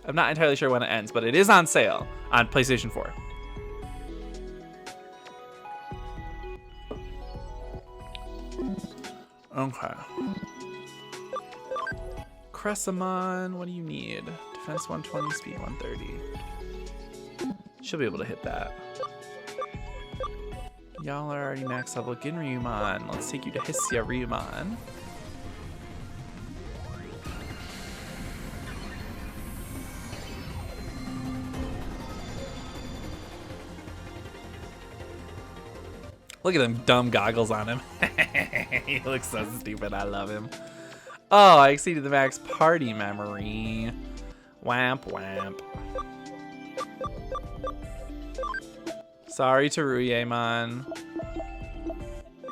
I'm not entirely sure when it ends, but it is on sale on PlayStation 4. Okay. Cressamon, what do you need? Defense 120, speed 130. She'll be able to hit that. Y'all are already max level. Ginryumon. Let's take you to Hisiarumon. Look at them dumb goggles on him. He looks so stupid. I love him. Oh, I exceeded the max party memory. Wamp wamp. Sorry, Teruyemon.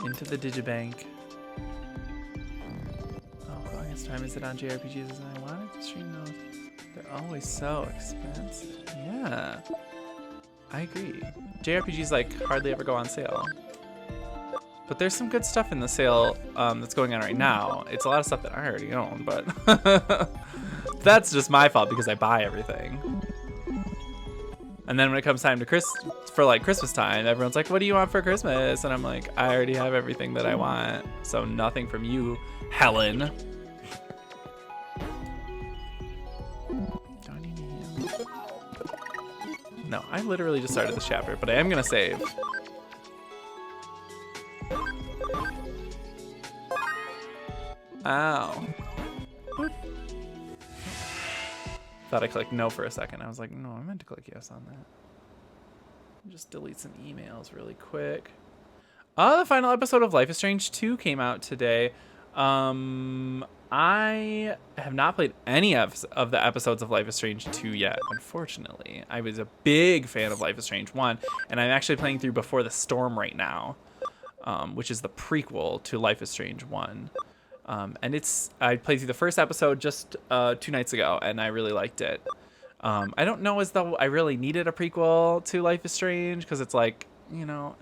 Into the Digibank. Oh, how much time is it on JRPGs as I wanted to stream those? They're always so expensive. Yeah, I agree. JRPGs like hardly ever go on sale. But there's some good stuff in the sale that's going on right now. It's a lot of stuff that I already own, but that's just my fault because I buy everything. And then when it comes time to Christmas time, everyone's like, what do you want for Christmas? And I'm like, I already have everything that I want. So nothing from you, Helen. Do I need to heal? No, I literally just started this chapter, but I am gonna save. Ow. Boop. Thought I clicked no for a second. I was like, no, I meant to click yes on that. Just delete some emails really quick. The final episode of Life is Strange 2 came out today. I have not played any of the episodes of Life is Strange 2 yet, unfortunately. I was a big fan of Life is Strange 1, and I'm actually playing through Before the Storm right now, which is the prequel to Life is Strange 1. And I played through the first episode just 2 nights ago, and I really liked it. I don't know as though I really needed a prequel to Life is Strange, because it's like, you know,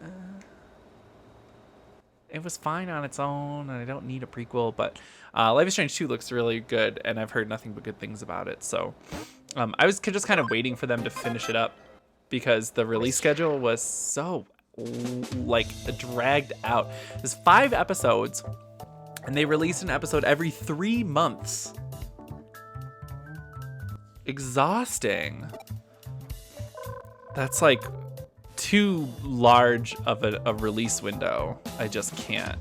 it was fine on its own, and I don't need a prequel, but Life is Strange 2 looks really good, and I've heard nothing but good things about it, so I was just kind of waiting for them to finish it up, because the release schedule was so, like, dragged out. There's 5 episodes, and they released an episode every 3 months. Exhausting. That's like too large of a release window. I just can't.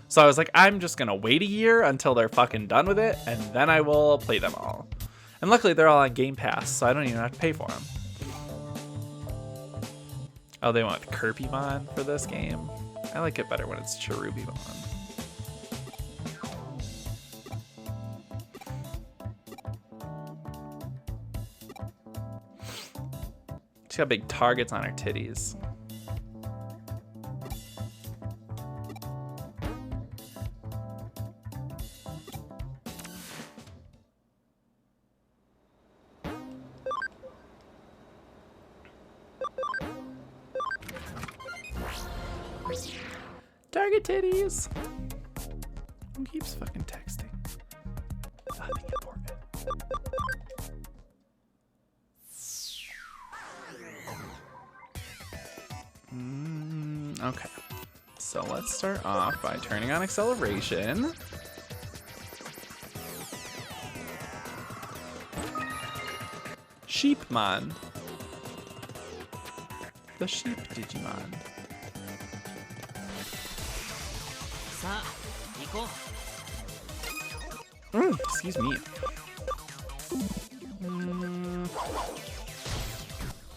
So I was like, I'm just gonna wait a year until they're fucking done with it, and then I will play them all. And luckily they're all on Game Pass, so I don't even have to pay for them. Oh, they want Kirpymon for this game? I like it better when it's Cherubimon. She's got big targets on her titties. titties. Who keeps fucking texting? Nothing important. Okay. So let's start off by turning on acceleration. Sheepmon. The sheep Digimon. Excuse me.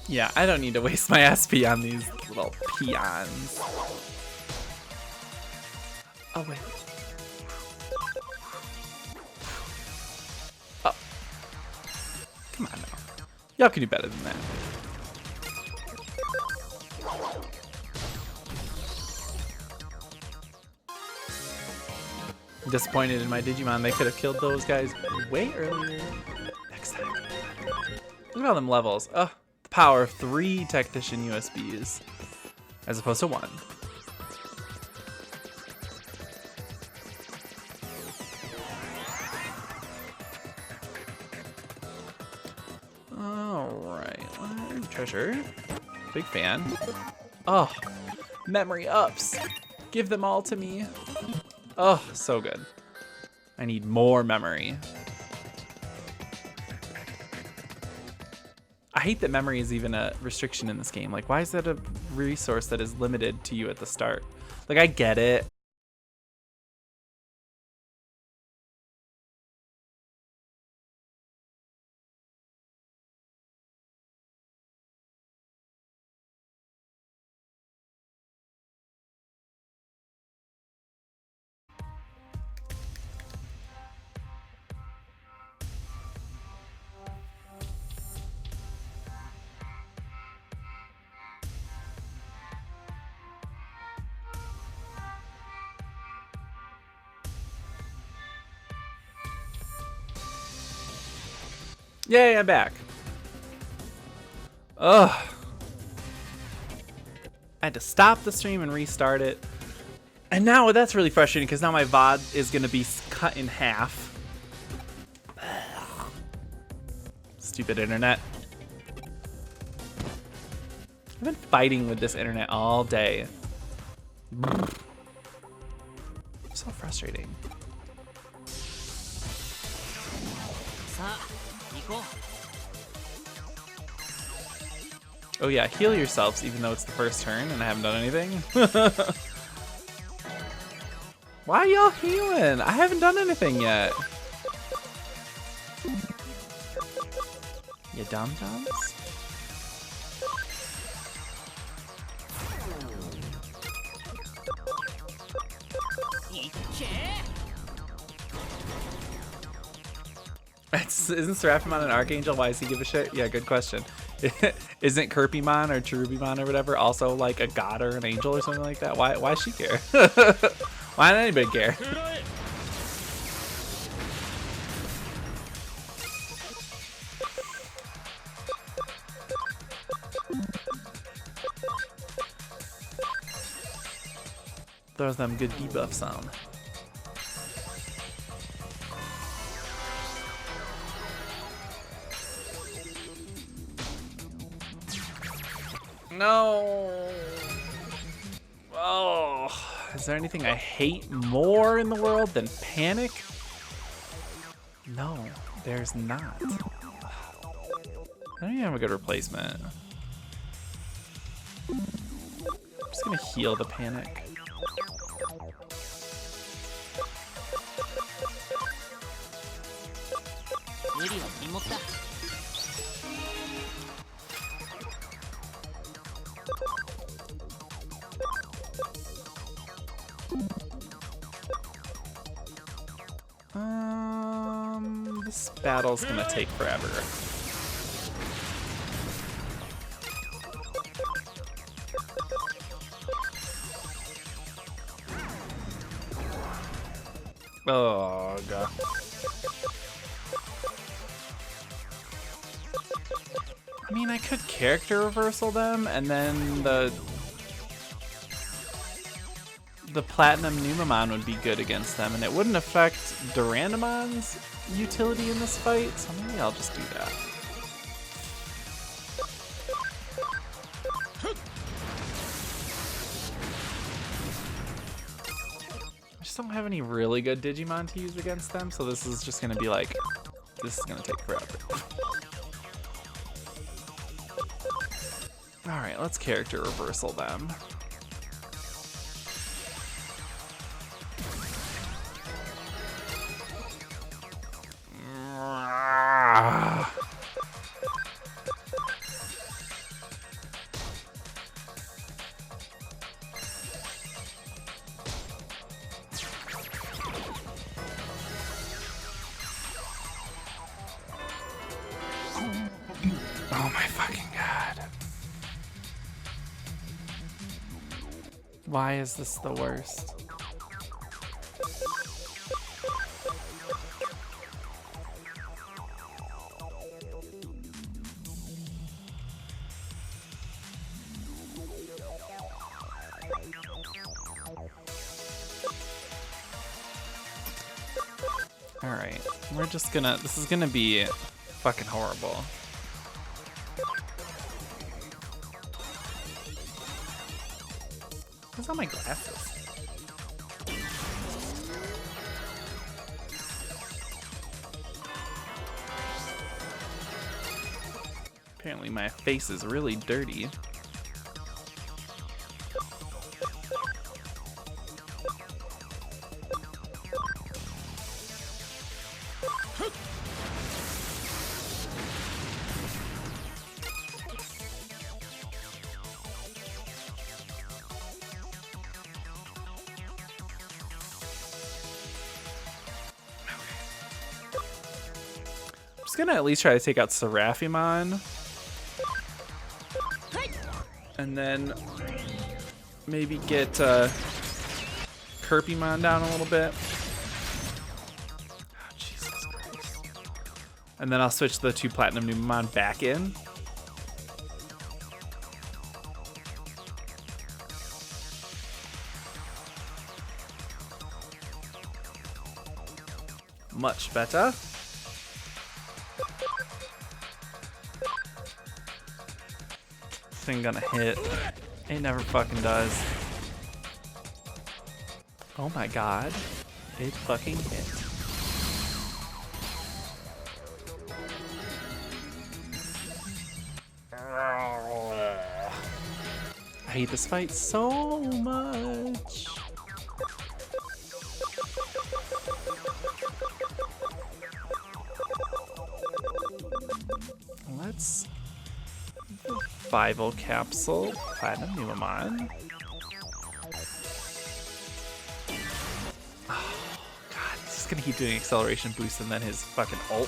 Yeah, I don't need to waste my SP on these little peons. Oh, wait. Oh. Come on now. Y'all can do better than that. I'm disappointed in my Digimon. They could have killed those guys way earlier. Next time. Look at all them levels. Oh, the power of 3 Technician USBs as opposed to 1. Alright, treasure. Big fan. Oh, memory ups. Give them all to me. Oh, so good. I need more memory. I hate that memory is even a restriction in this game. Like, why is that a resource that is limited to you at the start? Like, I get it. Yay, I'm back. Ugh. I had to stop the stream and restart it. And now that's really frustrating because now my VOD is going to be cut in half. Stupid internet. I've been fighting with this internet all day. So frustrating. Oh yeah, heal yourselves even though it's the first turn and I haven't done anything. Why are y'all healing? I haven't done anything yet. You dum-dums? Isn't Seraphimon an Archangel? Why does he give a shit? Yeah, good question. Isn't Kirpymon or Cherubimon or whatever also like a god or an angel or something like that? Why she care? Why doesn't anybody care? Throws them good debuffs on. No. Oh, is there anything I hate more in the world than panic? No, there's not. I don't even have a good replacement. I'm just gonna heal the panic. This battle's gonna take forever. Oh god. I mean, I could character reversal them and then the Platinum Numamon would be good against them, and it wouldn't affect Durandamon's utility in this fight, so maybe I'll just do that. I just don't have any really good Digimon to use against them, so this is just gonna be like, this is gonna take forever. Alright, let's character reversal them. Oh my fucking god. Why is this the worst? Alright, we're just gonna, this is gonna be fucking horrible. Where's all my glasses? Apparently my face is really dirty. Gonna at least try to take out Seraphimon, and then maybe get Kirpymon down a little bit. Oh, Jesus Christ. And then I'll switch the 2 Platinum Numamon back in. Much better. Thing gonna hit. It never fucking does. Oh my god. It fucking hit. I hate this fight so much. Let's Bible Capsule, Platinum Numamon. Oh, God, he's just gonna keep doing acceleration boost and then his fucking ult.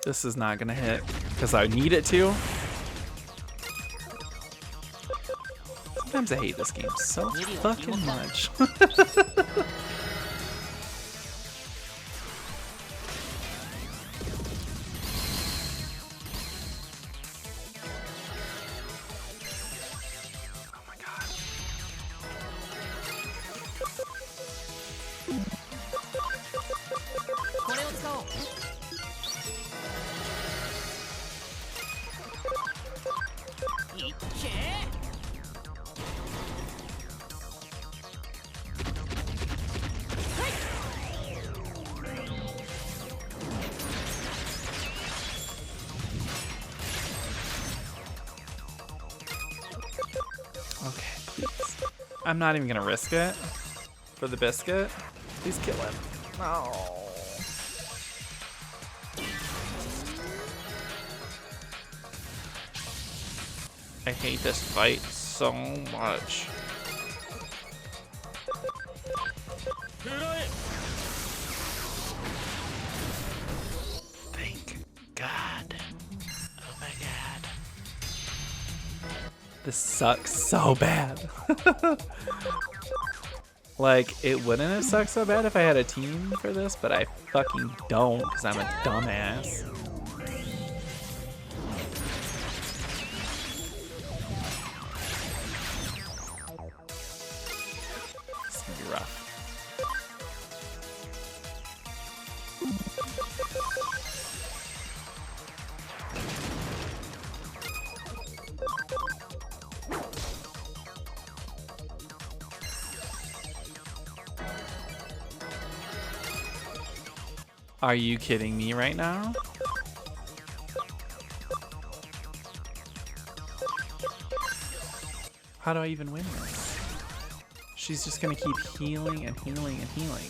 This is not gonna hit, because I need it to. Sometimes I hate this game so fucking much. Oh my god. Okay, please. I'm not even gonna risk it for the biscuit. Please kill him. Oh. I hate this fight so much. Thank God. Oh my God. This sucks so bad. Like, it wouldn't have sucked so bad if I had a team for this, but I fucking don't because I'm a dumbass. It's gonna be rough. Are you kidding me right now? How do I even win this? She's just gonna keep healing and healing and healing.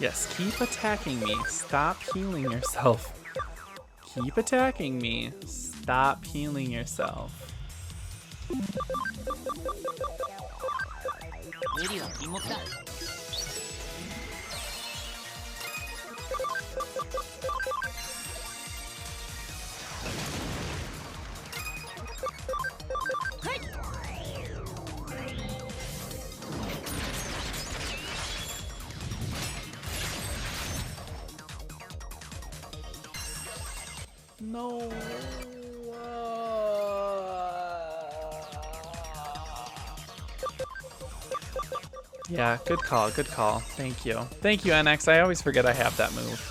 Yes, keep attacking me. Stop healing yourself. Keep attacking me. Stop healing yourself. No. Yeah, good call, good call. Thank you. Thank you, NX. I always forget I have that move.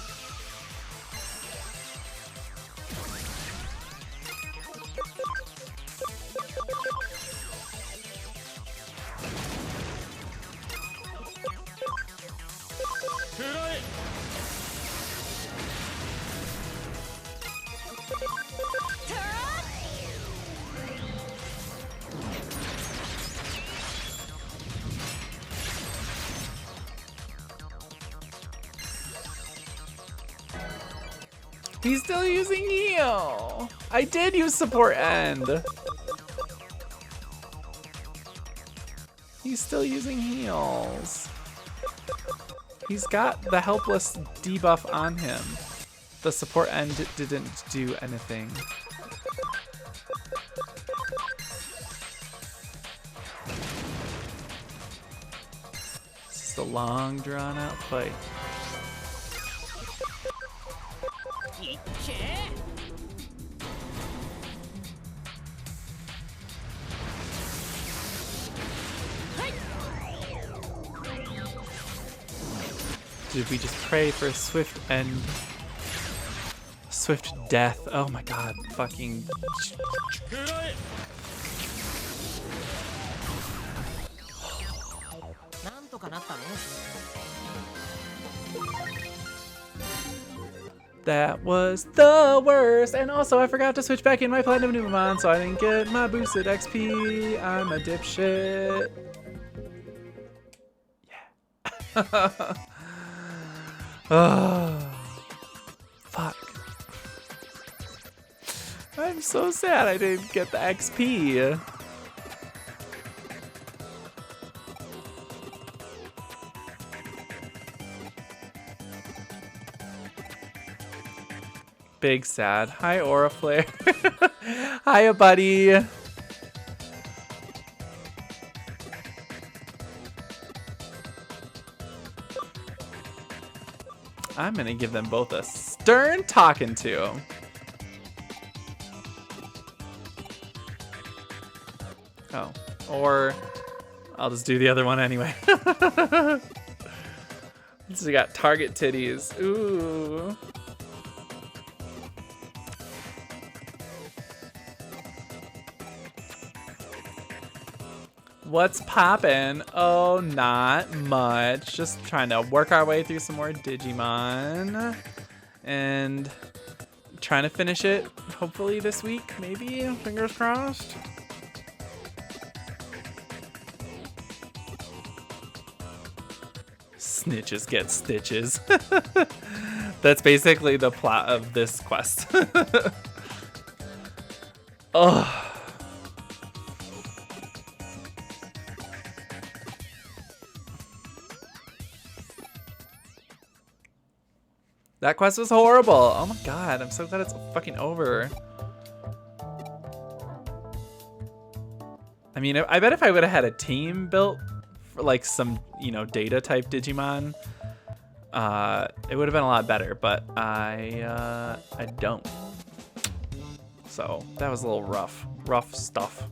He's still using heal. I did use support end. He's still using heals. He's got the helpless debuff on him. The support end didn't do anything. This is a long drawn out fight. Did we just pray for a swift end? Swift death. Oh my god. Fucking. That was the worst. And also, I forgot to switch back in my Platinum Numamon, so I didn't get my boosted XP. I'm a dipshit. Yeah. Oh, fuck. I'm so sad I didn't get the XP. Big sad. Hi, Aura Flare. Hiya, buddy. I'm gonna give them both a stern talking to. Oh, or I'll just do the other one anyway. So we got target titties. Ooh. What's poppin'? Oh, not much. Just trying to work our way through some more Digimon. And trying to finish it, hopefully this week, maybe? Fingers crossed. Snitches get stitches. That's basically the plot of this quest. Oh. That quest was horrible. Oh my god, I'm so glad it's fucking over. I mean, I bet if I would have had a team built for like some, you know, data type Digimon, it would have been a lot better, but I don't. So that was a little rough stuff.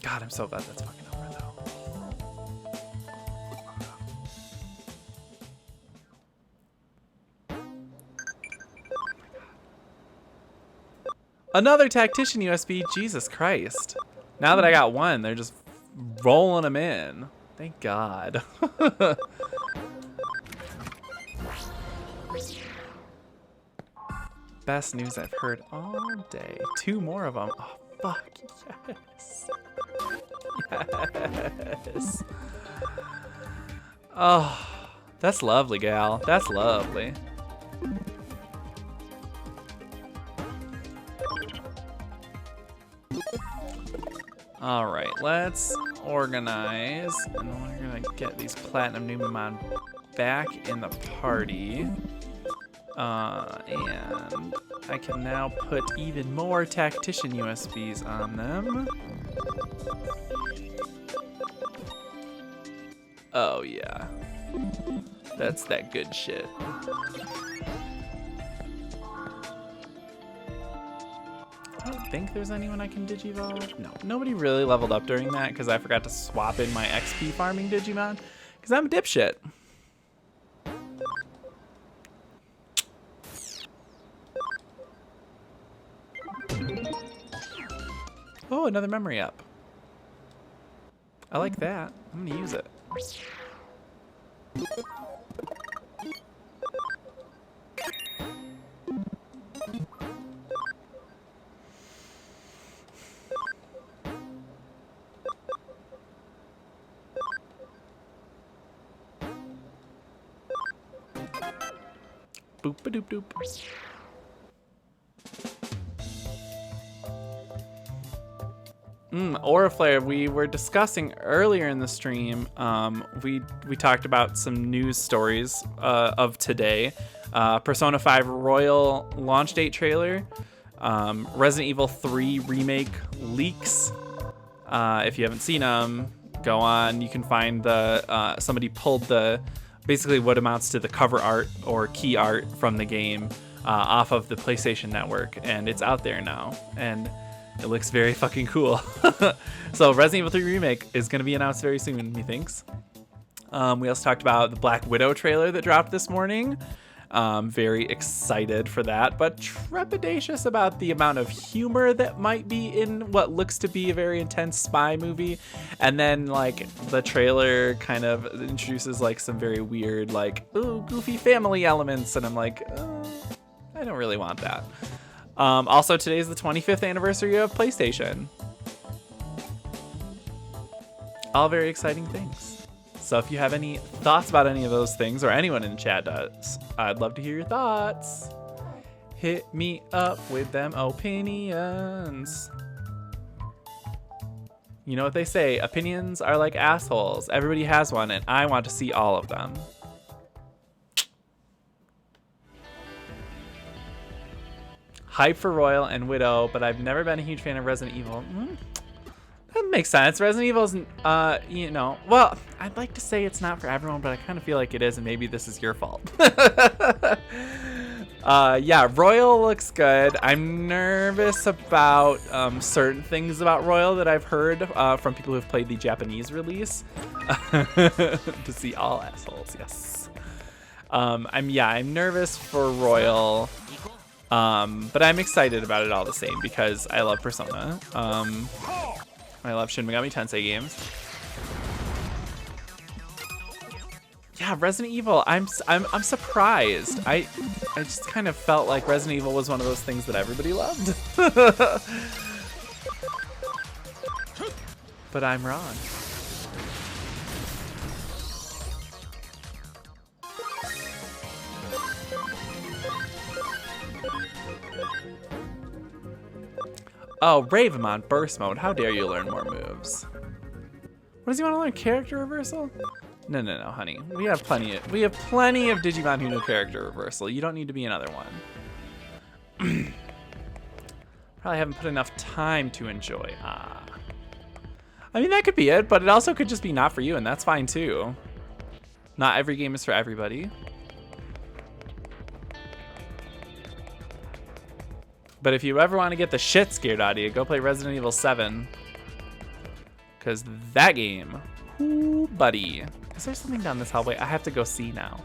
God, I'm so glad that's fucking over though. Another tactician USB, Jesus Christ. Now that I got one, they're just rolling them in. Thank God. Best news I've heard all day. 2 more of them. Oh, fuck, yes. Yes. Oh, that's lovely, gal. That's lovely. All right, let's organize, and we're gonna get these Platinum Numemon back in the party. And I can now put even more Tactician USBs on them. Oh yeah, that's that good shit. I don't think there's anyone I can Digivolve. No, nobody really leveled up during that because I forgot to swap in my XP farming Digimon because I'm a dipshit. Oh, another memory up. I like that. I'm gonna use it. Boop a doop doop. Auraflare, we were discussing earlier in the stream. We talked about some news stories of today. Persona 5 Royal launch date trailer. Resident Evil 3 remake leaks. If you haven't seen them, go on. You can find the somebody pulled the basically what amounts to the cover art or key art from the game off of the PlayStation Network, and it's out there now. And it looks very fucking cool. So Resident Evil 3 Remake is going to be announced very soon, methinks. We also talked about the Black Widow trailer that dropped this morning. Very excited for that, but trepidatious about the amount of humor that might be in what looks to be a very intense spy movie. And then like the trailer kind of introduces like some very weird like, ooh, goofy family elements. And I'm like, I don't really want that. Also, today's the 25th anniversary of PlayStation. All very exciting things. So if you have any thoughts about any of those things, or anyone in the chat does, I'd love to hear your thoughts. Hit me up with them opinions. You know what they say, opinions are like assholes. Everybody has one, and I want to see all of them. Hype for Royal and Widow, but I've never been a huge fan of Resident Evil. That makes sense. Resident Evil's, you know, well, I'd like to say it's not for everyone, but I kind of feel like it is, and maybe this is your fault. Yeah, Royal looks good. I'm nervous about certain things about Royal that I've heard from people who've played the Japanese release. To see all assholes, yes. I'm nervous for Royal, but I'm excited about it all the same because I love Persona. I love Shin Megami Tensei games. Yeah, Resident Evil. I'm surprised. I just kind of felt like Resident Evil was one of those things that everybody loved. But I'm wrong. Oh, Ravemon burst mode. How dare you learn more moves? What does he want to learn? Character reversal? No, honey. We have plenty of Digimon who know character reversal. You don't need to be another one. Probably haven't put enough time to enjoy. I mean, that could be it, but it also could just be not for you, and that's fine too. Not every game is for everybody. But if you ever want to get the shit scared out of you, go play Resident Evil 7. Because that game, ooh, buddy. Is there something down this hallway? I have to go see now.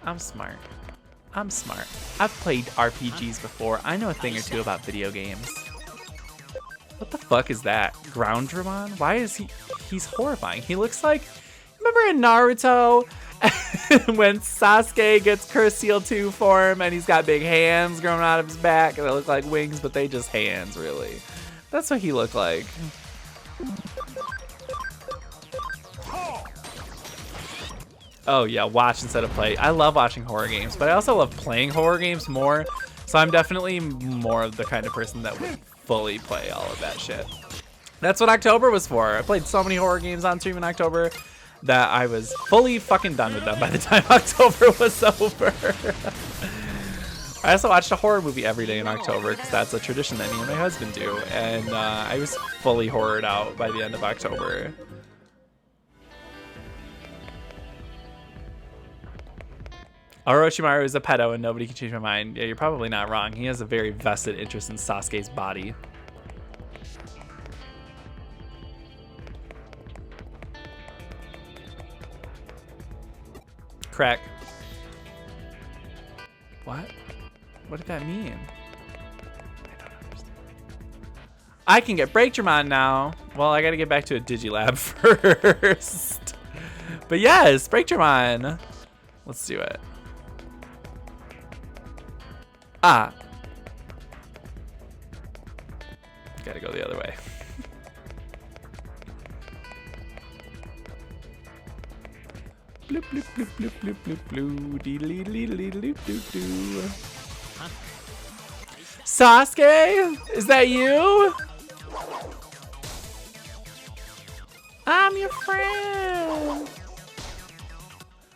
I'm smart. I'm smart. I've played RPGs before. I know a thing or two about video games. What the fuck is that? Groundramon? Why is he's horrifying. He looks like, remember in Naruto? When Sasuke gets Curse Seal 2 form and he's got big hands growing out of his back and they look like wings, but they just hands, really. That's what he looked like. Oh yeah, watch instead of play. I love watching horror games, but I also love playing horror games more. So I'm definitely more of the kind of person that would fully play all of that shit. That's what October was for. I played so many horror games on stream in October that I was fully fucking done with them by the time October was over. I also watched a horror movie every day in October because that's a tradition that me and my husband do. And I was fully horrored out by the end of October. Orochimaru is a pedo and nobody can change my mind. Yeah, you're probably not wrong. He has a very vested interest in Sasuke's body. Crack. What? What did that mean? I don't understand. I can get Breakdramon now. Well, I gotta get back to a Digilab first. But yes, Breakdramon. Let's do it. Ah. Gotta go the other way. Bloop, bloop, bloop, bloop, bloop, bloop, bloop, deedly, deedly, doop, doop, doop. Sasuke? Is that you? I'm your friend.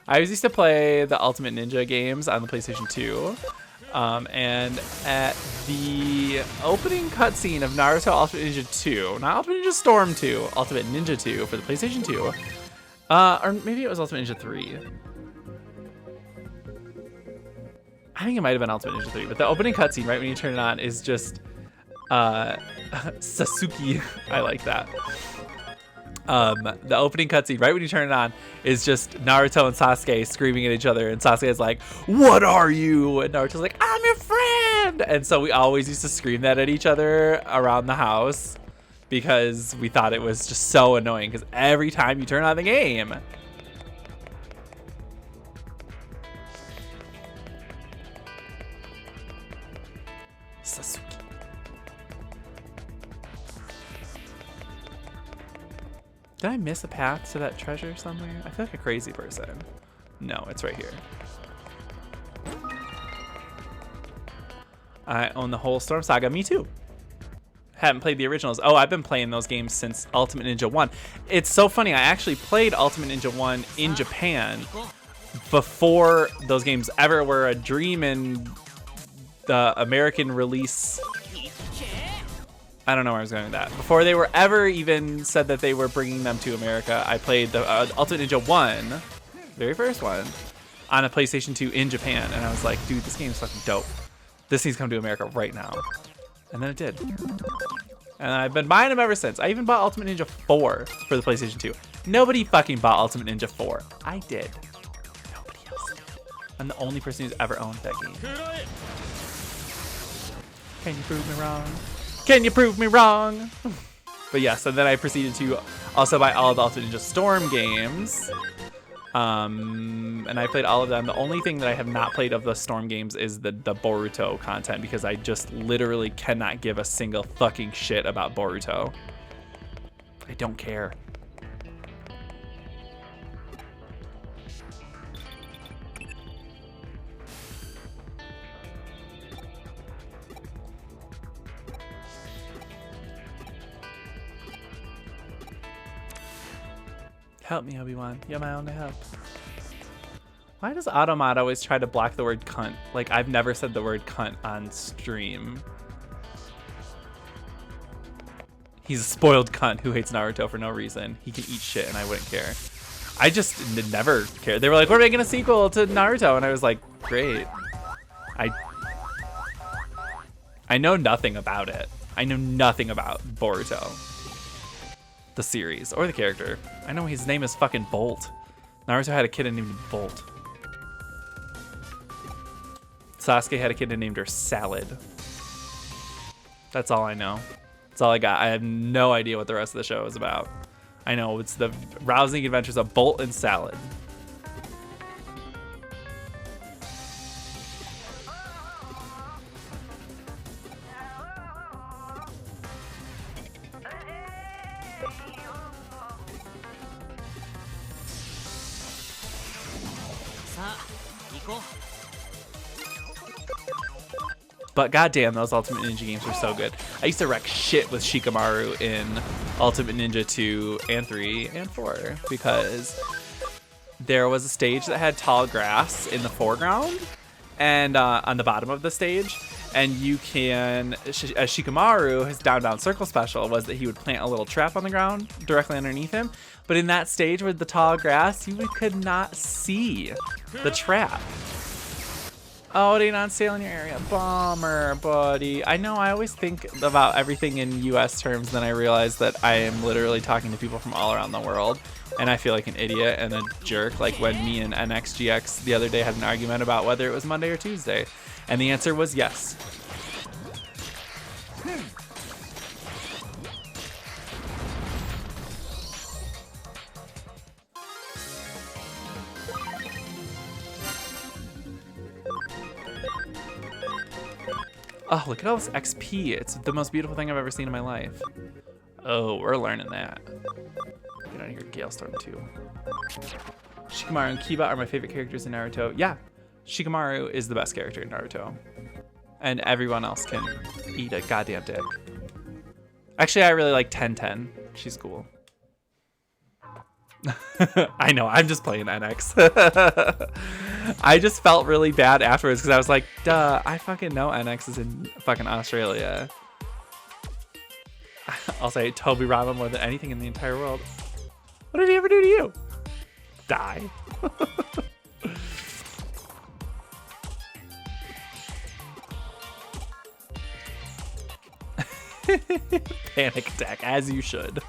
I always used to play the Ultimate Ninja games on the PlayStation 2. And at the opening cutscene of Naruto Ultimate Ninja 2, not Ultimate Ninja Storm 2, Ultimate Ninja 2 for the PlayStation 2, or maybe it was Ultimate Ninja 3. I think it might have been Ultimate Ninja 3, but the opening cutscene right when you turn it on is just Sasuke. I like that. The opening cutscene right when you turn it on is just Naruto and Sasuke screaming at each other, and Sasuke is like, "What are you?" And Naruto's like, "I'm your friend." And so we always used to scream that at each other around the house because we thought it was just so annoying because every time you turn on the game, Sasuke. Did I miss a path to that treasure somewhere? I feel like a crazy person. No, it's right here. I own the whole Storm Saga. Me too. Haven't played the originals. Oh, I've been playing those games since Ultimate Ninja 1. It's so funny. I actually played Ultimate Ninja 1 in Japan before those games ever were a dream in the American release. I don't know where I was going with that. Before they were ever even said that they were bringing them to America, I played the Ultimate Ninja 1, very first one, on a PlayStation 2 in Japan. And I was like, dude, this game is fucking dope. This needs to come to America right now. And then it did. And I've been buying them ever since. I even bought Ultimate Ninja 4 for the PlayStation 2. Nobody fucking bought Ultimate Ninja 4. I did. Nobody else did. I'm the only person who's ever owned that game. Can you prove me wrong? Can you prove me wrong? But yes, and then I proceeded to also buy all of the Ultimate Ninja Storm games. And I played all of them. The only thing that I have not played of the Storm games is the Boruto content, because I just literally cannot give a single fucking shit about Boruto. I don't care. Help me, Obi-Wan. You're my only help. Why does Automod always try to block the word cunt? Like, I've never said the word cunt on stream. He's a spoiled cunt who hates Naruto for no reason. He can eat shit and I wouldn't care. I just never cared. They were like, we're making a sequel to Naruto. And I was like, great. I know nothing about it. I know nothing about Boruto. The series or the character. I know his name is fucking Bolt. Naruto had a kid named Bolt. Sasuke had a kid named her Salad. That's all I know. That's all I got. I have no idea what the rest of the show is about. I know it's the rousing adventures of Bolt and Salad. But goddamn, those Ultimate Ninja games were so good. I used to wreck shit with Shikamaru in Ultimate Ninja 2 and 3 and 4 because there was a stage that had tall grass in the foreground and on the bottom of the stage. And you can, Shikamaru, his down circle special was that he would plant a little trap on the ground directly underneath him. But in that stage with the tall grass, you could not see the trap. Oh, it ain't on sale in your area. Bummer, buddy. I know I always think about everything in US terms, then I realize that I am literally talking to people from all around the world. And I feel like an idiot and a jerk, like when me and NXGX the other day had an argument about whether it was Monday or Tuesday. And the answer was yes. Oh, look at all this XP. It's the most beautiful thing I've ever seen in my life. Oh, we're learning that. Get out of here, Galestorm 2. Shikamaru and Kiba are my favorite characters in Naruto. Yeah, Shikamaru is the best character in Naruto. And everyone else can eat a goddamn dick. Actually, I really like 1010. She's cool. I know, I'm just playing NX. I just felt really bad afterwards because I was like, duh, I fucking know NX is in fucking Australia. I'll say Toby Rama more than anything in the entire world. What did he ever do to you? Die. Panic attack, as you should.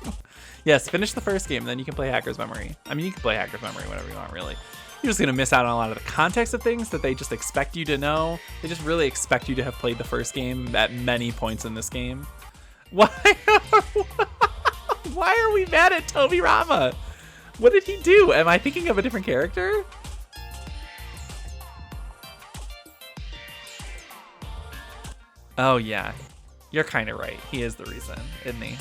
Yes, finish the first game, then you can play Hacker's Memory. I mean, you can play Hacker's Memory whenever you want, really. You're just gonna miss out on a lot of the context of things that they just expect you to know. They just really expect you to have played the first game at many points in this game. Why are we mad at Toby Rama? What did he do? Am I thinking of a different character? Oh yeah, you're kind of right. He is the reason, isn't he?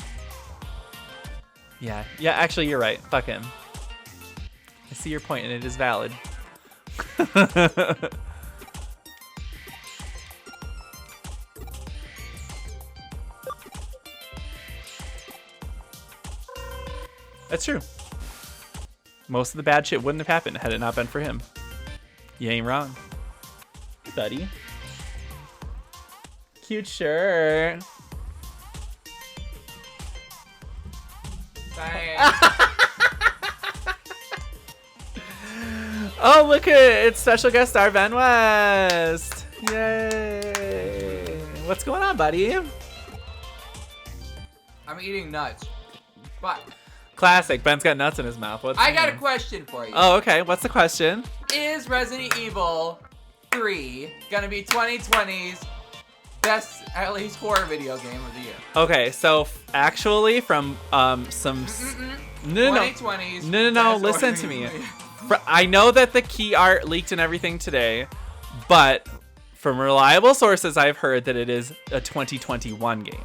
Yeah, actually you're right. Fuck him. I see your point and it is valid. That's true. Most of the bad shit wouldn't have happened had it not been for him. You ain't wrong. Hey, buddy. cute shirt. Oh, look at it. It's special guest star Ben West. Yay. What's going on, buddy? I'm eating nuts. But Classic. Ben's got nuts in his mouth. What's I got a question for you. Oh, okay. What's the question? Is Resident Evil 3 gonna be 2020's best, at least, horror video game of the year? Okay, so actually from some... No, 2020's no. best Listen horror to me. video game. I know that the key art leaked and everything today, but from reliable sources, I've heard that it is a 2021 game.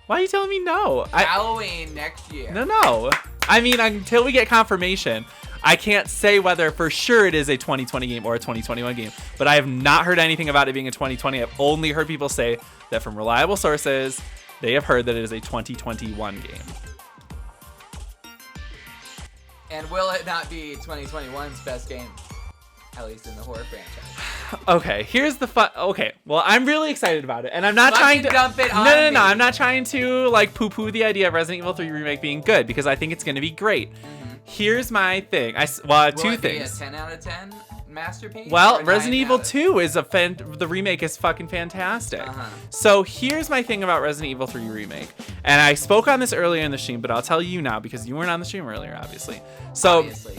Why are you telling me no? Halloween next year. No. I mean, until we get confirmation, I can't say whether for sure it is a 2020 game or a 2021 game, but I have not heard anything about it being a 2020. I've only heard people say that from reliable sources, they have heard that it is a 2021 game. And will it not be 2021's best game? At least in the horror franchise. Okay, here's the fun. Okay, well, I'm really excited about it, and I'm not trying to dump it on No. me. I'm not trying to like poo-poo the idea of Resident Evil 3 remake being good because I think it's going to be great. Here's my thing. Will two it things. Be a 10 out of 10 masterpiece? Well, or a Resident 9 Evil out of- 2 is the remake is fucking fantastic. So here's my thing about Resident Evil 3 remake, and I spoke on this earlier in the stream, but I'll tell you now because you weren't on the stream earlier, obviously. So. Obviously.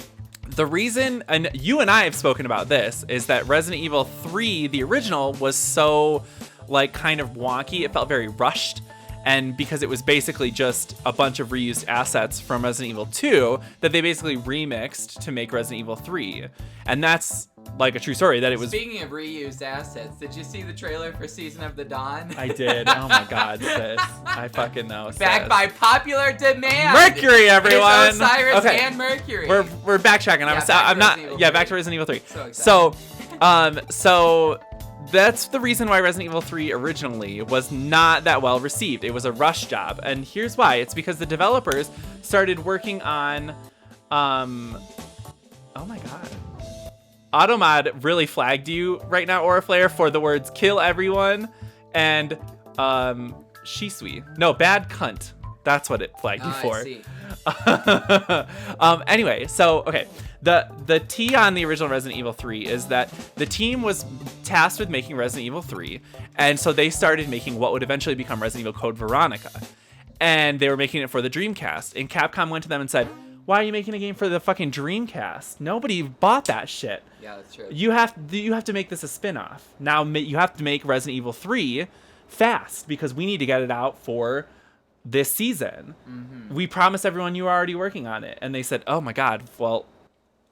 The reason, and you and I have spoken about this, is that Resident Evil 3, the original, was so, like, kind of wonky. It felt very rushed. And because it was basically just a bunch of reused assets from Resident Evil 2 that they basically remixed to make Resident Evil 3. And that's, like, a true story that it was... Speaking of reused assets, did you see the trailer for Season of the Dawn? I did. Oh, my God, sis. I fucking know, sis. Backed by popular demand. Mercury, everyone. It's Osiris Okay. and Mercury. We're backtracking. I'm not. Yeah, back to Resident Evil 3. So That's the reason why Resident Evil 3 originally was not that well received. It was a rush job. And here's why. It's because the developers started working on oh my god. Automod really flagged you right now, Auraflare, for the words kill everyone and shisui. No, bad cunt. That's what it flagged you for. I see. Anyway, so okay. The T on the original Resident Evil 3 is that the team was tasked with making Resident Evil 3, and so they started making what would eventually become Resident Evil Code Veronica. And they were making it for the Dreamcast. And Capcom went to them and said, why are you making a game for the fucking Dreamcast? Nobody bought that shit. Yeah, that's true. You have to make this a spin-off. Now you have to make Resident Evil 3 fast because we need to get it out for this season. We promised everyone you were already working on it. And they said, oh my god, well,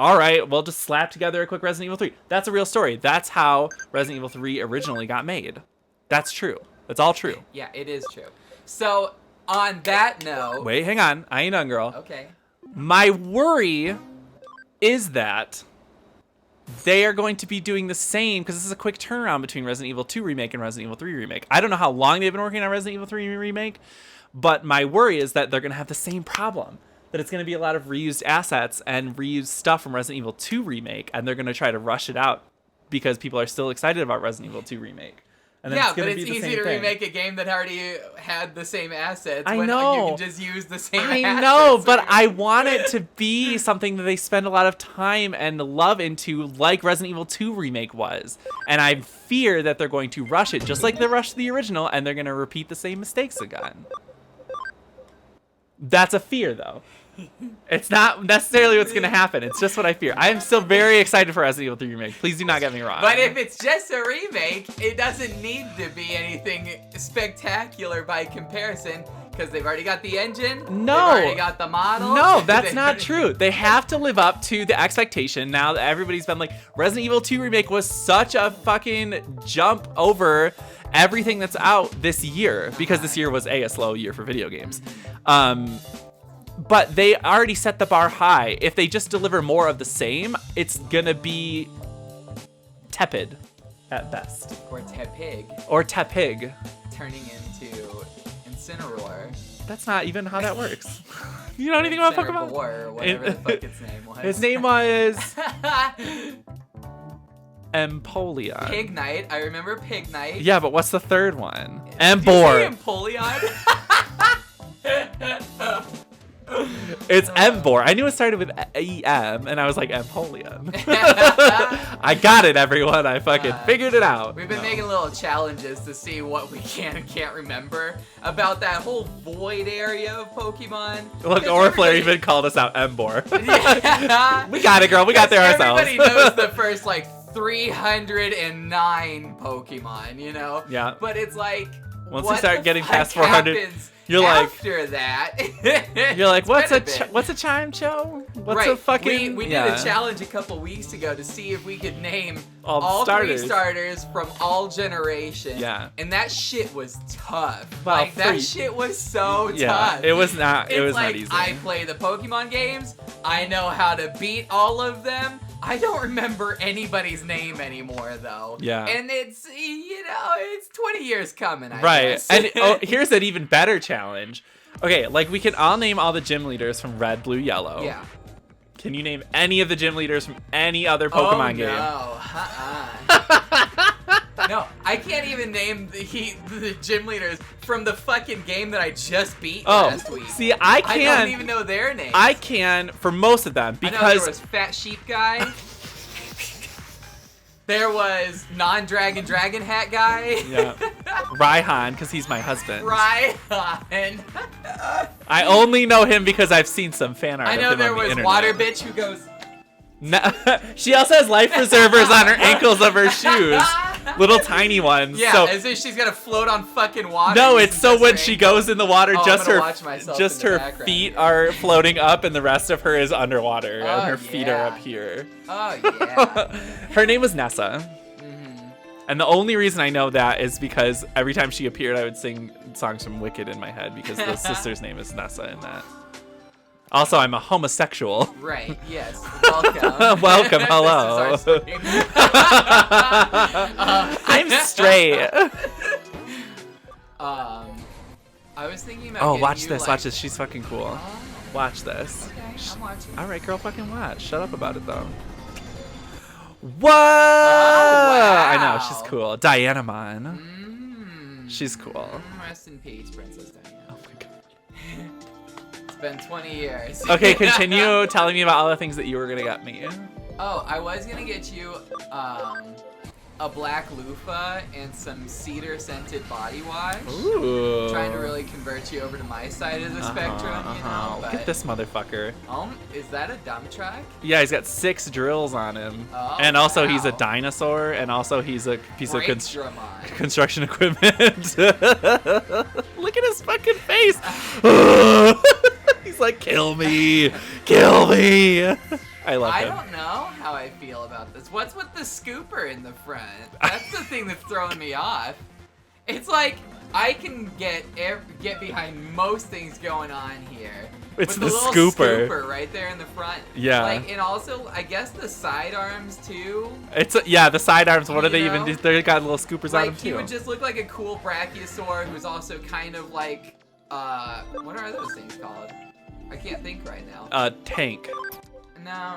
all right, we'll just slap together a quick Resident Evil 3. That's a real story. That's how Resident Evil 3 originally got made. That's true. That's all true. Yeah, it is true. So, on that note... Wait, hang on. I ain't done, girl. Okay. My worry is that they are going to be doing the same, because this is a quick turnaround between Resident Evil 2 Remake and Resident Evil 3 Remake. I don't know how long they've been working on Resident Evil 3 Remake, but my worry is that they're going to have the same problem. That it's going to be a lot of reused assets and reused stuff from Resident Evil 2 Remake, and they're going to try to rush it out because people are still excited about Resident Evil 2 Remake. And then Yeah, it's but gonna it's be the easy same to thing. remake a game that already had the same assets. I when know. You can just use the same I assets. know, but I want it to be something that they spend a lot of time and love into, like Resident Evil 2 Remake was. And I fear that they're going to rush it, just like they rushed the original, and they're going to repeat the same mistakes again. That's a fear, though. It's not necessarily what's going to happen. It's just what I fear. I am still very excited for Resident Evil 3 Remake. Please do not get me wrong. But if it's just a remake, it doesn't need to be anything spectacular by comparison, because they've already got the engine. No. They've already got the model. No, that's not true. They have to live up to the expectation now that everybody's been like, Resident Evil 2 Remake was such a fucking jump over everything that's out this year, because this year was a slow year for video games. But they already set the bar high. If they just deliver more of the same, it's gonna be tepid at best. Or Tepig Or tepig. turning into Incineroar. That's not even how that works. You know anything about Pokemon? Or whatever the fuck its name was. His name was... Empoleon. Pignite. I remember Pignite. Yeah, but what's the third one? Did you Embor. say Empoleon? It's Embor. I knew it started with E-M, and I was like, Empoleon. I got it, everyone. I fucking figured it out. We've been making little challenges to see what we can and can't remember about that whole void area of Pokemon. Look, Oriflare even called us out, Embor. Yeah. We got it, girl. We got there ourselves. Everybody knows the first, like, 309 Pokemon, you know? Yeah. But it's like, Once what you start the getting fuck past 400, happens you're like, after that? you're like, It's been a bit. what's a chime cho? What's right. a fucking? We did a challenge a couple weeks ago to see if we could name All three starters. starters from all generations. Yeah. And that shit was tough. Well, like that for- shit was so Yeah, tough. it was not. It It's was like, not easy. I play the Pokemon games. I know how to beat all of them. I don't remember anybody's name anymore, though. Yeah. And it's, you know, it's 20 years coming, I Right. guess. And here's an even better challenge. Okay, like we can all name all the gym leaders from Red, Blue, Yellow. Yeah. Can you name any of the gym leaders from any other Pokemon game? No. No, I can't even name the gym leaders from the fucking game that I just beat last week. See, I I can. don't even know their names. I can for most of them I know there because was Fat Sheep Guy. There was non-dragon dragon hat guy. yeah, Raihan because he's my husband. Raihan. I only know him because I've seen some fan art. I of know him there on the was internet. Water Bitch who goes. No, she also has life preservers on her ankles of her shoes, little tiny ones. Yeah, so, as if she's gonna float on fucking water. no, using it's so just when her she ankles. goes in the water, Oh, just I'm gonna her, watch myself just in the her background feet here. are floating up, and the rest of her is underwater, and Oh, her feet are yeah. up here. Oh yeah. Her name was Nessa. Mhm. And the only reason I know that is because every time she appeared, I would sing songs from Wicked in my head because the sister's name is Nessa in that. Also, I'm a homosexual. Right, yes. Welcome. Welcome, hello. This is our stream. I'm straight. I was thinking about Oh, getting watch you, this, like- watch this. She's fucking cool. Oh, Watch this. okay, I'm watching. All right, girl, fucking watch. Shut up about it, though. Whoa! wow. I know, she's cool. Dianamon. Mm. She's cool. Rest in peace, Princess Diana. Oh my god. It's been 20 years. Okay, continue telling me about all the things that you were gonna get me. Oh, I was gonna get you a black loofah and some cedar scented body wash. Ooh. Trying to really convert you over to my side of the spectrum, you know. Look at this motherfucker. Is that a dump truck? Yeah, he's got 6 drills on him. Oh, and also he's a wow. dinosaur, and also he's a piece of Dramon. construction equipment. Look at his fucking face. He's like, kill me. Kill me. I love I him. don't know how I feel about this. What's with the scooper in the front? That's the thing that's throwing me off. It's like I can get behind most things going on here. It's with the little scooper. right there in the front. Yeah. Like, and also I guess the sidearms too. It's yeah, the sidearms. What do they You even know? do? They got little scoopers on Like them he too. would just look like a cool brachiosaur who's also kind of like what are those things called? I can't think right now. Tank. No.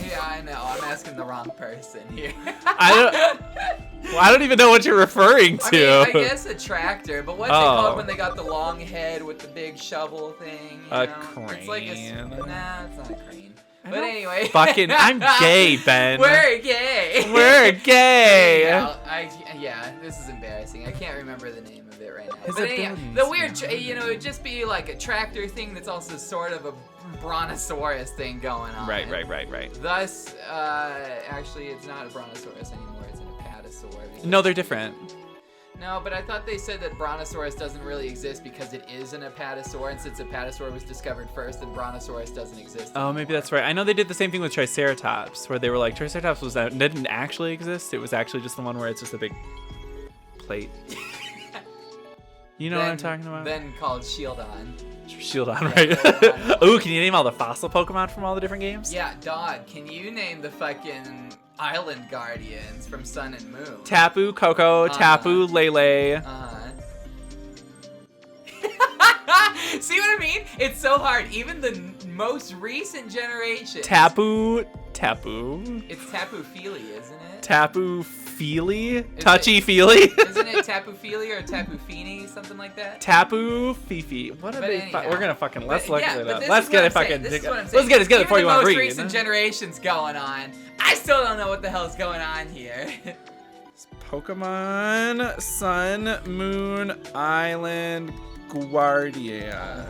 Yeah, I know. I'm asking the wrong person here. I don't even know what you're referring to. I mean, I guess a tractor, but what's it Oh. called when they got the long head with the big shovel thing? You A know? It's like crane. nah, it's not a crane. But anyway. Fucking, I'm gay, Ben. We're gay. We're gay. Yeah, this is embarrassing. I can't remember the name of it right now. His But anyhow, abilities, the weird, man. it'd just be like a tractor thing that's also sort of a brontosaurus thing going on. Right. Thus, actually, it's not a brontosaurus anymore. It's an apatosaur. No, they're different. No, but I thought they said that Brontosaurus doesn't really exist because it is an apatosaur, and since apatosaur was discovered first, then Brontosaurus doesn't exist Oh, maybe that's right. I know they did the same thing with Triceratops, where they were like, Triceratops didn't actually exist. It was actually just the one where it's just a big plate. You know what I'm talking about? Then called Shieldon. Shieldon, Yeah, right? Shieldon. Ooh, can you name all the fossil Pokemon from all the different games? Yeah, dog, can you name the fucking island guardians from Sun and Moon? Tapu, Koko, Tapu, Lele. See what I mean? It's so hard. Even the most recent generation. Tapu. It's Tapu-Feely, isn't it? Tapu-Feely? Touchy-feely? Isn't it Tapu-Feely or Tapu-Fini, something like that? Tapu-Fifi. What are But they? anyhow. We're gonna fucking let's look yeah, it but up. this Let's is get what it I'm saying. fucking. This is what I'm Let's saying. get it together before Even you want to the most read. recent generations going on. I still don't know what the hell's going on here. Pokemon Sun Moon Island Guardian.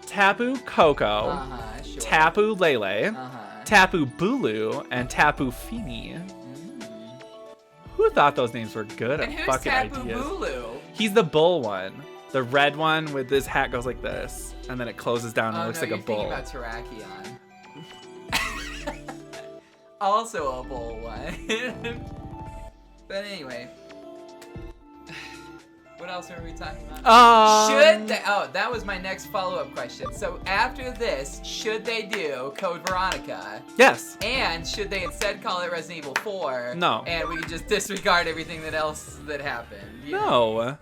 Tapu Koko, Sure. Tapu Lele, Uh-huh. Tapu Bulu, and Tapu Fini. Who thought those names were good And at who's fucking Tapu ideas? Bulu? He's the bull one. The red one with this hat goes like this, and then it closes down and Oh, looks no, like a you're bull. thinking about Terrakion. Also a bull one. But anyway. What else were we talking about? That was my next follow-up question. So after this, should they do Code Veronica? Yes. And should they instead call it Resident Evil 4? No. And we can just disregard everything else that happened? You know? No.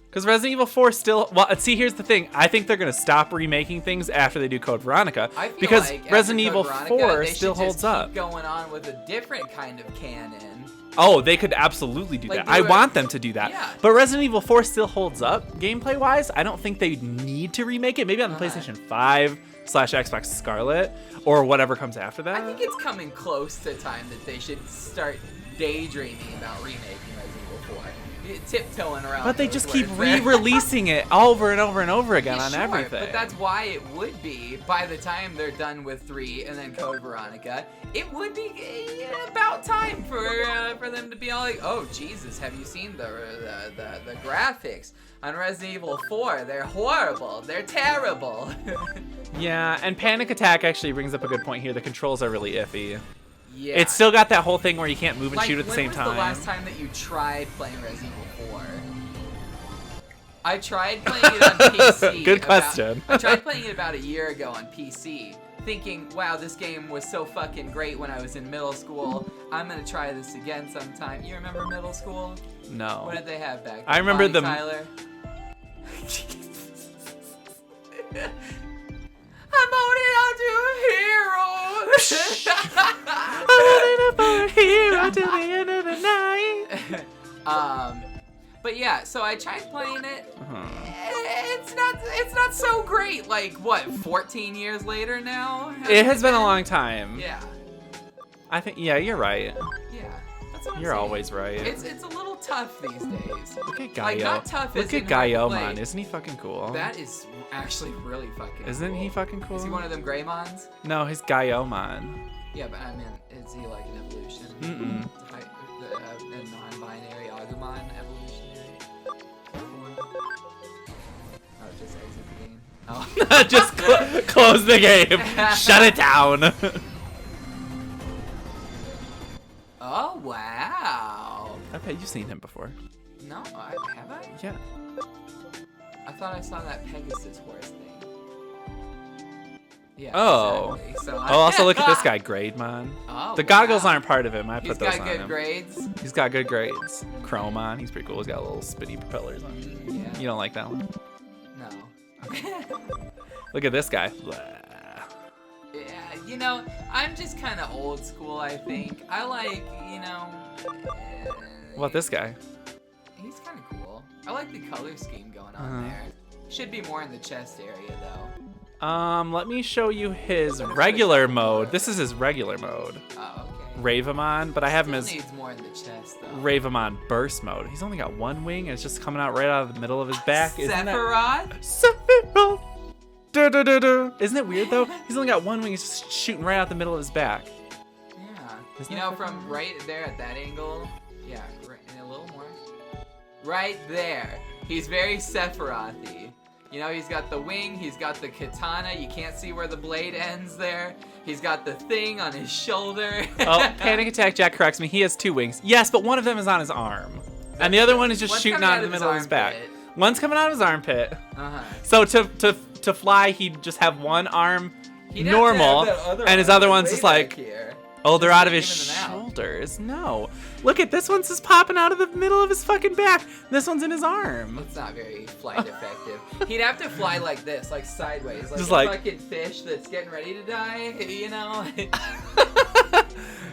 Because Resident Evil 4 still... Well, see, here's the thing. I think they're going to stop remaking things after they do Code Veronica. I feel because like Resident after Evil Code Veronica, 4 they still should just holds keep up. going on with a different kind of canon. Oh, they could absolutely do Like, that. I do it- want them to do that. Yeah. But Resident Evil 4 still holds up gameplay-wise. I don't think they need to remake it. Maybe on the PlayStation 5/Xbox Scarlet or whatever comes after that. I think it's coming close to time that they should start daydreaming about remaking Resident Evil 4. Tiptoeing around. But they those just keep words there. re-releasing it over and over and over again Yeah, on sure, everything. But that's why it would be, by the time they're done with 3 and then Code Veronica, it would be about time for them to be all like, oh Jesus, have you seen the graphics on Resident Evil 4? They're horrible. They're terrible. Yeah, and Panic Attack actually brings up a good point here. The controls are really iffy. Yeah. It's still got that whole thing where you can't move and Like, shoot at the same when time. was the last time that you tried playing Resident Evil 4? I tried playing it on PC. Good question. I tried playing it about a year ago on PC, thinking, wow, this game was so fucking great when I was in middle school. I'm gonna try this again sometime. You remember middle school? No. What did they have back then? I remember Bonnie the- Tyler? I'm owning out to a hero. I'm here until the end of the night. But yeah, so I tried playing it. Uh-huh. It's not so great. Like what, 14 years later now? It has been a long time. Yeah, I think, yeah, you're right. yeah. That's what I'm You're saying. always right. It's a little tough these days. Look at Gaio. Like, not tough Look as at in hard to Gaio, play. man. Isn't he fucking cool? That is actually really fucking Isn't cool. he fucking cool? Is he one of them Greymons? No, he's Gaio-man. Yeah, but I mean, is he like an evolution? Mm-mm. A non-binary Agumon evolutionary form? Oh, just exit the game. Oh. Just close the game. Shut it down. Oh, wow. I bet you've seen him before. No, have I? Yeah. I thought I saw that Pegasus horse thing. Yeah. Oh. Exactly. So Oh, also look at this guy, Grademon. Oh, The goggles wow. aren't part of him. I He's put those got on good him. grades. He's got good grades. Chromon, he's pretty cool. He's got little spinny propellers on him. Yeah. You don't like that one? No. Look at this guy. Yeah, you know, I'm just kind of old school, I think. I like, you know... What about this guy? He's kind of cool. I like the color scheme going on there. Should be more in the chest area, though. Let me show you his regular mode. This is his regular mode. Oh, okay. Ravamon, but I have him as Needs more in the chest, though. Ravamon Burst mode. He's only got one wing, and it's just coming out right out of the middle of his back. Isn't that- Sephiroth? Sephiroth! Isn't it weird, though? He's only got one wing, it's just shooting right out the middle of his back. Yeah. Isn't You that know, fucking from weird? right there at that angle, yeah, right, and a little more. Right there. He's very Sephiroth-y. You know, he's got the wing, he's got the katana, you can't see where the blade ends there. He's got the thing on his shoulder. Oh, Panic Attack Jack corrects me. He has two wings. Yes, but one of them is on his arm. And the other one is just One's shooting coming out out of the of his middle of his back. armpit. One's coming out of his armpit. Uh-huh. So to fly, he'd just have one arm He'd have to normal, have that other and his arm other way one's just back like, here. oh, they're Just out of his giving them out. shoulders. No. Look at this one's just popping out of the middle of his fucking back. This one's in his arm. It's not very flight effective. He'd have to fly like this, like sideways, like Just a like- fucking fish that's getting ready to die, you know?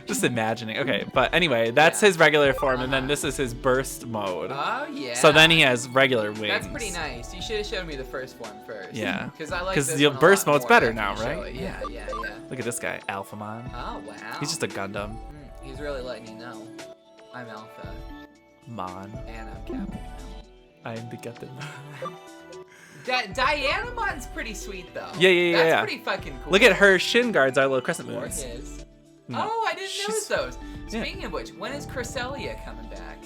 Just imagining. Okay, but anyway, that's his regular form, and then this is his burst mode. Oh, yeah. So then he has regular wings. That's pretty nice. You should have showed me the first form first. Yeah. Because I like Because this the one a burst lot mode's more better after now, you show right? it. Yeah, yeah, yeah. Look at this guy, Alphamon. Oh, wow. He's just a Gundam. He's really letting you know. I'm Alpha. Mon. And I'm Captain. I'm the Gundam. Dianamon's pretty sweet, though. Yeah. That's pretty fucking cool. Look at her shin guards are little crescent Or moons. his. No. Oh, I didn't notice those. Yeah. Speaking of which, when is Cresselia coming back?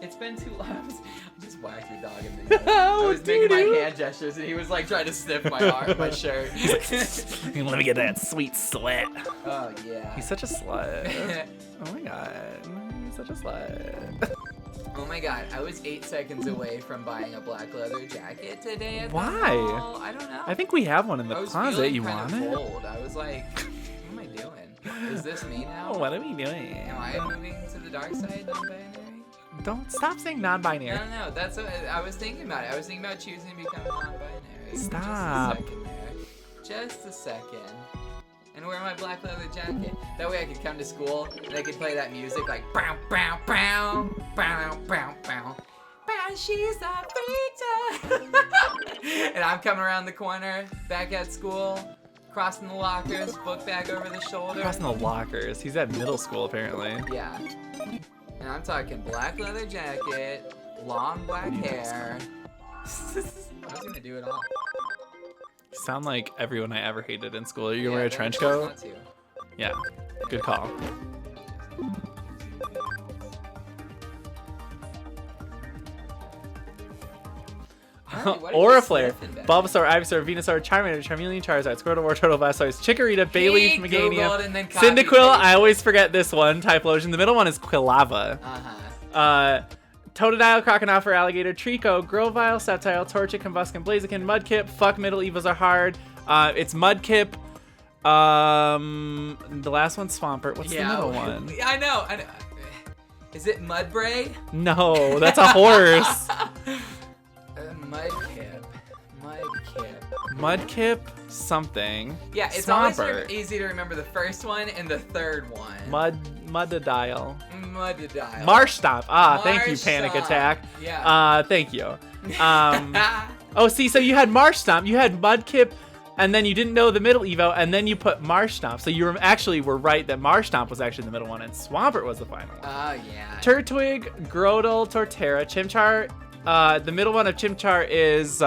It's been too long. I just whacked your dog in the I was making my hand gestures, and he was like trying to sniff my arm, my shirt. Let me get that sweet sweat. Oh, yeah. He's such a slut. Oh my god. He's such a slut. Oh my god, I was 8 seconds away from buying a black leather jacket today at Why? the mall. I don't know. I think we have one in the I was closet. feeling You kind want of it? bold. I was like, what am I doing? Is this me now? Oh, what are we doing? Am I moving to the dark side, non-binary? Don't stop saying non-binary. No, that's what I was thinking about it. I was thinking about choosing to become non-binary. Stop. Just a second there. Just a second. And wear my black leather jacket. That way I could come to school and I could play that music like bow bow bow bow bow bow. Bow, she's a preacher. And I'm coming around the corner, back at school, crossing the lockers, book bag over the shoulder. Crossing the lockers. He's at middle school apparently. Yeah. And I'm talking black leather jacket, long black hair. I was gonna do it all. You sound like everyone I ever hated in school. Are you gonna wear a then trench I chose coat? not to. Yeah. Good call. Alright, what are you Oriflare, sniffing back? Bulbasaur, Ivysaur, Venusaur, Charmander, Charmeleon, Charizard, Squirtle, Wartortle, Blastoise, Chikorita, Bayleaf, He Meganium, Googled and then copy Cyndaquil. pasted. I always forget this one. Typhlosion. The middle one is Quilava. Totodile, Crocodile, Alligator, Trico, Grovyle, Sceptile, Torchic, Combuskin, Blaziken, Mudkip. Fuck, middle evils are hard. It's Mudkip. The last one's Swampert. What's the middle one? I know. Is it Mudbray? No, that's a horse. Mudkip. Mudkip something. Yeah, it's always Swampert. easy to remember the first one and the third one. Mudadile. Mudadile. Marshtomp. Thank you, Panic Marshtomp. Attack. Yeah. Thank you. Oh, see, so you had Marshtomp, you had Mudkip, and then you didn't know the middle Evo, and then you put Marshtomp. So you were right that Marshtomp was actually the middle one, and Swampert was the final one. Oh, yeah. Turtwig, Grotle, Torterra, Chimchar. The middle one of Chimchar is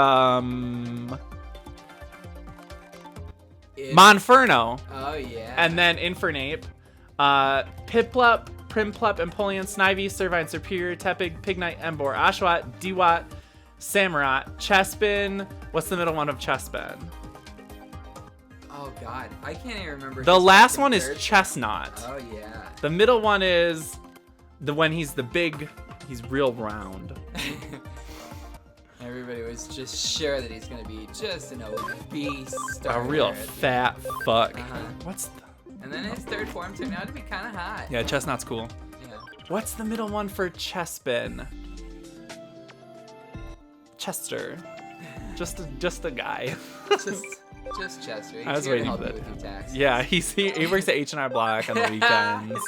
Monferno. Oh, yeah. And then Infernape, Piplup, Primplup, Empoleon, Snivy, Servine, Serperior, Tepig, Pignite, Emboar, Oshawott, Dewott, Samurott, Chespin. What's the middle one of Chespin? Oh, God. I can't even remember. The his last fucking one is third- Chestnut. Oh, yeah. The middle one is when he's the big, he's real round. Everybody was just sure that he's going to be just an obese A starter. real fat fuck. Uh-huh. What's the... And then his third form turned out to be kind of hot. Yeah, Chestnut's cool. Yeah. What's the middle one for Chespin? Chester. Just a guy. Just Chester. He's I was here to waiting help for you that. with your taxes. Yeah, he works at H&R Block on the weekends,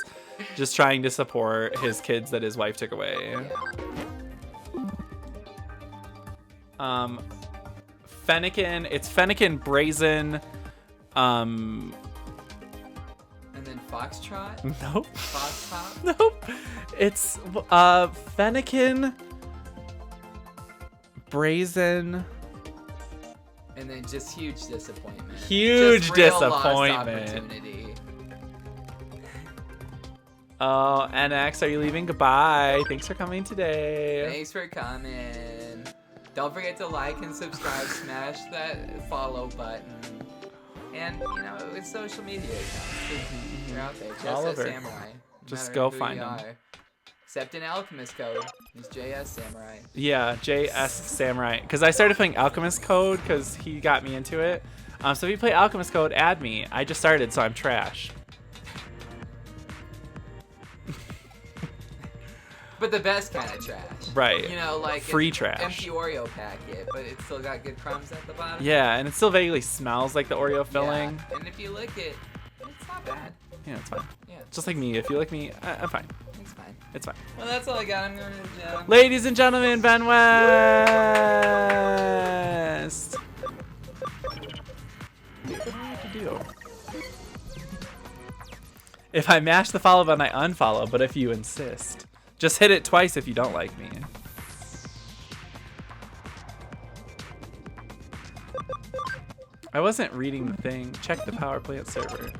just trying to support his kids that his wife took away. Fennekin, it's Fennekin, Brazen, And then Foxtrot? nope, Foxtop? nope, it's Fennekin, Brazen, And then just huge disappointment. Huge Just real disappointment. Lost opportunity. Oh, NX, are you leaving? Goodbye. Thanks for coming today. Thanks for coming. Don't forget to like and subscribe, smash that follow button. And, you know, it's social media accounts. They're out there. Oliver. JetSetSamurai. No Just matter go who find you them. are. Except an Alchemist code. It's JSSamurai. Yeah, JSSamurai. Because I started playing Alchemist Code because he got me into it. So if you play Alchemist Code, add me. I just started, so I'm trash. But the best kind of trash. Right. You know, like free an trash. empty Oreo packet, but it's still got good crumbs at the bottom. Yeah, and it still vaguely smells like the Oreo filling. Yeah. And if you lick it, it's not bad. Yeah, it's fine. Yeah. Just like me. If you like me, I'm fine. It's fine. It's fine. Well, that's all I got. I'm going to... Ladies and gentlemen, Ben West! What do I have to do? If I mash the follow button, I unfollow, but if you insist. Just hit it twice if you don't like me. I wasn't reading the thing. Check the power plant server.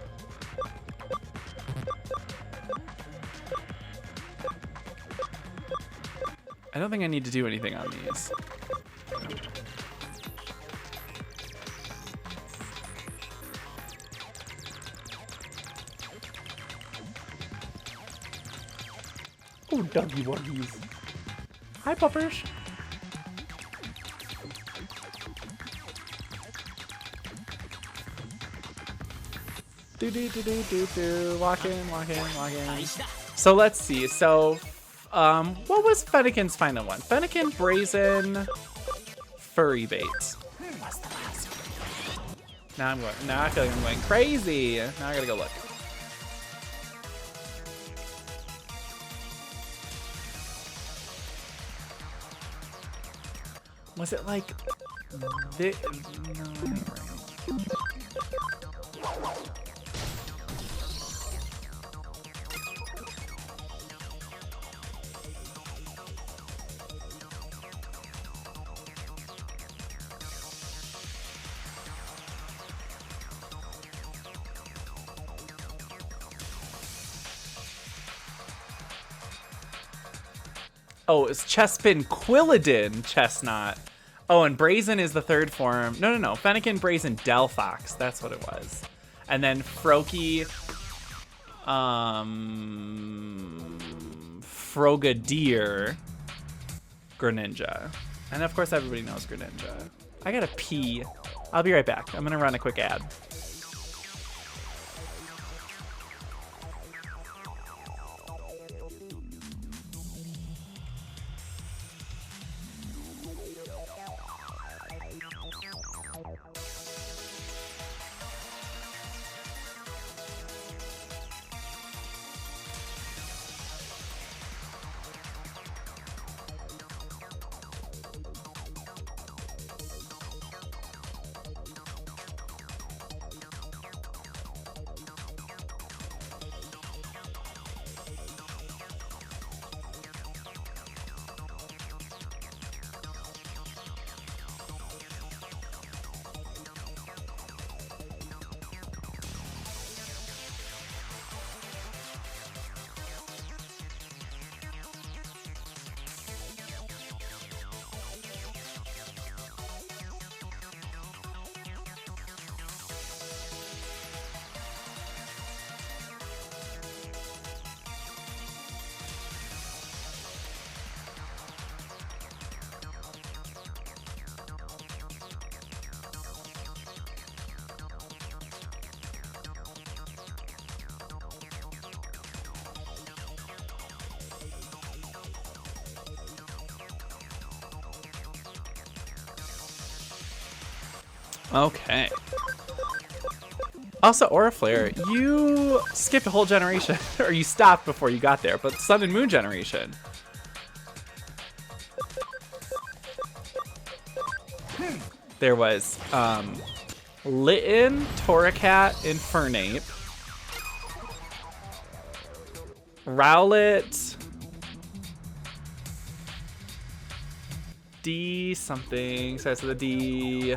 I don't think I need to do anything on these. Oh, doggy wuggies. Hi, puppers. Do. Walk in. So let's see. So, what was Fennekin's final one? Fennekin, Brazen, Furry Bait. What's the last one? Now I feel like I'm going crazy. Now I gotta go look. Was it like this? No, I don't know. Oh, it's Chespin Quilladin Chestnut. Oh, and Brazen is the third form. No. Fennekin, Brazen, Delphox. That's what it was. And then Froakie, Frogadier, Greninja. And of course everybody knows Greninja. I gotta pee. I'll be right back. I'm gonna run a quick ad. Okay. Also, Auriflare, you skipped a whole generation, or you stopped before you got there, but Sun and Moon generation. There was Litten, Torracat, Infernape, Rowlet, D something, starts with a D.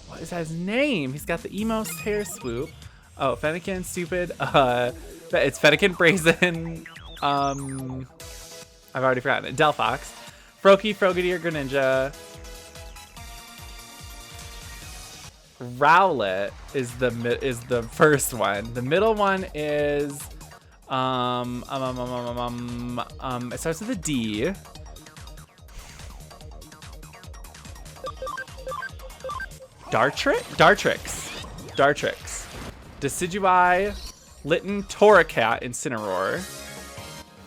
What is his name? He's got the emo hair swoop. Oh, Fennekin, stupid. It's Fennekin, Brazen. I've already forgotten it. Delphox, Froakie, Frogadier, Greninja. Rowlet is the first one. The middle one is it starts with a D. Dartrix. Decidueye, Litten, Torracat, Incineroar.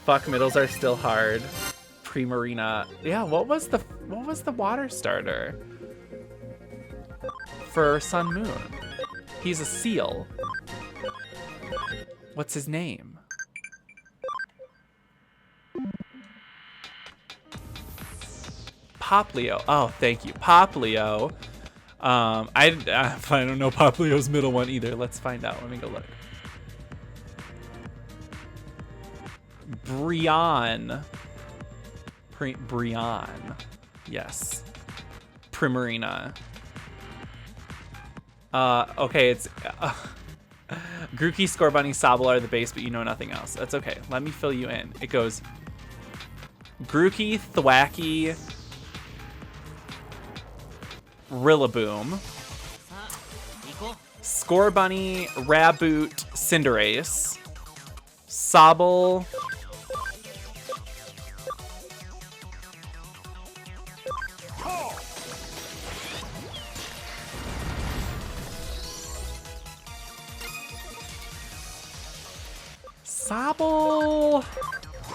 Fuck, middles are still hard. Primarina. Yeah, what was the water starter for Sun Moon? He's a seal. What's his name? Poplio. Oh, thank you. Poplio. I don't know Poplio's middle one either. Let's find out. Let me go look. Brian. Brian. Yes. Primarina. Okay, it's Grookey, Scorbunny, Sobble are the base, but you know nothing else. That's okay. Let me fill you in. It goes Grookey, Thwacky, Rillaboom, Scorbunny, Raboot, Cinderace, Sobble, Sobble.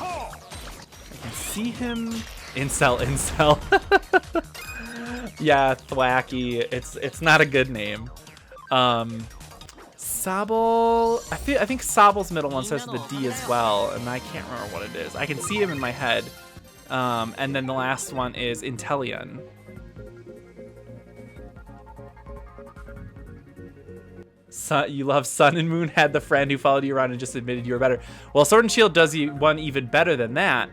I can see him. Incel. Yeah, Thwacky. It's not a good name. Sobble. I think Sobble's middle one starts with a D as well, and I can't remember what it is. I can see him in my head. And then the last one is Inteleon. You love Sun and Moon had the friend who followed you around and just admitted you were better. Well, Sword and Shield does you one even better than that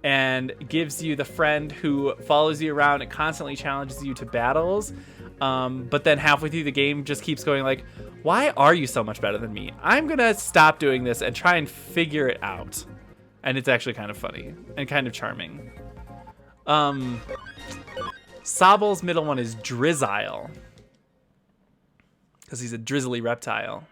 and gives you the friend who follows you around and constantly challenges you to battles. But then halfway through the game just keeps going like, why are you so much better than me? I'm going to stop doing this and try and figure it out. And it's actually kind of funny and kind of charming. Sobble's middle one is Drizzile. Because he's a drizzly reptile.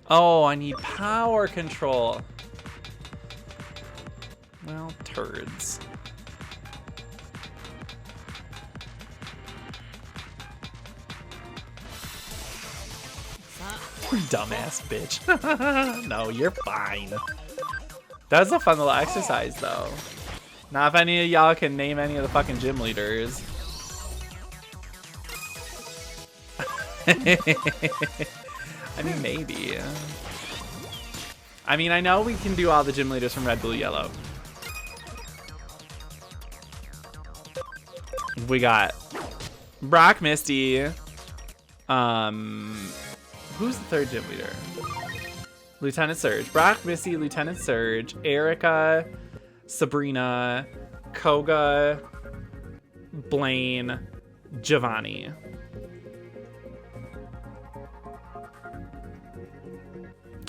Oh, I need power control. Well, turds. Dumbass bitch. No, you're fine. That was a fun little exercise, though. Now, if any of y'all can name any of the fucking gym leaders. I mean, maybe. I mean, I know we can do all the gym leaders from Red, Blue, Yellow. We got Brock, Misty. Who's the third gym leader? Lieutenant Surge. Brock, Misty, Lieutenant Surge, Erica, Sabrina, Koga, Blaine, Giovanni.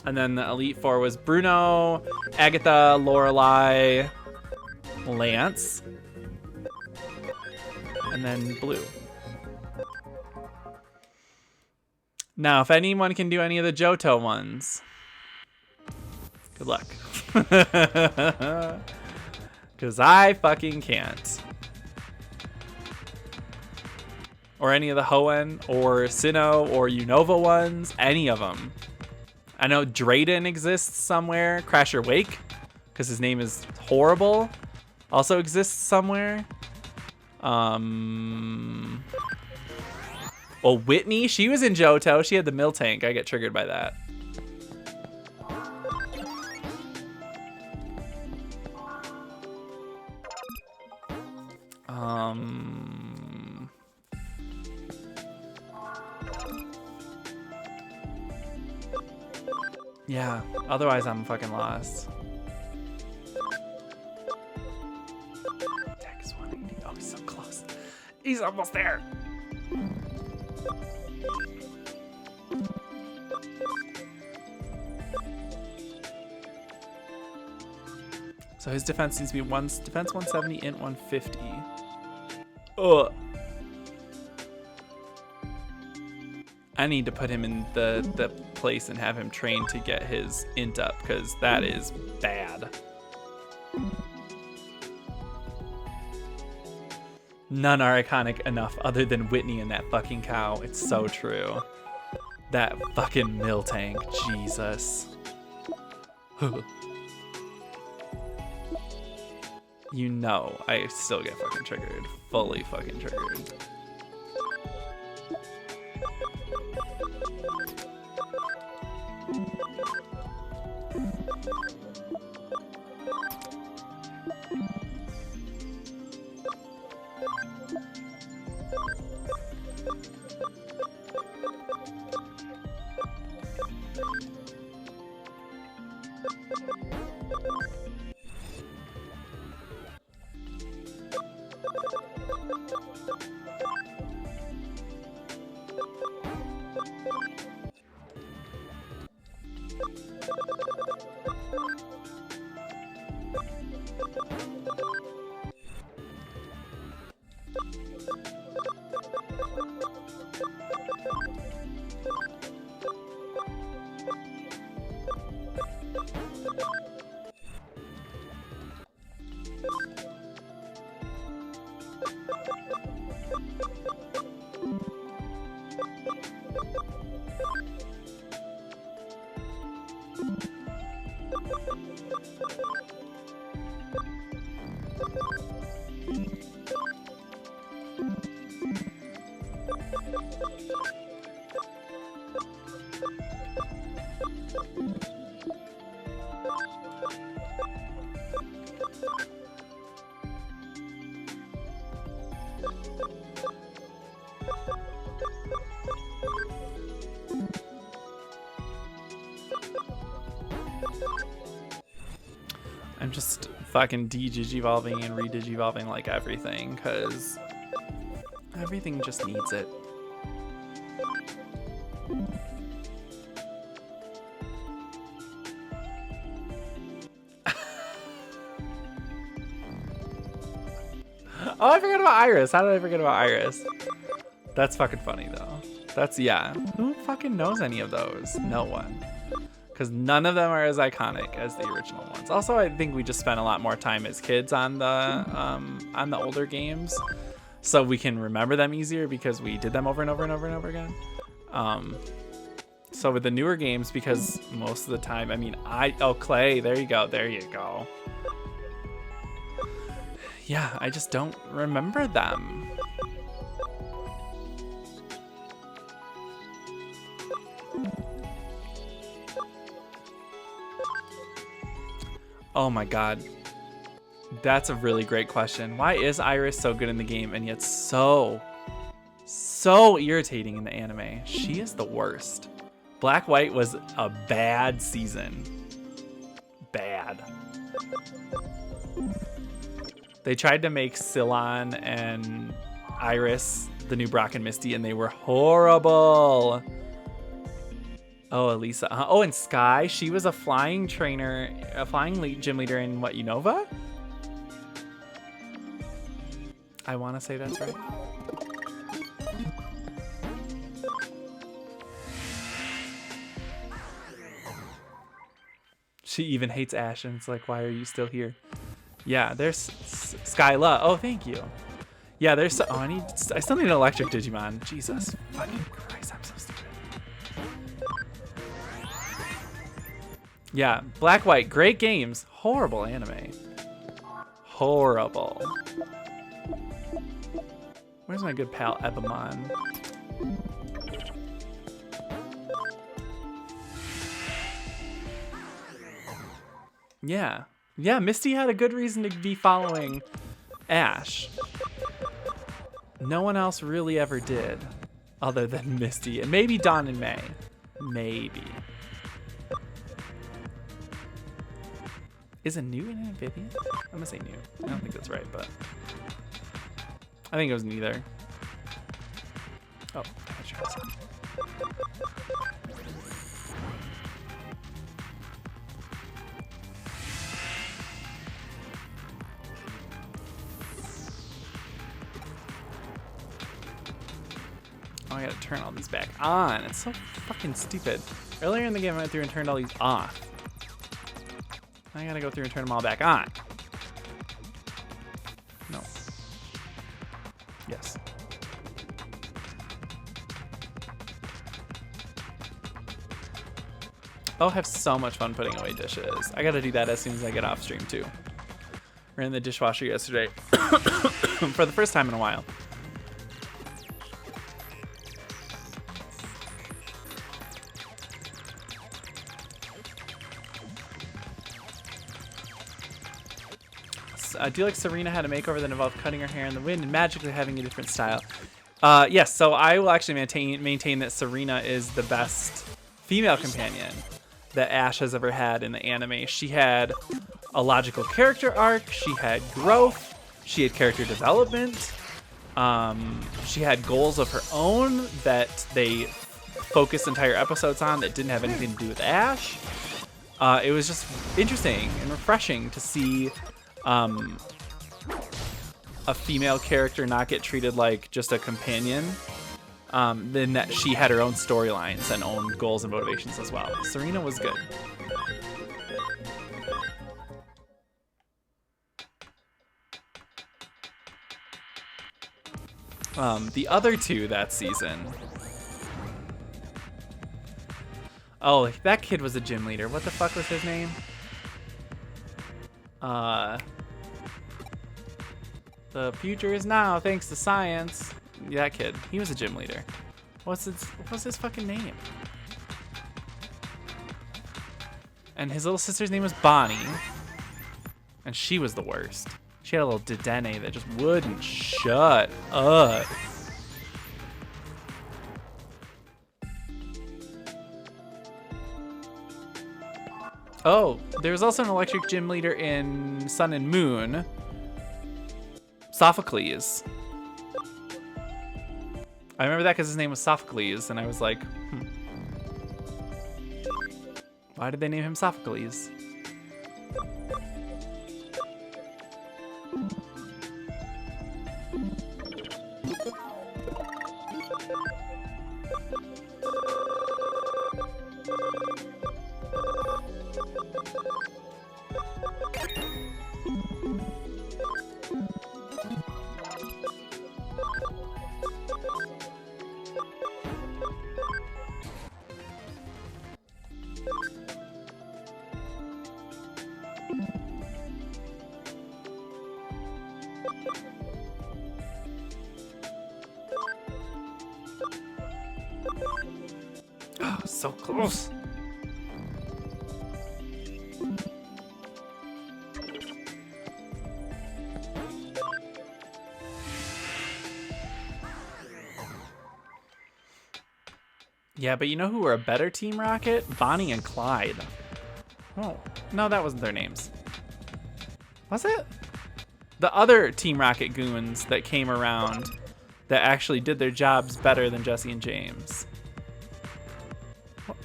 And then the Elite Four was Bruno, Agatha, Lorelai, Lance, and then Blue. Now, if anyone can do any of the Johto ones, good luck. Because I fucking can't. Or any of the Hoenn, or Sinnoh, or Unova ones, any of them. I know Drayden exists somewhere. Crasher Wake, because his name is horrible, also exists somewhere. Well, Whitney, she was in Johto. She had the Miltank. I get triggered by that. Yeah, otherwise I'm fucking lost. Dex 180. Oh, he's so close. He's almost there. So his defense needs to be defense 170, int 150. Ugh. I need to put him in the place and have him train to get his int up, because that is bad. None are iconic enough other than Whitney and that fucking cow. It's so true. That fucking mill tank, Jesus. You know, I still get fucking triggered. Fully fucking triggered. I'm just fucking de-digivolving and re-digivolving like everything, because everything just needs it. Oh, I forgot about Iris. How did I forget about Iris? That's fucking funny, though. That's, yeah. Who fucking knows any of those? No one. Because none of them are as iconic as the original ones. Also, I think we just spent a lot more time as kids on the older games, so we can remember them easier because we did them over and over and over and over again. So with the newer games, because most of the time, I mean, oh, Clay, there you go, there you go. Yeah, I just don't remember them. Oh my god. That's a really great question. Why is Iris so good in the game and yet so irritating in the anime? She is the worst. Black White was a bad season. Bad. They tried to make Sillon and Iris the new Brock and Misty, and they were horrible. Oh, Elisa. Oh, and Sky. She was a flying trainer, a flying gym leader in what, Unova? I want to say that's right. She even hates Ash, and it's like, why are you still here? Yeah, there's Skyla. Oh, thank you. Yeah, there's. Oh, I still need an electric Digimon. Jesus fucking Christ, I'm so stupid. Yeah, Black White, great games. Horrible anime. Horrible. Where's my good pal Ebamon? Yeah. Yeah, Misty had a good reason to be following Ash. No one else really ever did, other than Misty. And maybe Dawn and May. Maybe. Is it new in Amphibian? I'm gonna say new. I don't think that's right, but I think it was neither. Oh, I tried something. Oh, I gotta turn all these back on. It's so fucking stupid. Earlier in the game, I went through and turned all these off. I gotta go through and turn them all back on. No. Yes. I'll have so much fun putting away dishes. I gotta do that as soon as I get off stream too. Ran the dishwasher yesterday for the first time in a while. Do you like Serena had a makeover that involved cutting her hair in the wind and magically having a different style? Yes, so I will actually maintain that Serena is the best female companion that Ash has ever had in the anime. She had a logical character arc, she had growth, she had character development, she had goals of her own that they focused entire episodes on that didn't have anything to do with Ash. It was just interesting and refreshing to see a female character not get treated like just a companion, then that she had her own storylines and own goals and motivations as well. Serena was good. The other two that season. Oh, that kid was a gym leader. What the fuck was his name? The future is now thanks to science. Yeah, that kid. He was a gym leader. What's his fucking name? And his little sister's name was Bonnie. And she was the worst. She had a little Dedenne that just wouldn't shut up. Oh, there was also an electric gym leader in Sun and Moon. Sophocles. I remember that because his name was Sophocles, and I was like, why did they name him Sophocles? Oh, so close. Yeah, but you know who were a better Team Rocket? Bonnie and Clyde. Oh, no, that wasn't their names. Was it? The other Team Rocket goons that came around that actually did their jobs better than Jesse and James.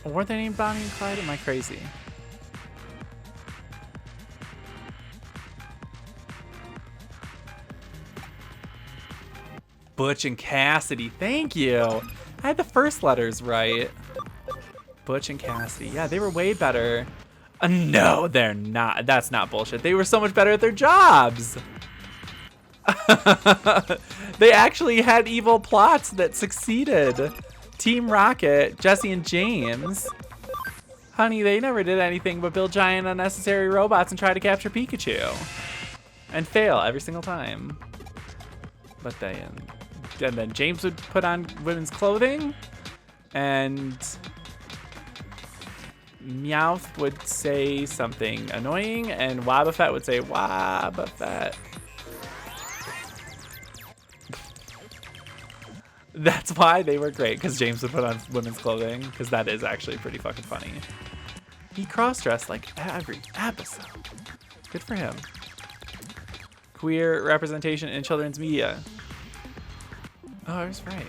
Weren't they named Bonnie and Clyde? Am I crazy? Butch and Cassidy, thank you. I had the first letters right. Butch and Cassidy, yeah, they were way better. No, they're not. That's not bullshit. They were so much better at their jobs. They actually had evil plots that succeeded. Team Rocket, Jesse and James. Honey, they never did anything but build giant unnecessary robots and try to capture Pikachu. And fail every single time. But then James would put on women's clothing. And Meowth would say something annoying. And Wobbuffet would say, Wobbuffet. That's why they were great, because James would put on women's clothing, because that is actually pretty fucking funny. He cross-dressed like every episode. Good for him. Queer representation in children's media. Oh, I was right.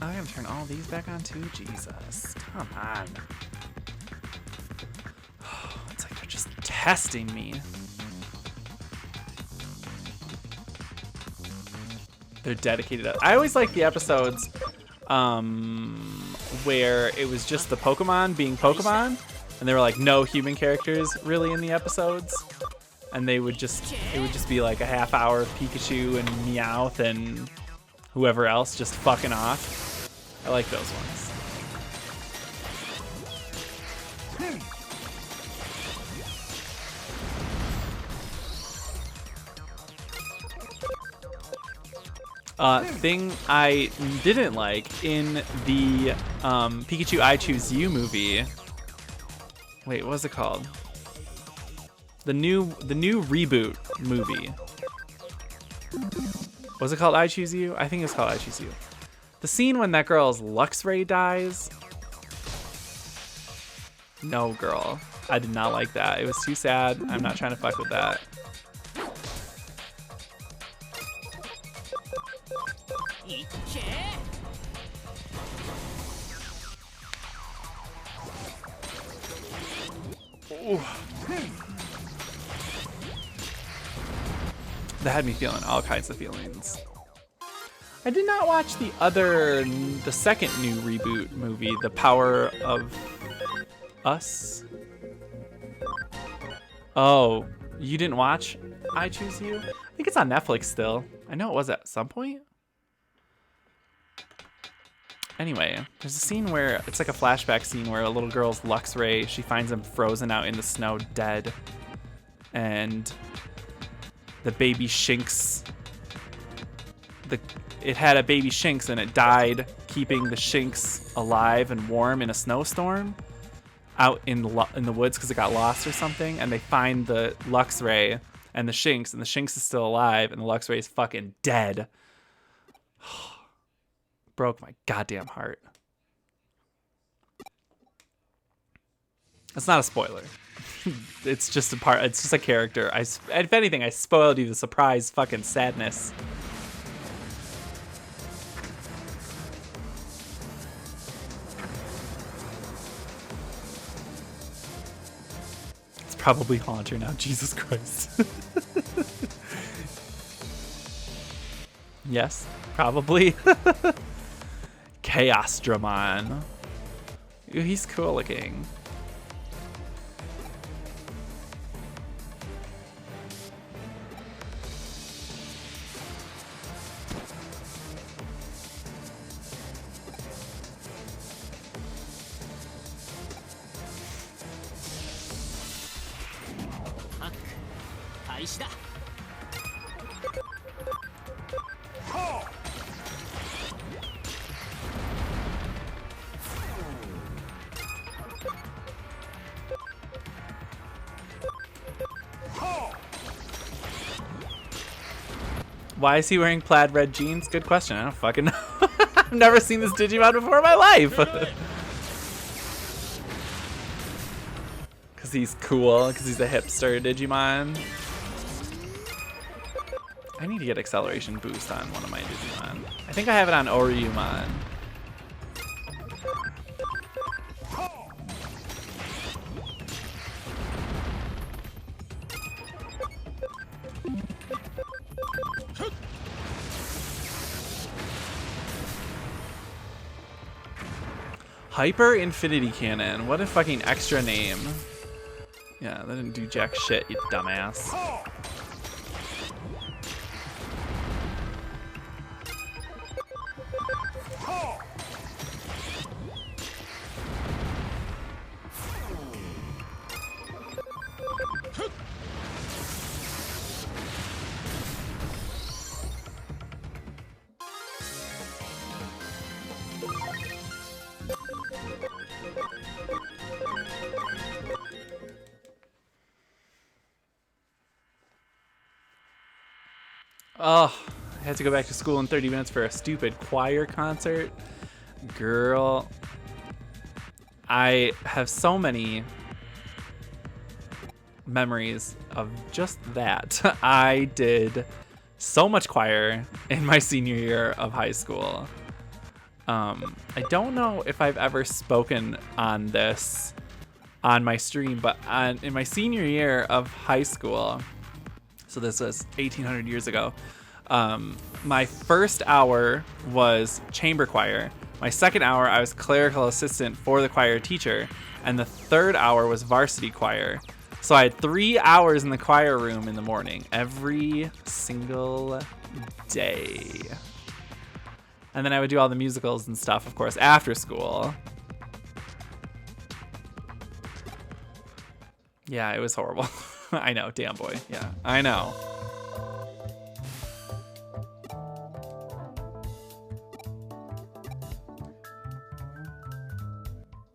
I'm gonna turn all these back on too. Jesus. Come on. It's like they're just testing me. They're dedicated. I always like the episodes where it was just the Pokemon being Pokemon, and there were like no human characters really in the episodes, and it would just be like a half hour of Pikachu and Meowth and whoever else just fucking off. I like those ones. Thing I didn't like in the Pikachu I Choose You movie. Wait, what was it called? The new reboot movie. Was it called I Choose You? I think it was called I Choose You. The scene when that girl's Luxray dies. No, girl. I did not like that. It was too sad. I'm not trying to fuck with that. Ooh. That had me feeling all kinds of feelings. I did not watch the second new reboot movie, The Power of Us. Oh, you didn't watch I Choose You? I think it's on Netflix still. I know it was at some point. Anyway, there's a scene where it's like a flashback scene where a little girl's Luxray, she finds him frozen out in the snow dead. And the baby Shinx, it had a baby Shinx and it died keeping the Shinx alive and warm in a snowstorm out in the woods because it got lost or something. And they find the Luxray and the Shinx is still alive and the Luxray is fucking dead. Broke my goddamn heart. It's not a spoiler. It's just it's just a character. If anything, I spoiled you the surprise fucking sadness. It's probably Haunter now, Jesus Christ. Yes, probably. Chaos Dramon. Ooh, he's cool looking. Why is he wearing plaid red jeans? Good question. I don't fucking know. I've never seen this Digimon before in my life. Because he's cool. Because he's a hipster Digimon. I need to get acceleration boost on one of my Digimon. I think I have it on Oryumon. Hyper Infinity Cannon. What a fucking extra name. Yeah, that didn't do jack shit, you dumbass. Oh, I had to go back to school in 30 minutes for a stupid choir concert. Girl, I have so many memories of just that. I did so much choir in my senior year of high school. I don't know if I've ever spoken on this on my stream, but in my senior year of high school, so this was 1800 years ago, my first hour was chamber choir. My second hour, I was clerical assistant for the choir teacher, and the third hour was varsity choir. So I had 3 hours in the choir room in the morning, every single day. And then I would do all the musicals and stuff, of course, after school. Yeah, it was horrible. I know, damn boy. Yeah, I know.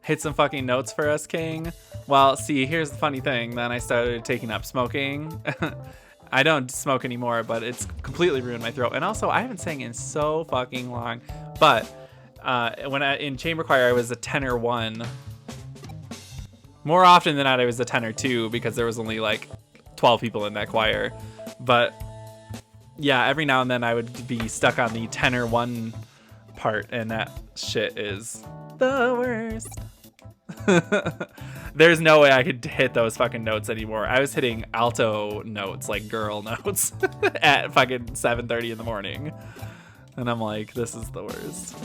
Hit some fucking notes for us, King. Well, see, here's the funny thing. Then I started taking up smoking. I don't smoke anymore, but it's completely ruined my throat. And also, I haven't sang in so fucking long. But when in chamber choir, I was a tenor 1. More often than not, I was a tenor 2 because there was only like 12 people in that choir. But yeah, every now and then I would be stuck on the tenor 1 part, and that shit is the worst. There's no way I could hit those fucking notes anymore. I was hitting alto notes, like girl notes, at fucking 7:30 in the morning. And I'm like, this is the worst.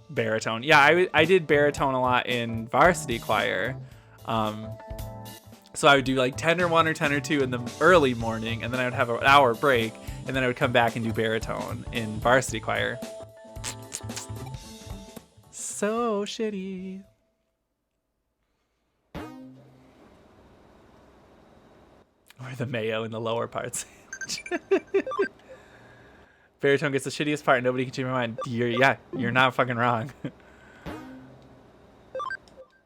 Baritone. Yeah, I did baritone a lot in varsity choir. So I would do like tenor 1 or tenor 2 in the early morning, and then I would have an hour break, and then I would come back and do baritone in varsity choir. So shitty. Or the mayo in the lower parts. Baritone gets the shittiest part. Nobody can change my mind. You're not fucking wrong.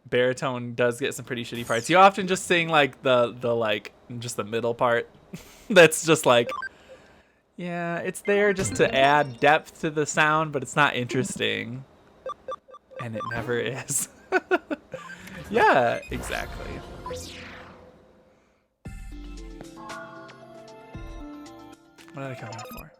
Baritone does get some pretty shitty parts. You often just sing like the just the middle part. That's just like, yeah, it's there just to add depth to the sound, but it's not interesting. And it never is. Yeah, exactly. What did I come here for?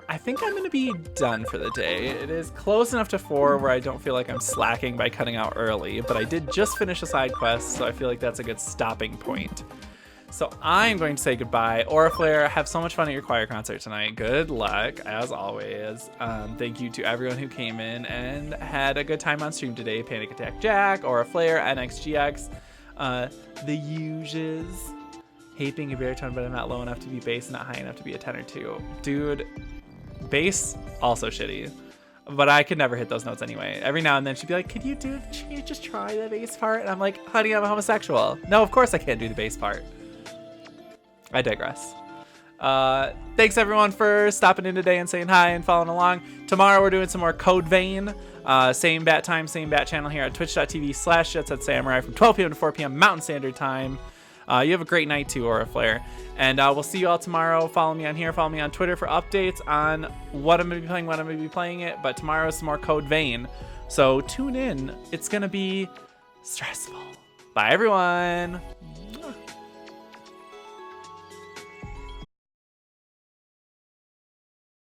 I think I'm gonna be done for the day. It is close enough to 4 where I don't feel like I'm slacking by cutting out early, but I did just finish a side quest, so I feel like that's a good stopping point. So I'm going to say goodbye. Auriflare, have so much fun at your choir concert tonight. Good luck, as always. Thank you to everyone who came in and had a good time on stream today. Panic Attack Jack, Auriflare, NXGX, the uses. Hate being a baritone, but I'm not low enough to be bass and not high enough to be a tenor too. Dude, bass, also shitty. But I could never hit those notes anyway. Every now and then she'd be like, could you just try the bass part? And I'm like, honey, I'm a homosexual. No, of course I can't do the bass part. I digress. Thanks everyone for stopping in today and saying hi and following along. Tomorrow we're doing some more Code Vein. Same bat time, same bat channel here at twitch.tv/JetSetSamurai from 12 p.m. to 4 p.m. Mountain Standard Time. You have a great night too, Auriflare. And we'll see you all tomorrow. Follow me on here. Follow me on Twitter for updates on what I'm going to be playing, when I'm going to be playing it. But tomorrow is some more Code Vein. So tune in. It's going to be stressful. Bye, everyone.